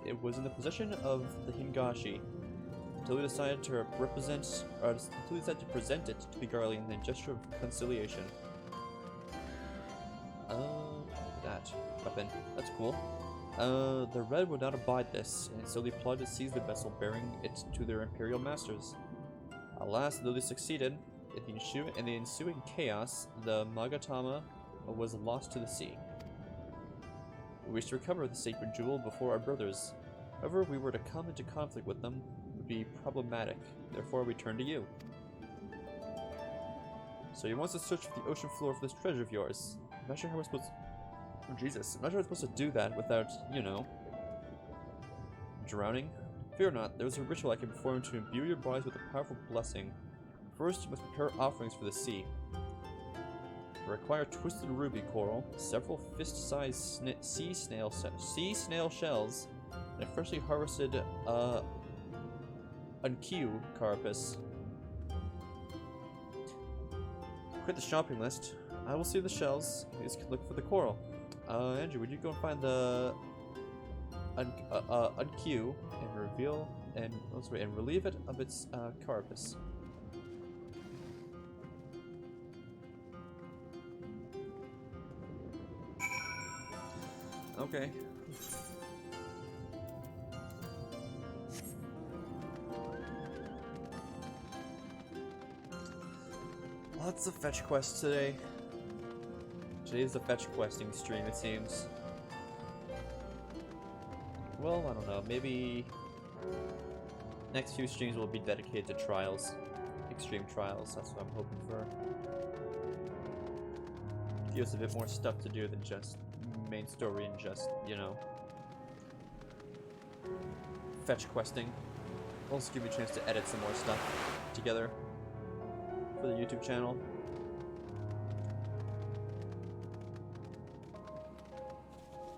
It was in the possession of the Hingashi until we decided to present it to the Garlean in a gesture of conciliation. That weapon. That's cool. The Red would not abide this, and so they plotted to seize the vessel, bearing it to their imperial masters. Alas, though they succeeded, in the ensuing chaos, the Magatama was lost to the sea. We wish to recover the sacred jewel before our brothers. However, if we were to come into conflict with them, it would be problematic. Therefore, we turn to you. So he wants to search for the ocean floor for this treasure of yours. I'm not sure how we're supposed to... Oh, Jesus. I'm not sure we're supposed to do that without, you know... drowning? Fear not, there is a ritual I can perform to imbue your bodies with a powerful blessing. First, you must prepare offerings for the sea. You require twisted ruby coral, several fist-sized sea snail shells, and a freshly harvested Unkiu carapace. Quit the shopping list. I will see the shells. Please look for the coral. Andrew, would you go and find the Unkiu and relieve it of its carapace? Okay. Lots of fetch quests today. Today's the fetch questing stream, it seems. well, I don't know, maybe next few streams will be dedicated to trials. Extreme trials, that's what I'm hoping for. Give us a bit more stuff to do than just main story and just, you know, fetch questing. Also give me a chance to edit some more stuff together for the YouTube channel.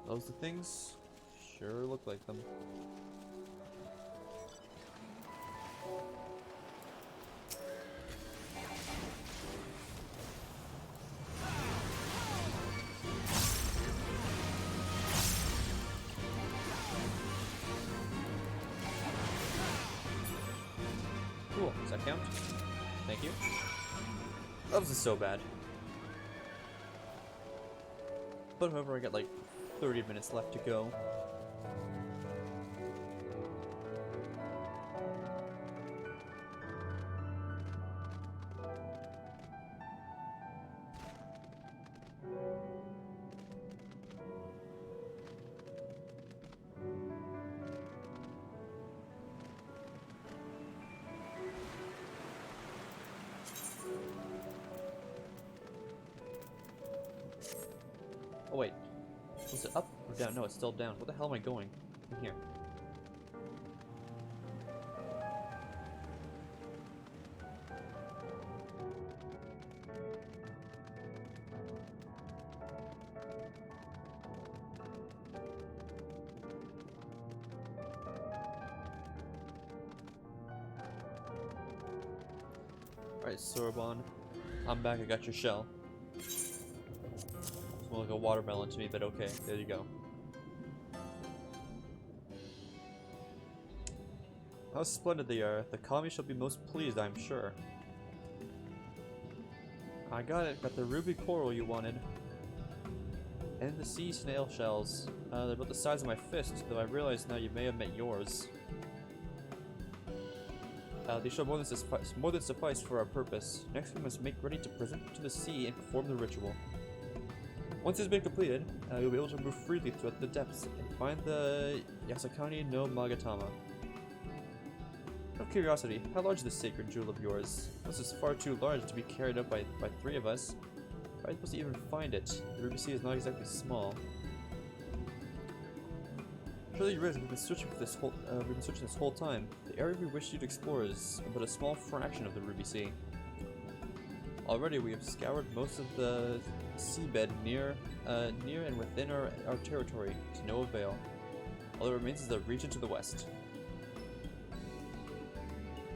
Those the things? Sure look like them. Cool, does that count? Thank you. That wasn't so bad. But however, I got like 30 minutes left to go. Oh wait, was it up or down? No, it's still down. What the hell am I going? In here. Alright, Sorbonne. I'm back, I got your shell. It's more like a watermelon to me, but okay, there you go. How splendid they are. The kami shall be most pleased, I'm sure. I got it, got the ruby coral you wanted. And the sea snail shells. They're about the size of my fist, though I realize now you may have met yours. They shall more than suffice for our purpose. Next we must make ready to present to the sea and perform the ritual. Once it's been completed, you'll be able to move freely throughout the depths and find the Yasakani no Magatama. Out of curiosity, how large is this sacred jewel of yours? This is far too large to be carried up by 3 of us. How are you supposed to even find it? The ruby sea is not exactly small. Surely you realize we've been searching this whole time. The area we wish you to explore is but a small fraction of the Ruby Sea. Already we have scoured most of the seabed near and within our territory to no avail. All that remains is the region to the west.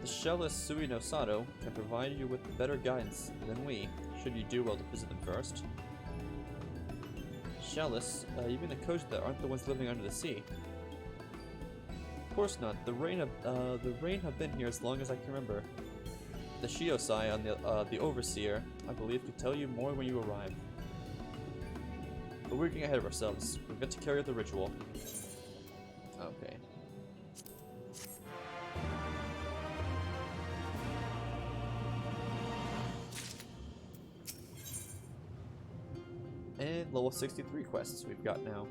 The shellless Sui no Sato can provide you with better guidance than we, should you do well to visit them first. Shellless? You mean the coast that aren't the ones living under the sea? Of course not. The rain have been here as long as I can remember. The Shiosai on the overseer, I believe, could tell you more when you arrive. But we're getting ahead of ourselves. We've got to carry out the ritual. Okay. And level 63 quests we've got now.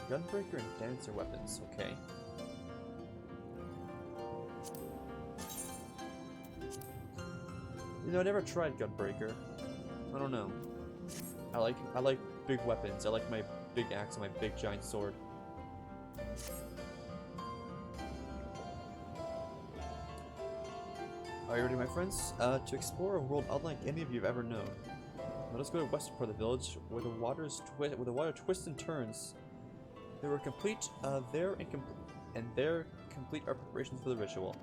Gunbreaker and dancer weapons, okay. You know, I never tried Gunbreaker. I don't know. I like big weapons. I like my big axe and my big giant sword. Are you ready, my friends? To explore a world unlike any of you have ever known. Let us go to the western part of the village, where the water twists and turns. They were complete. There complete our preparations for the ritual.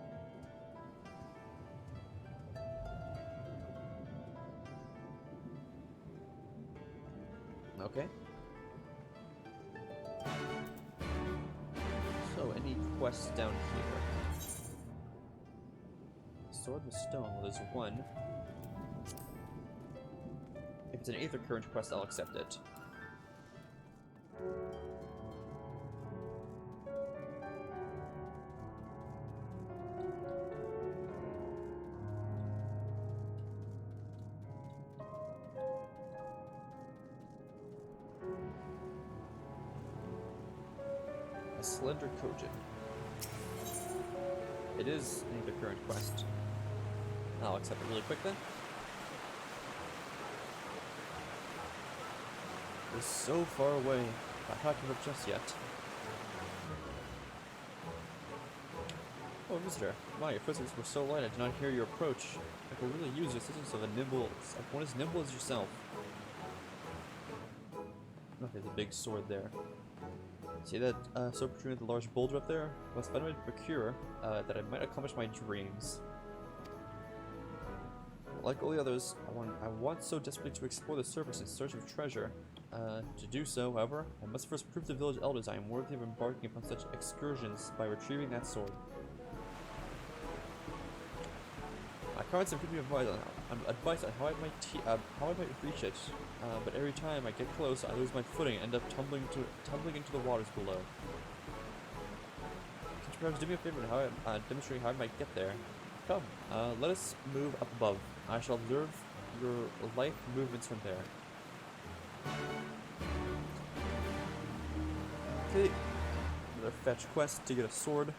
Okay. So, any quests down here? Sword with stone. Well, there's one. If it's an Aether Current quest, I'll accept it. Slender Kojin. It is named a current quest. I'll accept it really quick then. It's so far away. I can't give up just yet. Oh, visitor. My, your footsteps were so light I did not hear your approach. I could really use the assistance of one as nimble as yourself. Okay, there's a big sword there. See that sword protruding the large boulder up there? I must find a way to procure that I might accomplish my dreams. Like all the others, I want so desperately to explore the surface in search of treasure. To do so, however, I must first prove to the village elders I am worthy of embarking upon such excursions by retrieving that sword. My comments have given me advice on how I might reach it, but every time I get close, I lose my footing and end up tumbling into the waters below. Could you perhaps do me a favor in demonstrating how I might get there? Come, let us move up above. I shall observe your life movements from there. Okay, another fetch quest to get a sword.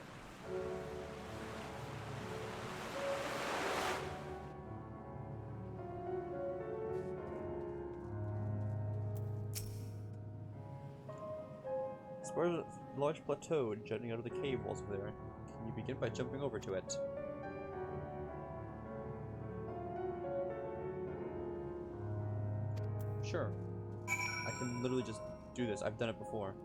There's a large plateau jutting out of the cave walls over there. Can you begin by jumping over to it? Sure. I can literally just do this. I've done it before.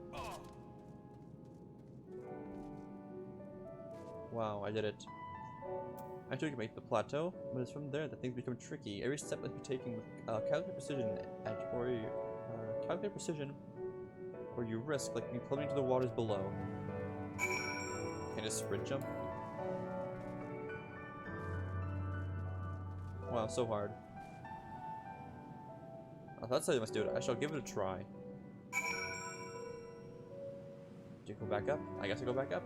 Wow, I did it. I took you make the plateau, but it's from there that things become tricky. Every step must be taken with calculated precision, or you risk like being plummeting to the waters below. Can I just sprint jump? Wow, so hard. Oh, that's how you must do it. I shall give it a try. Do you go back up? I guess I go back up.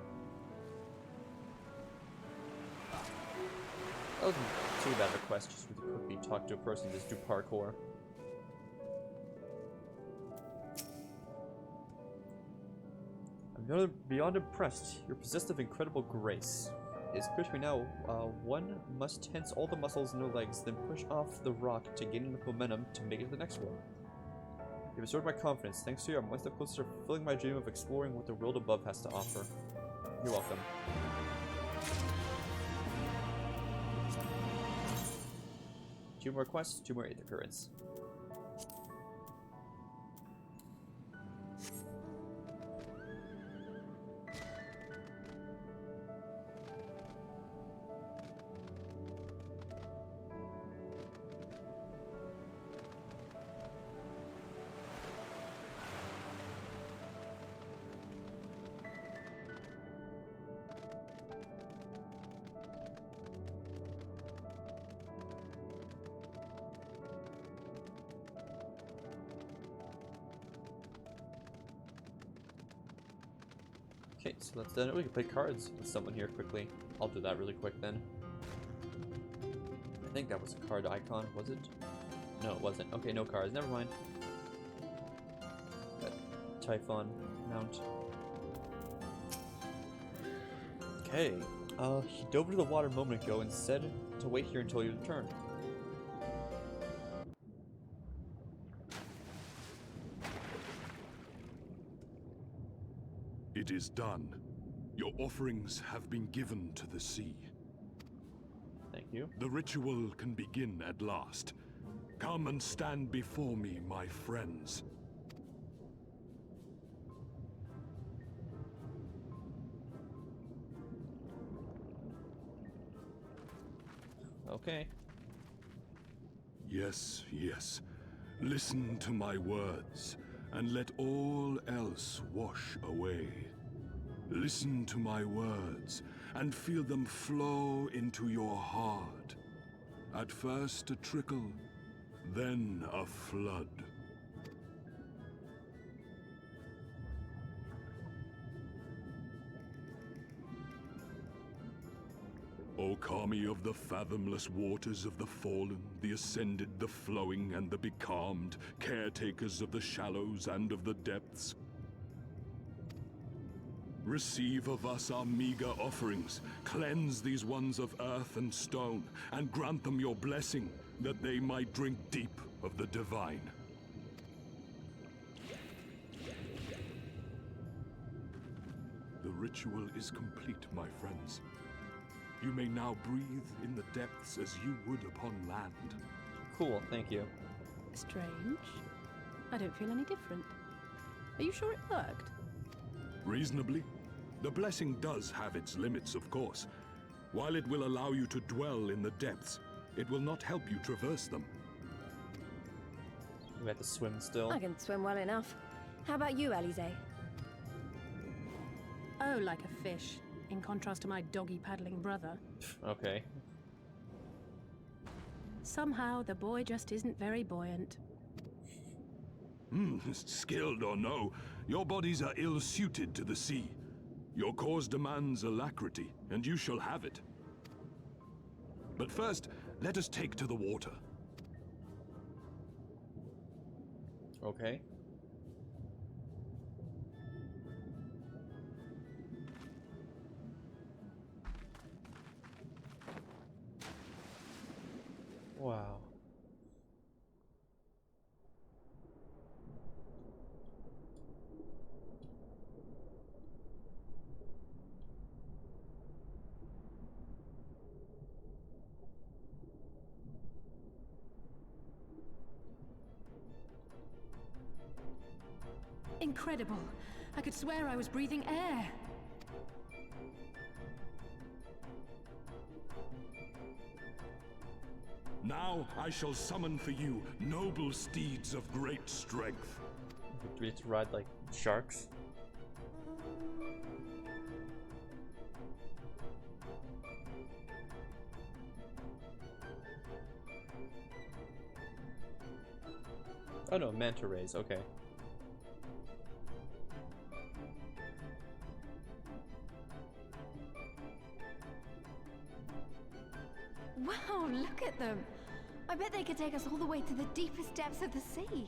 That wasn't too bad of a quest, just really quickly talk to a person, just do parkour. I'm beyond impressed. You're possessed of incredible grace. It's clear to me now, one must tense all the muscles in their legs, then push off the rock to gain enough momentum to make it to the next one. You've restored my confidence. Thanks to you, I'm one step closer to fulfilling my dream of exploring what the world above has to offer. You're welcome. Two more quests, 2 more Aether Currents. Okay, so that's done. We can play cards with someone here quickly. I'll do that really quick then. I think that was a card icon, was it? No, it wasn't. Okay, no cards. Never mind. Got Typhon mount. Okay. He dove into the water a moment ago and said to wait here until you return. It is done. Your offerings have been given to the sea. Thank you. The ritual can begin at last. Come and stand before me, my friends. Okay. Yes, yes. Listen to my words, and let all else wash away. Listen to my words, and feel them flow into your heart. At first a trickle, then a flood. O kami of the fathomless waters of the fallen, the ascended, the flowing, and the becalmed, caretakers of the shallows and of the depths. Receive of us our meager offerings, cleanse these ones of earth and stone, and grant them your blessing, that they might drink deep of the divine. The ritual is complete, my friends. You may now breathe in the depths as you would upon land. Cool, thank you. Strange. I don't feel any different. Are you sure it worked? Reasonably. The blessing does have its limits, of course. While it will allow you to dwell in the depths, it will not help you traverse them. We have to swim still. I can swim well enough. How about you, Alize? Oh, like a fish, in contrast to my doggy-paddling brother. Okay. Somehow, the boy just isn't very buoyant. Skilled or no, your bodies are ill-suited to the sea. Your cause demands alacrity, and you shall have it. But first, let us take to the water. Okay. Wow. Incredible. I could swear I was breathing air. Now I shall summon for you noble steeds of great strength. Do we have to ride like sharks? Oh no, manta rays, okay. Wow, look at them! I bet they could take us all the way to the deepest depths of the sea.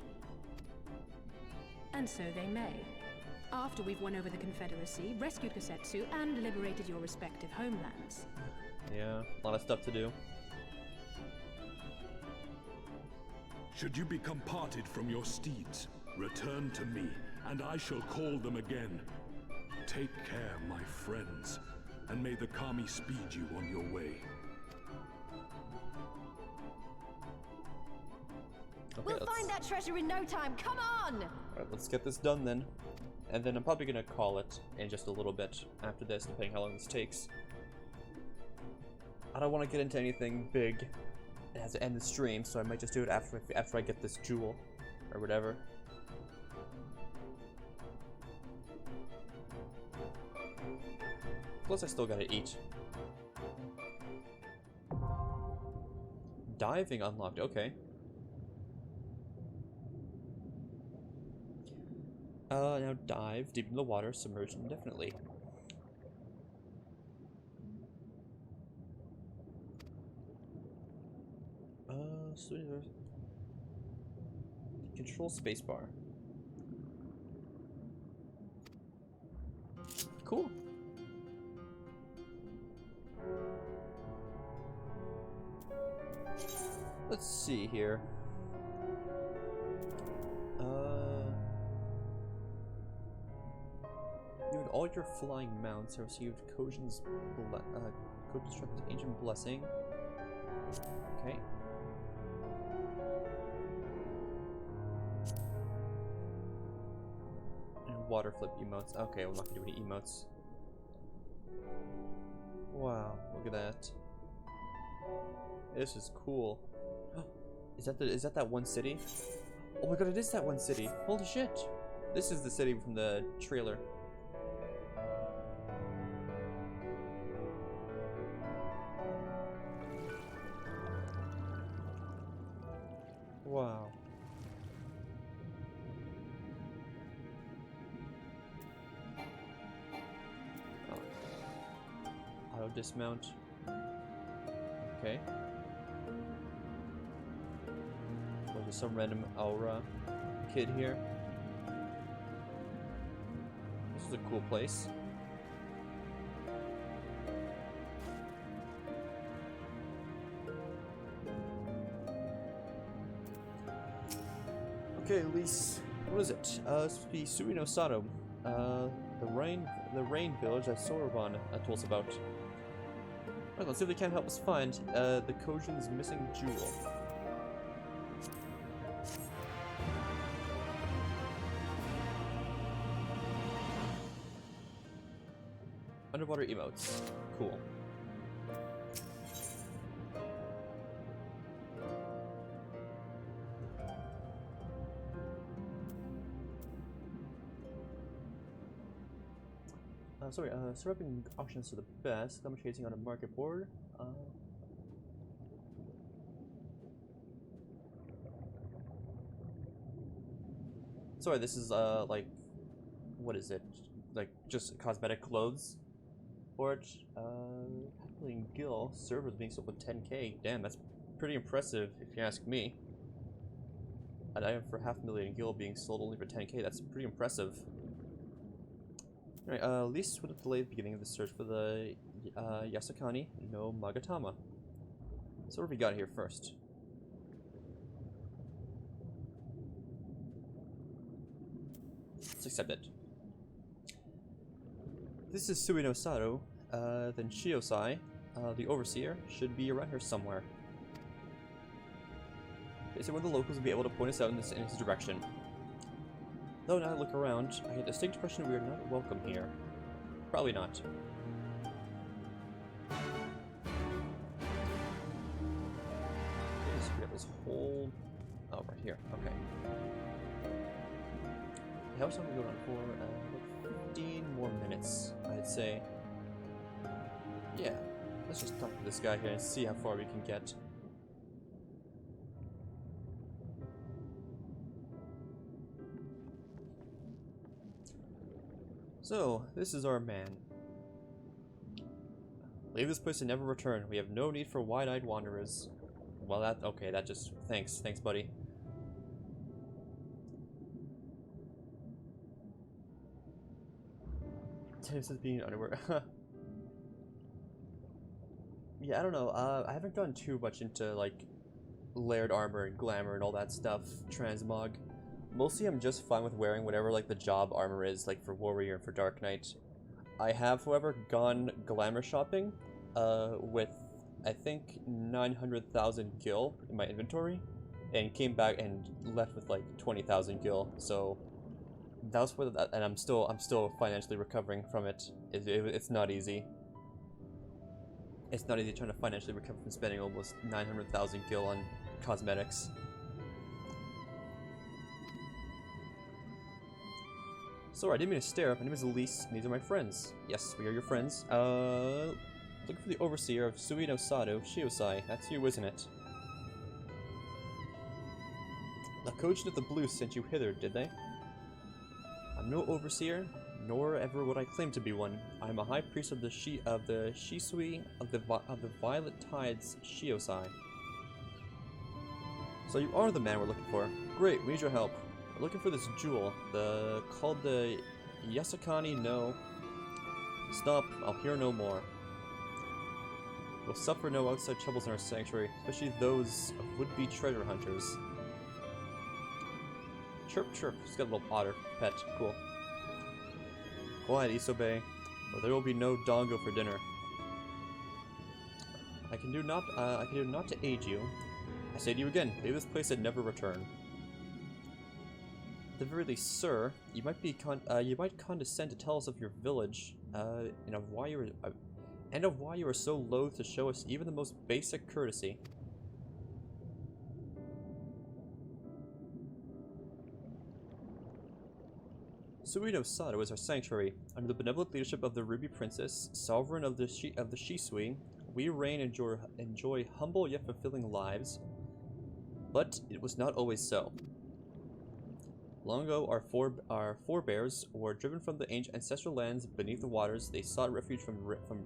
And so they may. After we've won over the Confederacy, rescued Kosetsu, and liberated your respective homelands. Yeah, a lot of stuff to do. Should you become parted from your steeds, return to me, and I shall call them again. Take care, my friends, and may the Kami speed you on your way. Okay, We'll find that treasure in no time, come on! Alright, let's get this done then. And then I'm probably gonna call it in just a little bit after this, depending how long this takes. I don't want to get into anything big. It has to end the stream, so I might just do it after I get this jewel, or whatever. Plus I still gotta eat. Diving unlocked, okay. Now dive deep in the water, submerged indefinitely. So control spacebar. Cool. Let's see here. Viewed all your flying mounts have received Kojan's ancient blessing. Okay. And water flip emotes. Okay, we're not gonna do any emotes. Wow, look at that. This is cool. Is that one city? Oh my god, it is that one city. Holy shit. This is the city from the trailer. Wow. Oh. Auto dismount. Okay. There's just some random aura kid here. This is a cool place. Okay, Lise, what is it? It's supposed to be Suino Sato. The rain village that Soroban told us about. Alright, let's see if they can help us find the Kojin's missing jewel. Underwater emotes. Cool. Surviving auctions are the best. I'm chasing on a market board. Sorry, this is like, what is it? Like just cosmetic clothes for it. Half-million gil servers being sold for 10k. Damn, that's pretty impressive if you ask me. An item for 500,000 gil being sold only for 10k. That's pretty impressive. Alright, at least would have delayed the beginning of the search for the Yasukani no Magatama. So what have we got here first? Let's accept it. This is Suino Sato, then Shiosai, the overseer, should be around here somewhere. They said one of the locals will be able to point us out in this direction. Though now I look around, I get a distinct impression we are not welcome here. Probably not. Okay, so we have this whole... Oh, right here. Okay. How much time we go on for? Like 15 more minutes, I'd say. Yeah. Let's just talk to this guy here and see how far we can get. So, this is our man. Leave this place and never return. We have no need for wide-eyed wanderers. Well, that just... Thanks, buddy. This is being underwear. Yeah, I don't know. I haven't gone too much into, like, layered armor and glamour and all that stuff. Transmog. Mostly I'm just fine with wearing whatever like the job armor is, like for Warrior and for Dark Knight. I have, however, gone glamour shopping with, I think, 900,000 gil in my inventory, and came back and left with like 20,000 gil, so that was for that, and I'm still financially recovering from it. It's not easy. It's not easy trying to financially recover from spending almost 900,000 gil on cosmetics. Sorry, I didn't mean to stare. My name is Elise, and these are my friends. Yes, we are your friends. Looking for the overseer of Suino Sato, Shiosai. That's you, isn't it? The Kojin of the Blue sent you hither, did they? I'm no overseer, nor ever would I claim to be one. I am a high priest of the Shisui of the Violet Tides, Shiosai. So you are the man we're looking for. Great, we need your help. We're looking for this jewel, called the Yasukani no... Stop, I'll hear no more. We'll suffer no outside troubles in our sanctuary, especially those of would-be treasure hunters. Chirp chirp, just got a little otter pet, cool. Quiet, Isobe, or there will be no dongo for dinner. I can do not to aid you. I say to you again, leave this place and never return. At the very least, sir, you might condescend to tell us of your village, and of why you are so loath to show us even the most basic courtesy. Suino Sato is our sanctuary. Under the benevolent leadership of the Ruby Princess, sovereign of the Shisui, we reign and enjoy humble yet fulfilling lives. But it was not always so. Long ago, our forebears were driven from the ancient ancestral lands beneath the waters. They sought refuge from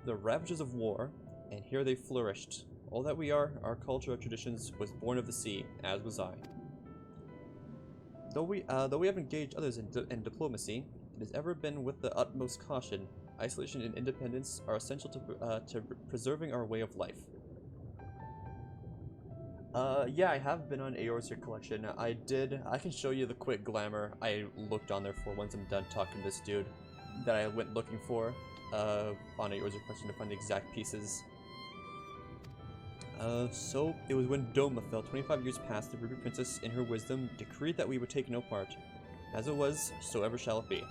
the ravages of war, and here they flourished. All that we are, our culture, our traditions, was born of the sea, as was I. Though we have engaged others in diplomacy, it has ever been with the utmost caution. Isolation and independence are essential to preserving our way of life. Yeah, I have been on Eorzer Collection. I can show you the quick glamour I looked on there for once I'm done talking to this dude that I went looking for, on Eorzer Collection to find the exact pieces. So, it was when Doma fell. 25 years passed, the Ruby Princess, in her wisdom, decreed that we would take no part. As it was, so ever shall it be.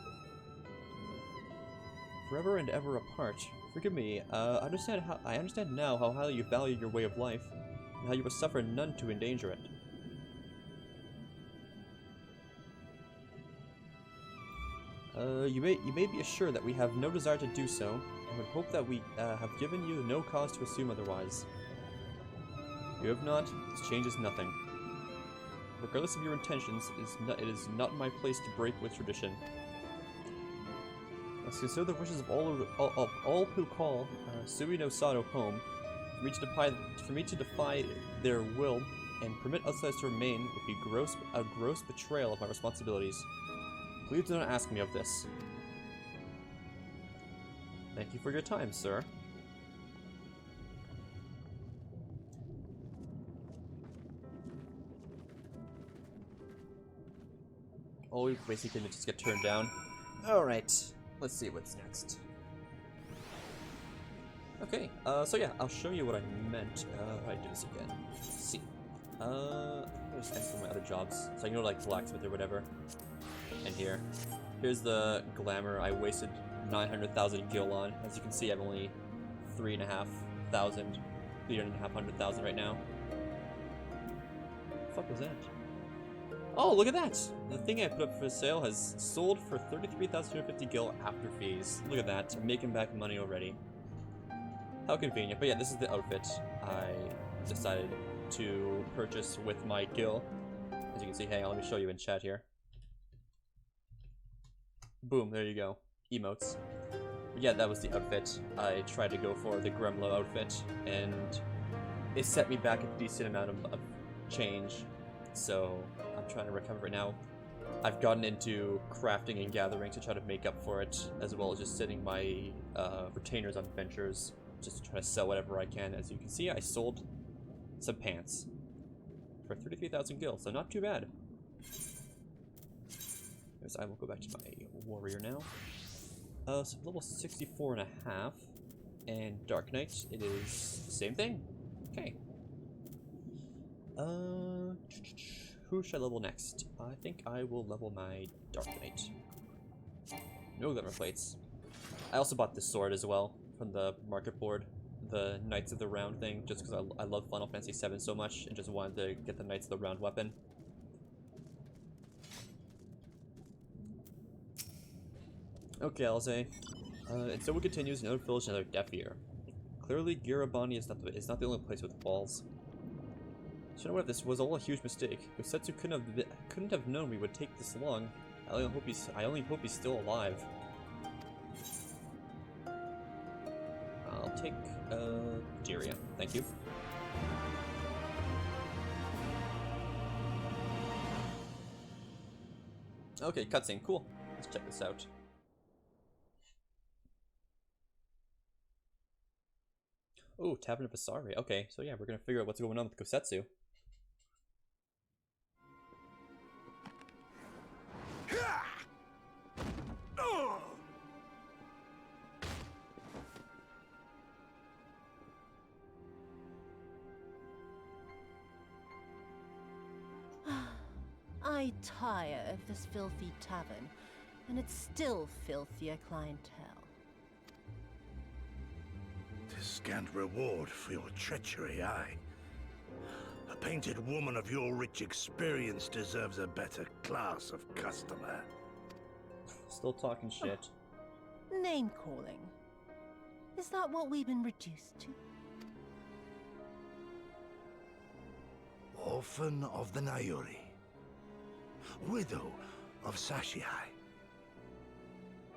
Forever and ever apart. Forgive me, I understand now how highly you value your way of life, and how you will suffer none to endanger it. You may be assured that we have no desire to do so, and would hope that we have given you no cause to assume otherwise. You have not, this changes nothing. Regardless of your intentions, it is not my place to break with tradition. Let's consider the wishes of all who call Sui no Sado home. For me to defy their will and permit outsiders to remain would be a gross betrayal of my responsibilities. Please do not ask me of this. Thank you for your time, sir. Oh, we basically just get turned down. Alright, let's see what's next. Okay, so yeah, I'll show you what I meant. How do I do this again? Let's see. I'm gonna spend some of my other jobs. So I can go to, like, blacksmith or whatever. And here's the glamour I wasted 900,000 gil on. As you can see, I'm only 3,500,000 right now. What the fuck was that? Oh, look at that! The thing I put up for sale has sold for 33,250 gil after fees. Look at that, I'm making back money already. How convenient. But yeah, this is the outfit I decided to purchase with my gil. As you can see, hang on, let me show you in chat here. Boom, there you go. Emotes. But yeah, that was the outfit I tried to go for, the Gremlo outfit, and it set me back a decent amount of change. So I'm trying to recover it now. I've gotten into crafting and gathering to try to make up for it, as well as just sending my retainers on ventures, just to try to sell whatever I can. As you can see, I sold some pants for 33,000 gil, so not too bad. Anyways, I will go back to my warrior now. So level 64.5, and Dark Knight, it is the same thing. Okay. Who should I level next? I think I will level my Dark Knight. No glamour plates. I also bought this sword as well from the market board, the Knights of the Round thing, just because I love Final Fantasy XIV so much and just wanted to get the Knights of the Round weapon. Okay, Alze. And so it continues, another village, another deaf ear. Clearly, Girabani is not the only place with walls. So what if this was all a huge mistake? Gosetsu couldn't have known we would take this long. I only hope he's still alive. I'll take Jiria. Thank you. Okay, cutscene. Cool. Let's check this out. Oh, Tavern of Asari. Okay, so yeah, we're gonna figure out what's going on with Gosetsu. I tire of this filthy tavern, and it's still filthier clientele. Tis scant reward for your treachery, aye. A painted woman of your rich experience deserves a better class of customer. Still talking shit. Name calling. Is that what we've been reduced to? Orphan of the Nayuri. Widow of Sashihai.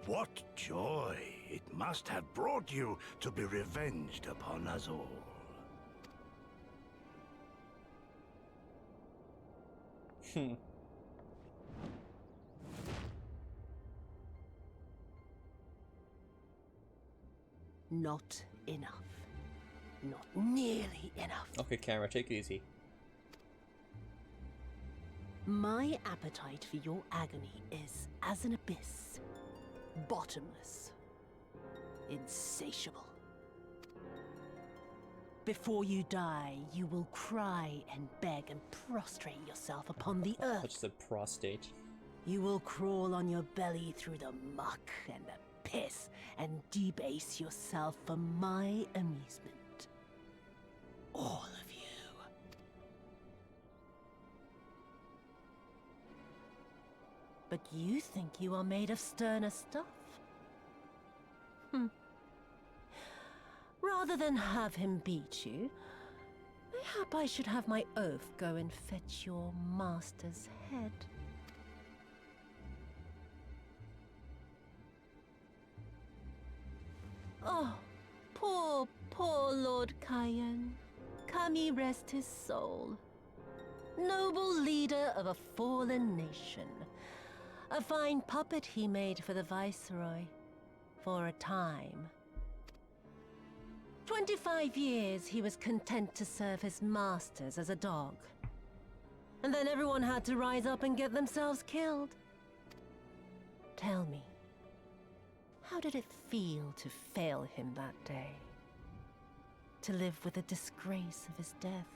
What joy it must have brought you to be revenged upon us all. Not enough. Not nearly enough. Okay, camera, take it easy. My appetite for your agony is as an abyss. Bottomless. Insatiable. Before you die, you will cry and beg and prostrate yourself upon the earth. That's the prostate. You will crawl on your belly through the muck and the piss and debase yourself for my amusement. All of you. But you think you are made of sterner stuff? Rather than have him beat you, mayhap I should have my oaf go and fetch your master's head. Oh, poor Lord Cayenne. Kami rest his soul. Noble leader of a fallen nation. A fine puppet he made for the Viceroy. For a time. 25 years he was content to serve his masters as a dog. And then everyone had to rise up and get themselves killed. Tell me, how did it feel to fail him that day? To live with the disgrace of his death?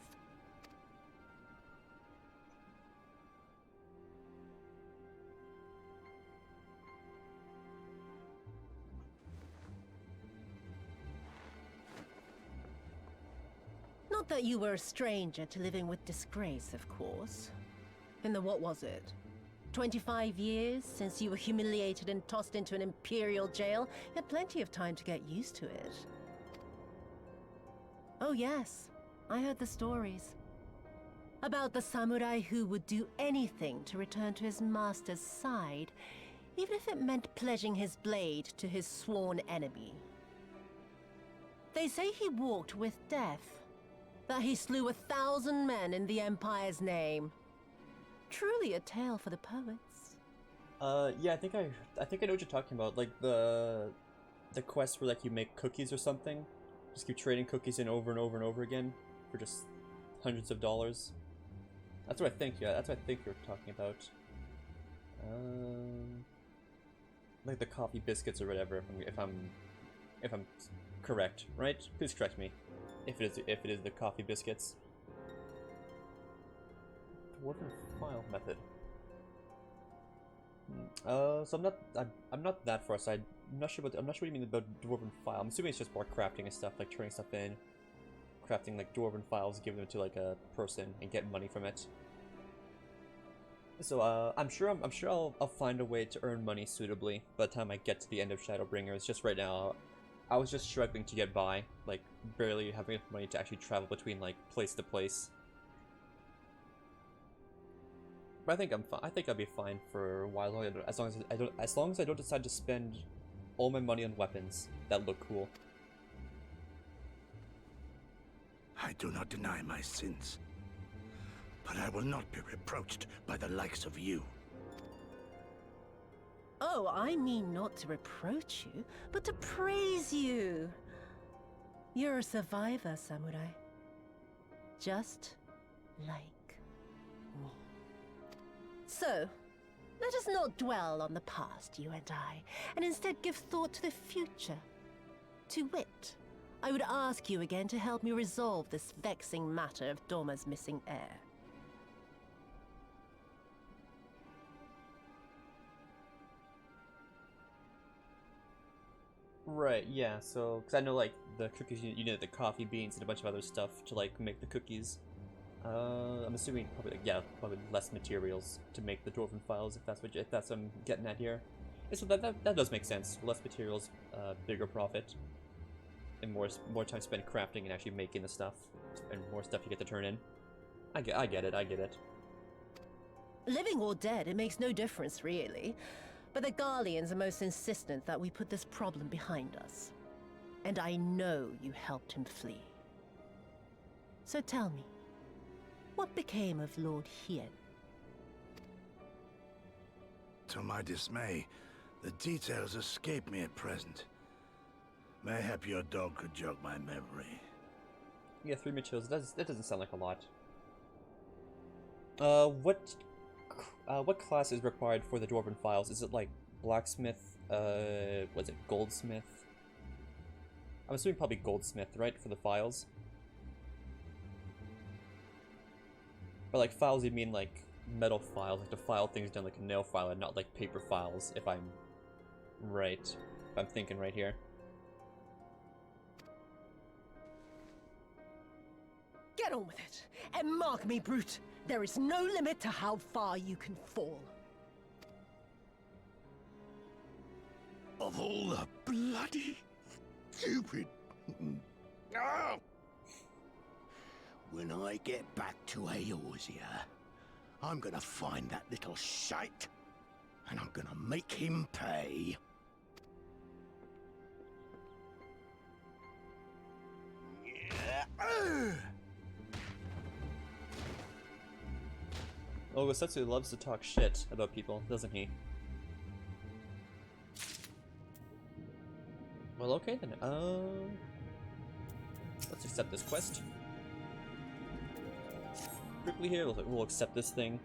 Not that you were a stranger to living with disgrace, of course. In the what was it? 25 years since you were humiliated and tossed into an imperial jail? You had plenty of time to get used to it. Oh yes, I heard the stories. About the samurai who would do anything to return to his master's side, even if it meant pledging his blade to his sworn enemy. They say he walked with death. That he slew 1,000 men in the Empire's name. Truly a tale for the poets. Yeah, I think I know what you're talking about. Like the quest where like you make cookies or something. Just keep trading cookies in over and over and over again for just hundreds of dollars. That's what I think. Yeah, that's what I think you're talking about. Like the coffee biscuits or whatever. If I'm correct, right? Please correct me. If it is the coffee biscuits. Dwarven file method. So I'm not that far. So I'm not sure what you mean about dwarven file. I'm assuming it's just more crafting and stuff, like turning stuff in, crafting like dwarven files, giving them to like a person and get money from it. So I'm sure I'll find a way to earn money suitably by the time I get to the end of Shadowbringer. It's just right now, I was just struggling to get by, like barely having enough money to actually travel between like place to place. But I think I think I'll be fine for a while, as long as I don't decide to spend all my money on weapons that look cool. I do not deny my sins, but I will not be reproached by the likes of you. Oh, I mean not to reproach you, but to praise you. You're a survivor, samurai. Just like me. So, let us not dwell on the past, you and I, and instead give thought to the future. To wit, I would ask you again to help me resolve this vexing matter of Dorma's missing heir. Right, yeah, so, because I know, like, the cookies, you need the coffee beans and a bunch of other stuff to, like, make the cookies. I'm assuming probably, like, yeah, probably less materials to make the dwarven files, if that's what I'm getting at here. And so that does make sense. Less materials, bigger profit, and more time spent crafting and actually making the stuff, and more stuff you get to turn in. I get it. Living or dead, it makes no difference, really. But the Garleans are most insistent that we put this problem behind us. And I know you helped him flee. So tell me, what became of Lord Hien? To my dismay, the details escape me at present. Mayhap your dog could jog my memory. Yeah, 3 materials, that doesn't sound like a lot. What what class is required for the Dwarven Files? Is it like blacksmith? Was it goldsmith? I'm assuming probably goldsmith, right, for the files. Or like files, you mean like metal files, like to file things down like a nail file, and not like paper files. If I'm right, if I'm thinking right here. Get on with it, and mark me, brute. There is no limit to how far you can fall. Of all the bloody stupid... Oh! When I get back to Eorzea, I'm gonna find that little shite, and I'm gonna make him pay. Oh, Gosetsu loves to talk shit about people, doesn't he? Well, okay then. Let's accept this quest. Quickly here, we'll accept this thing.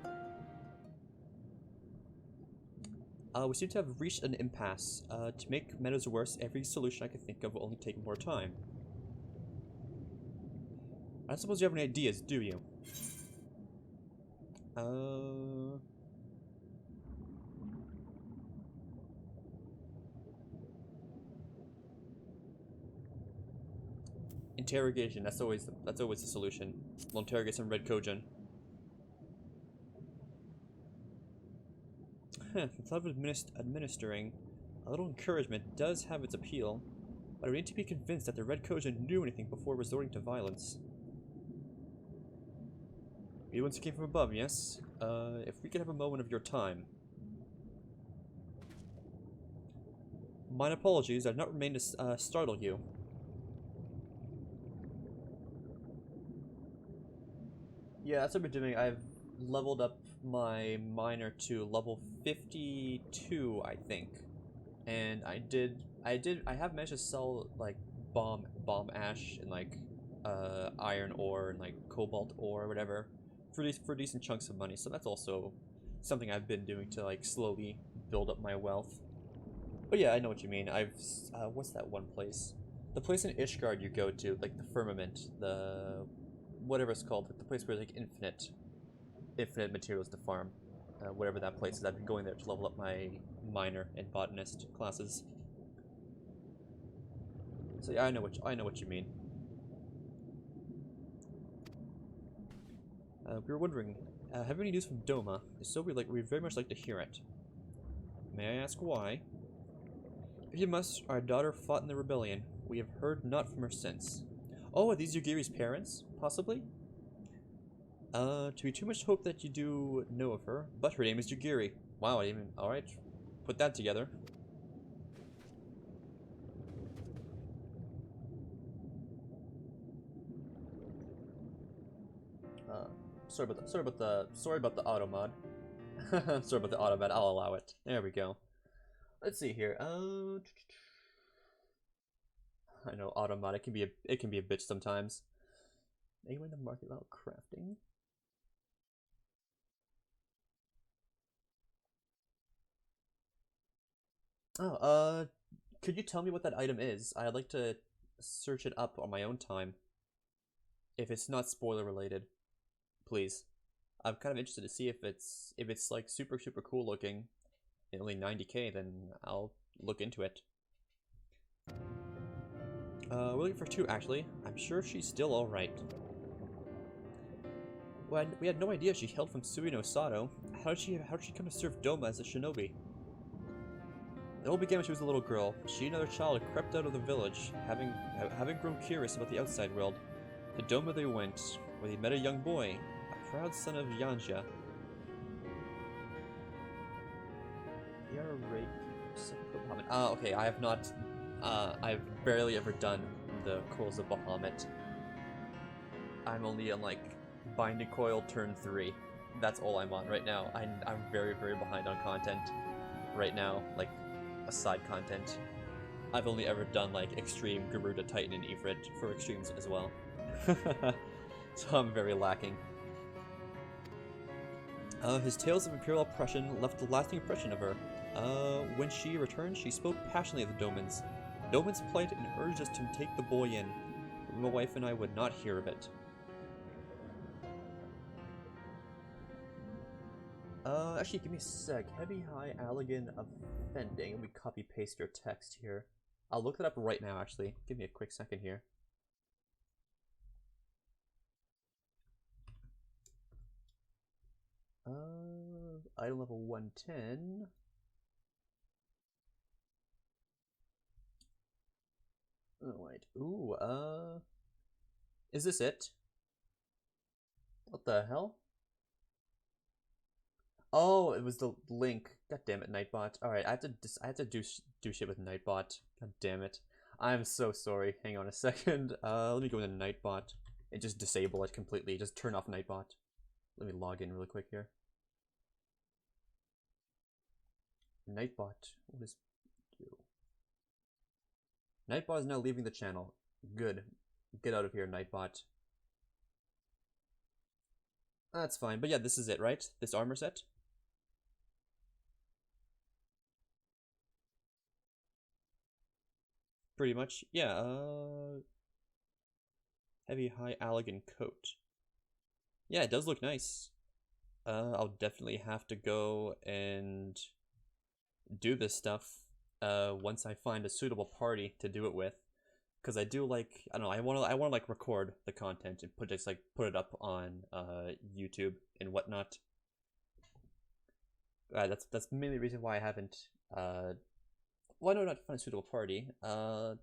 We seem to have reached an impasse. To make matters worse, every solution I can think of will only take more time. I don't suppose you have any ideas, do you? Interrogation, that's always the solution. We'll interrogate some Red Kojin. The thought of administering a little encouragement does have its appeal, but I need to be convinced that the Red Kojin knew anything before resorting to violence. You ones who came from above, yes? If we could have a moment of your time. Mine apologies, I've not remained to startle you. Yeah, that's what I've been doing. I've leveled up my miner to level 52, I think. And I have managed to sell like bomb ash and like iron ore and like cobalt ore or whatever for decent chunks of money. So that's also something I've been doing to like slowly build up my wealth. But yeah, I know what you mean. What's that one place? The place in Ishgard you go to, like the firmament, the whatever it's called, like the place where like infinite materials to farm. Whatever that place is, I've been going there to level up my miner and botanist classes. So yeah, I know what you mean. We were wondering, have any news from Doma? If so, we'd very much like to hear it. May I ask why? If you must, our daughter fought in the rebellion. We have heard not from her since. Oh, are these Yugiri's parents? Possibly? To be too much to hope that you do know of her, but her name is Yugiri. Wow, alright. Put that together. Sorry about the auto mod. Sorry about the auto mod, I'll allow it. There we go. Let's see here. I know auto mod, it can be a bitch sometimes. Anyone in the market about crafting? Oh, could you tell me what that item is? I'd like to search it up on my own time. If it's not spoiler related, please. I'm kind of interested to see if it's like super cool looking, and only 90k, then I'll look into it. We're looking for two actually. I'm sure she's still alright. Well, we had no idea she hailed from Suino Sato. How did she come to serve Doma as a shinobi? It all began when she was a little girl. She and another child had crept out of the village, having grown curious about the outside world. To Doma they went, where they met a young boy, a proud son of Yanja. Okay, I have not, I've barely ever done the Coils of Bahamut. I'm only on like Binding Coil turn 3. That's all I'm on right now. I'm very behind on content right now, like aside content. I've only ever done like Extreme, Garuda, Titan, and Ifrit for Extremes as well. So I'm very lacking. His tales of imperial oppression left a lasting impression of her. When she returned, she spoke passionately of the Domans. Doman's plight and urged us to take the boy in. But my wife and I would not hear of it. Actually, give me a sec. Heavy, high, Allegan, offending. Let me copy paste your text here. I'll look that up right now, actually. Give me a quick second here. Item level 110. Oh, wait. Ooh, is this it? What the hell? Oh, it was the link. God damn it, Nightbot. Alright, I have to do shit with Nightbot. God damn it. I'm so sorry. Hang on a second. Let me go into Nightbot and just disable it completely. Just turn off Nightbot. Let me log in really quick here. Nightbot, what does it do? Nightbot is now leaving the channel. Good. Get out of here, Nightbot. That's fine, but yeah, this is it, right? This armor set? Pretty much, yeah, heavy, high, Allegan coat. Yeah, it does look nice. I'll definitely have to go and do this stuff once I find a suitable party to do it with, because I do like, I don't know, I want to like record the content and put it up on YouTube and whatnot. That's mainly the reason why I haven't well, no, not find a suitable party. I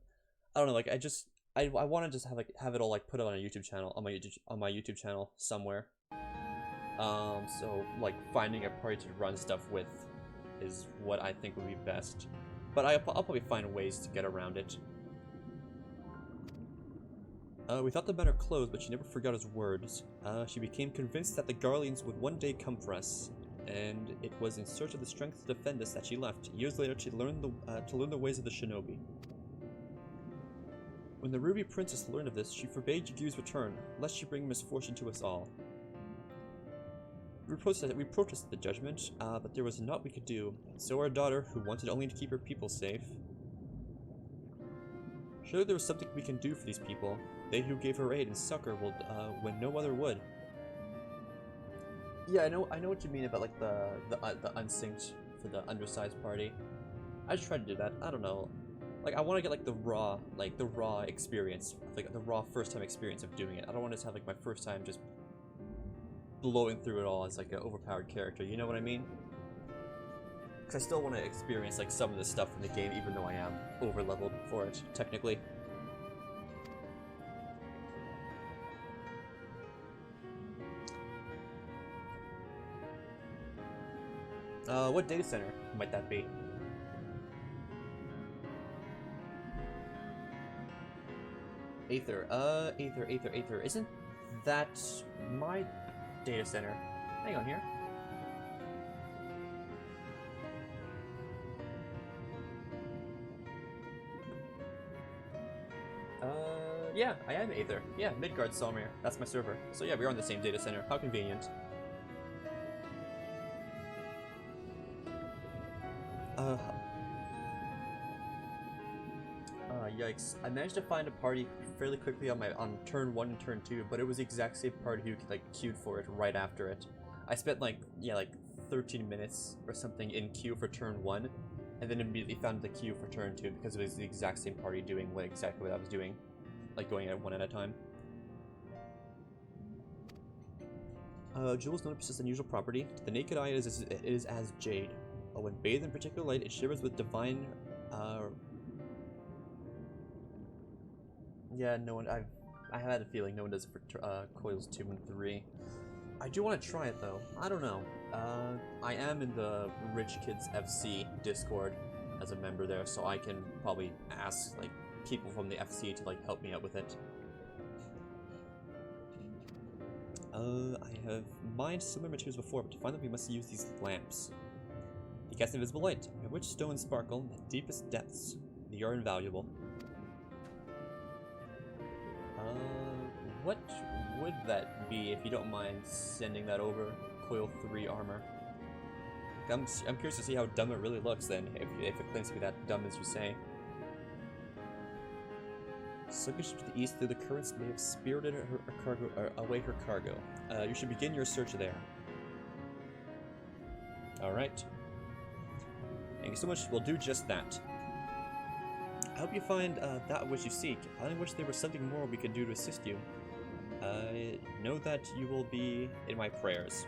don't know, like I want to just have it all like put it on a YouTube channel, on my YouTube channel somewhere. So like finding a party to run stuff with is what I think would be best. But I'll probably find ways to get around it. We thought the matter closed, but she never forgot his words. She became convinced that the Garleans would one day come for us, and it was in search of the strength to defend us that she left. Years later, she learned to learn the ways of the shinobi. When the Ruby Princess learned of this, she forbade Yugi's return, lest she bring misfortune to us all. We protested the judgment, but there was naught we could do, and so our daughter, who wanted only to keep her people safe. Surely there was something we can do for these people. They who gave her aid and succor will, when no other would. Yeah, I know what you mean about like the unsynced for the undersized party. I just tried to do that. I don't know. Like I want to get like the raw experience, like the raw first time experience of doing it. I don't want to have like my first time just blowing through it all as like an overpowered character. You know what I mean? Because I still want to experience like some of the stuff in the game, even though I am over leveled for it technically. What data center might that be? Aether. Aether. Isn't that my data center? Hang on here. Yeah, I am Aether. Yeah, Midgard Salmir. That's my server. So yeah, we're on the same data center. How convenient. Yikes. I managed to find a party fairly quickly on turn 1 and turn 2, but it was the exact same party who like queued for it right after it. I spent like 13 minutes or something in queue for turn 1, and then immediately found the queue for turn 2 because it was the exact same party doing exactly what I was doing, like going at one at a time. Jewels don't possess unusual property. To the naked eye, it is as jade. When bathed in particular light, it shivers with divine. Yeah, no one. I had a feeling no one does it for coils 2 and 3. I do want to try it though. I don't know. I am in the Rich Kids FC Discord as a member there, so I can probably ask like people from the FC to like help me out with it. I have mined similar materials before, but to find them we must use these lamps. They cast invisible light, in which stones sparkle in the deepest depths. They are invaluable. What would that be, if you don't mind sending that over, coil 3 armor. I'm curious to see how dumb it really looks then, if it claims to be that dumb as you say. Sluggish to the east through the currents may have spirited away her cargo. You should begin your search there. Alright. Thank you so much. We'll do just that. I hope you find that which you seek. I only wish there was something more we could do to assist you. Know that you will be in my prayers.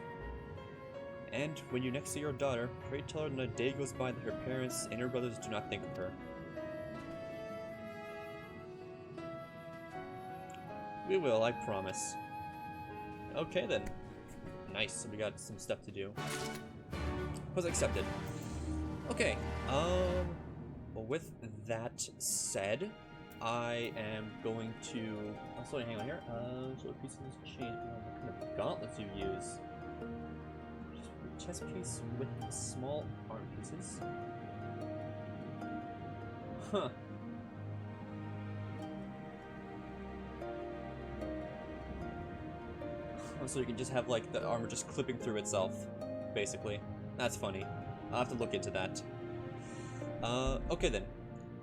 And when you next see your daughter, pray tell her not a day goes by that her parents and her brothers do not think of her. We will, I promise. Okay then. Nice, so we got some stuff to do. Was accepted. Okay, well with that said, I am going to... Oh, sorry, hang on here. So the pieces change. What kind of gauntlets you use? Chest piece with small arm pieces. Huh. So you can just have like the armor just clipping through itself, basically. That's funny. I'll have to look into that. Okay then.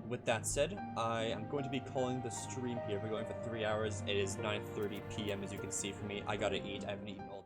With that said, I am going to be calling the stream here. We're going for 3 hours. It is 9:30 p.m. as you can see from me. I gotta eat. I haven't eaten all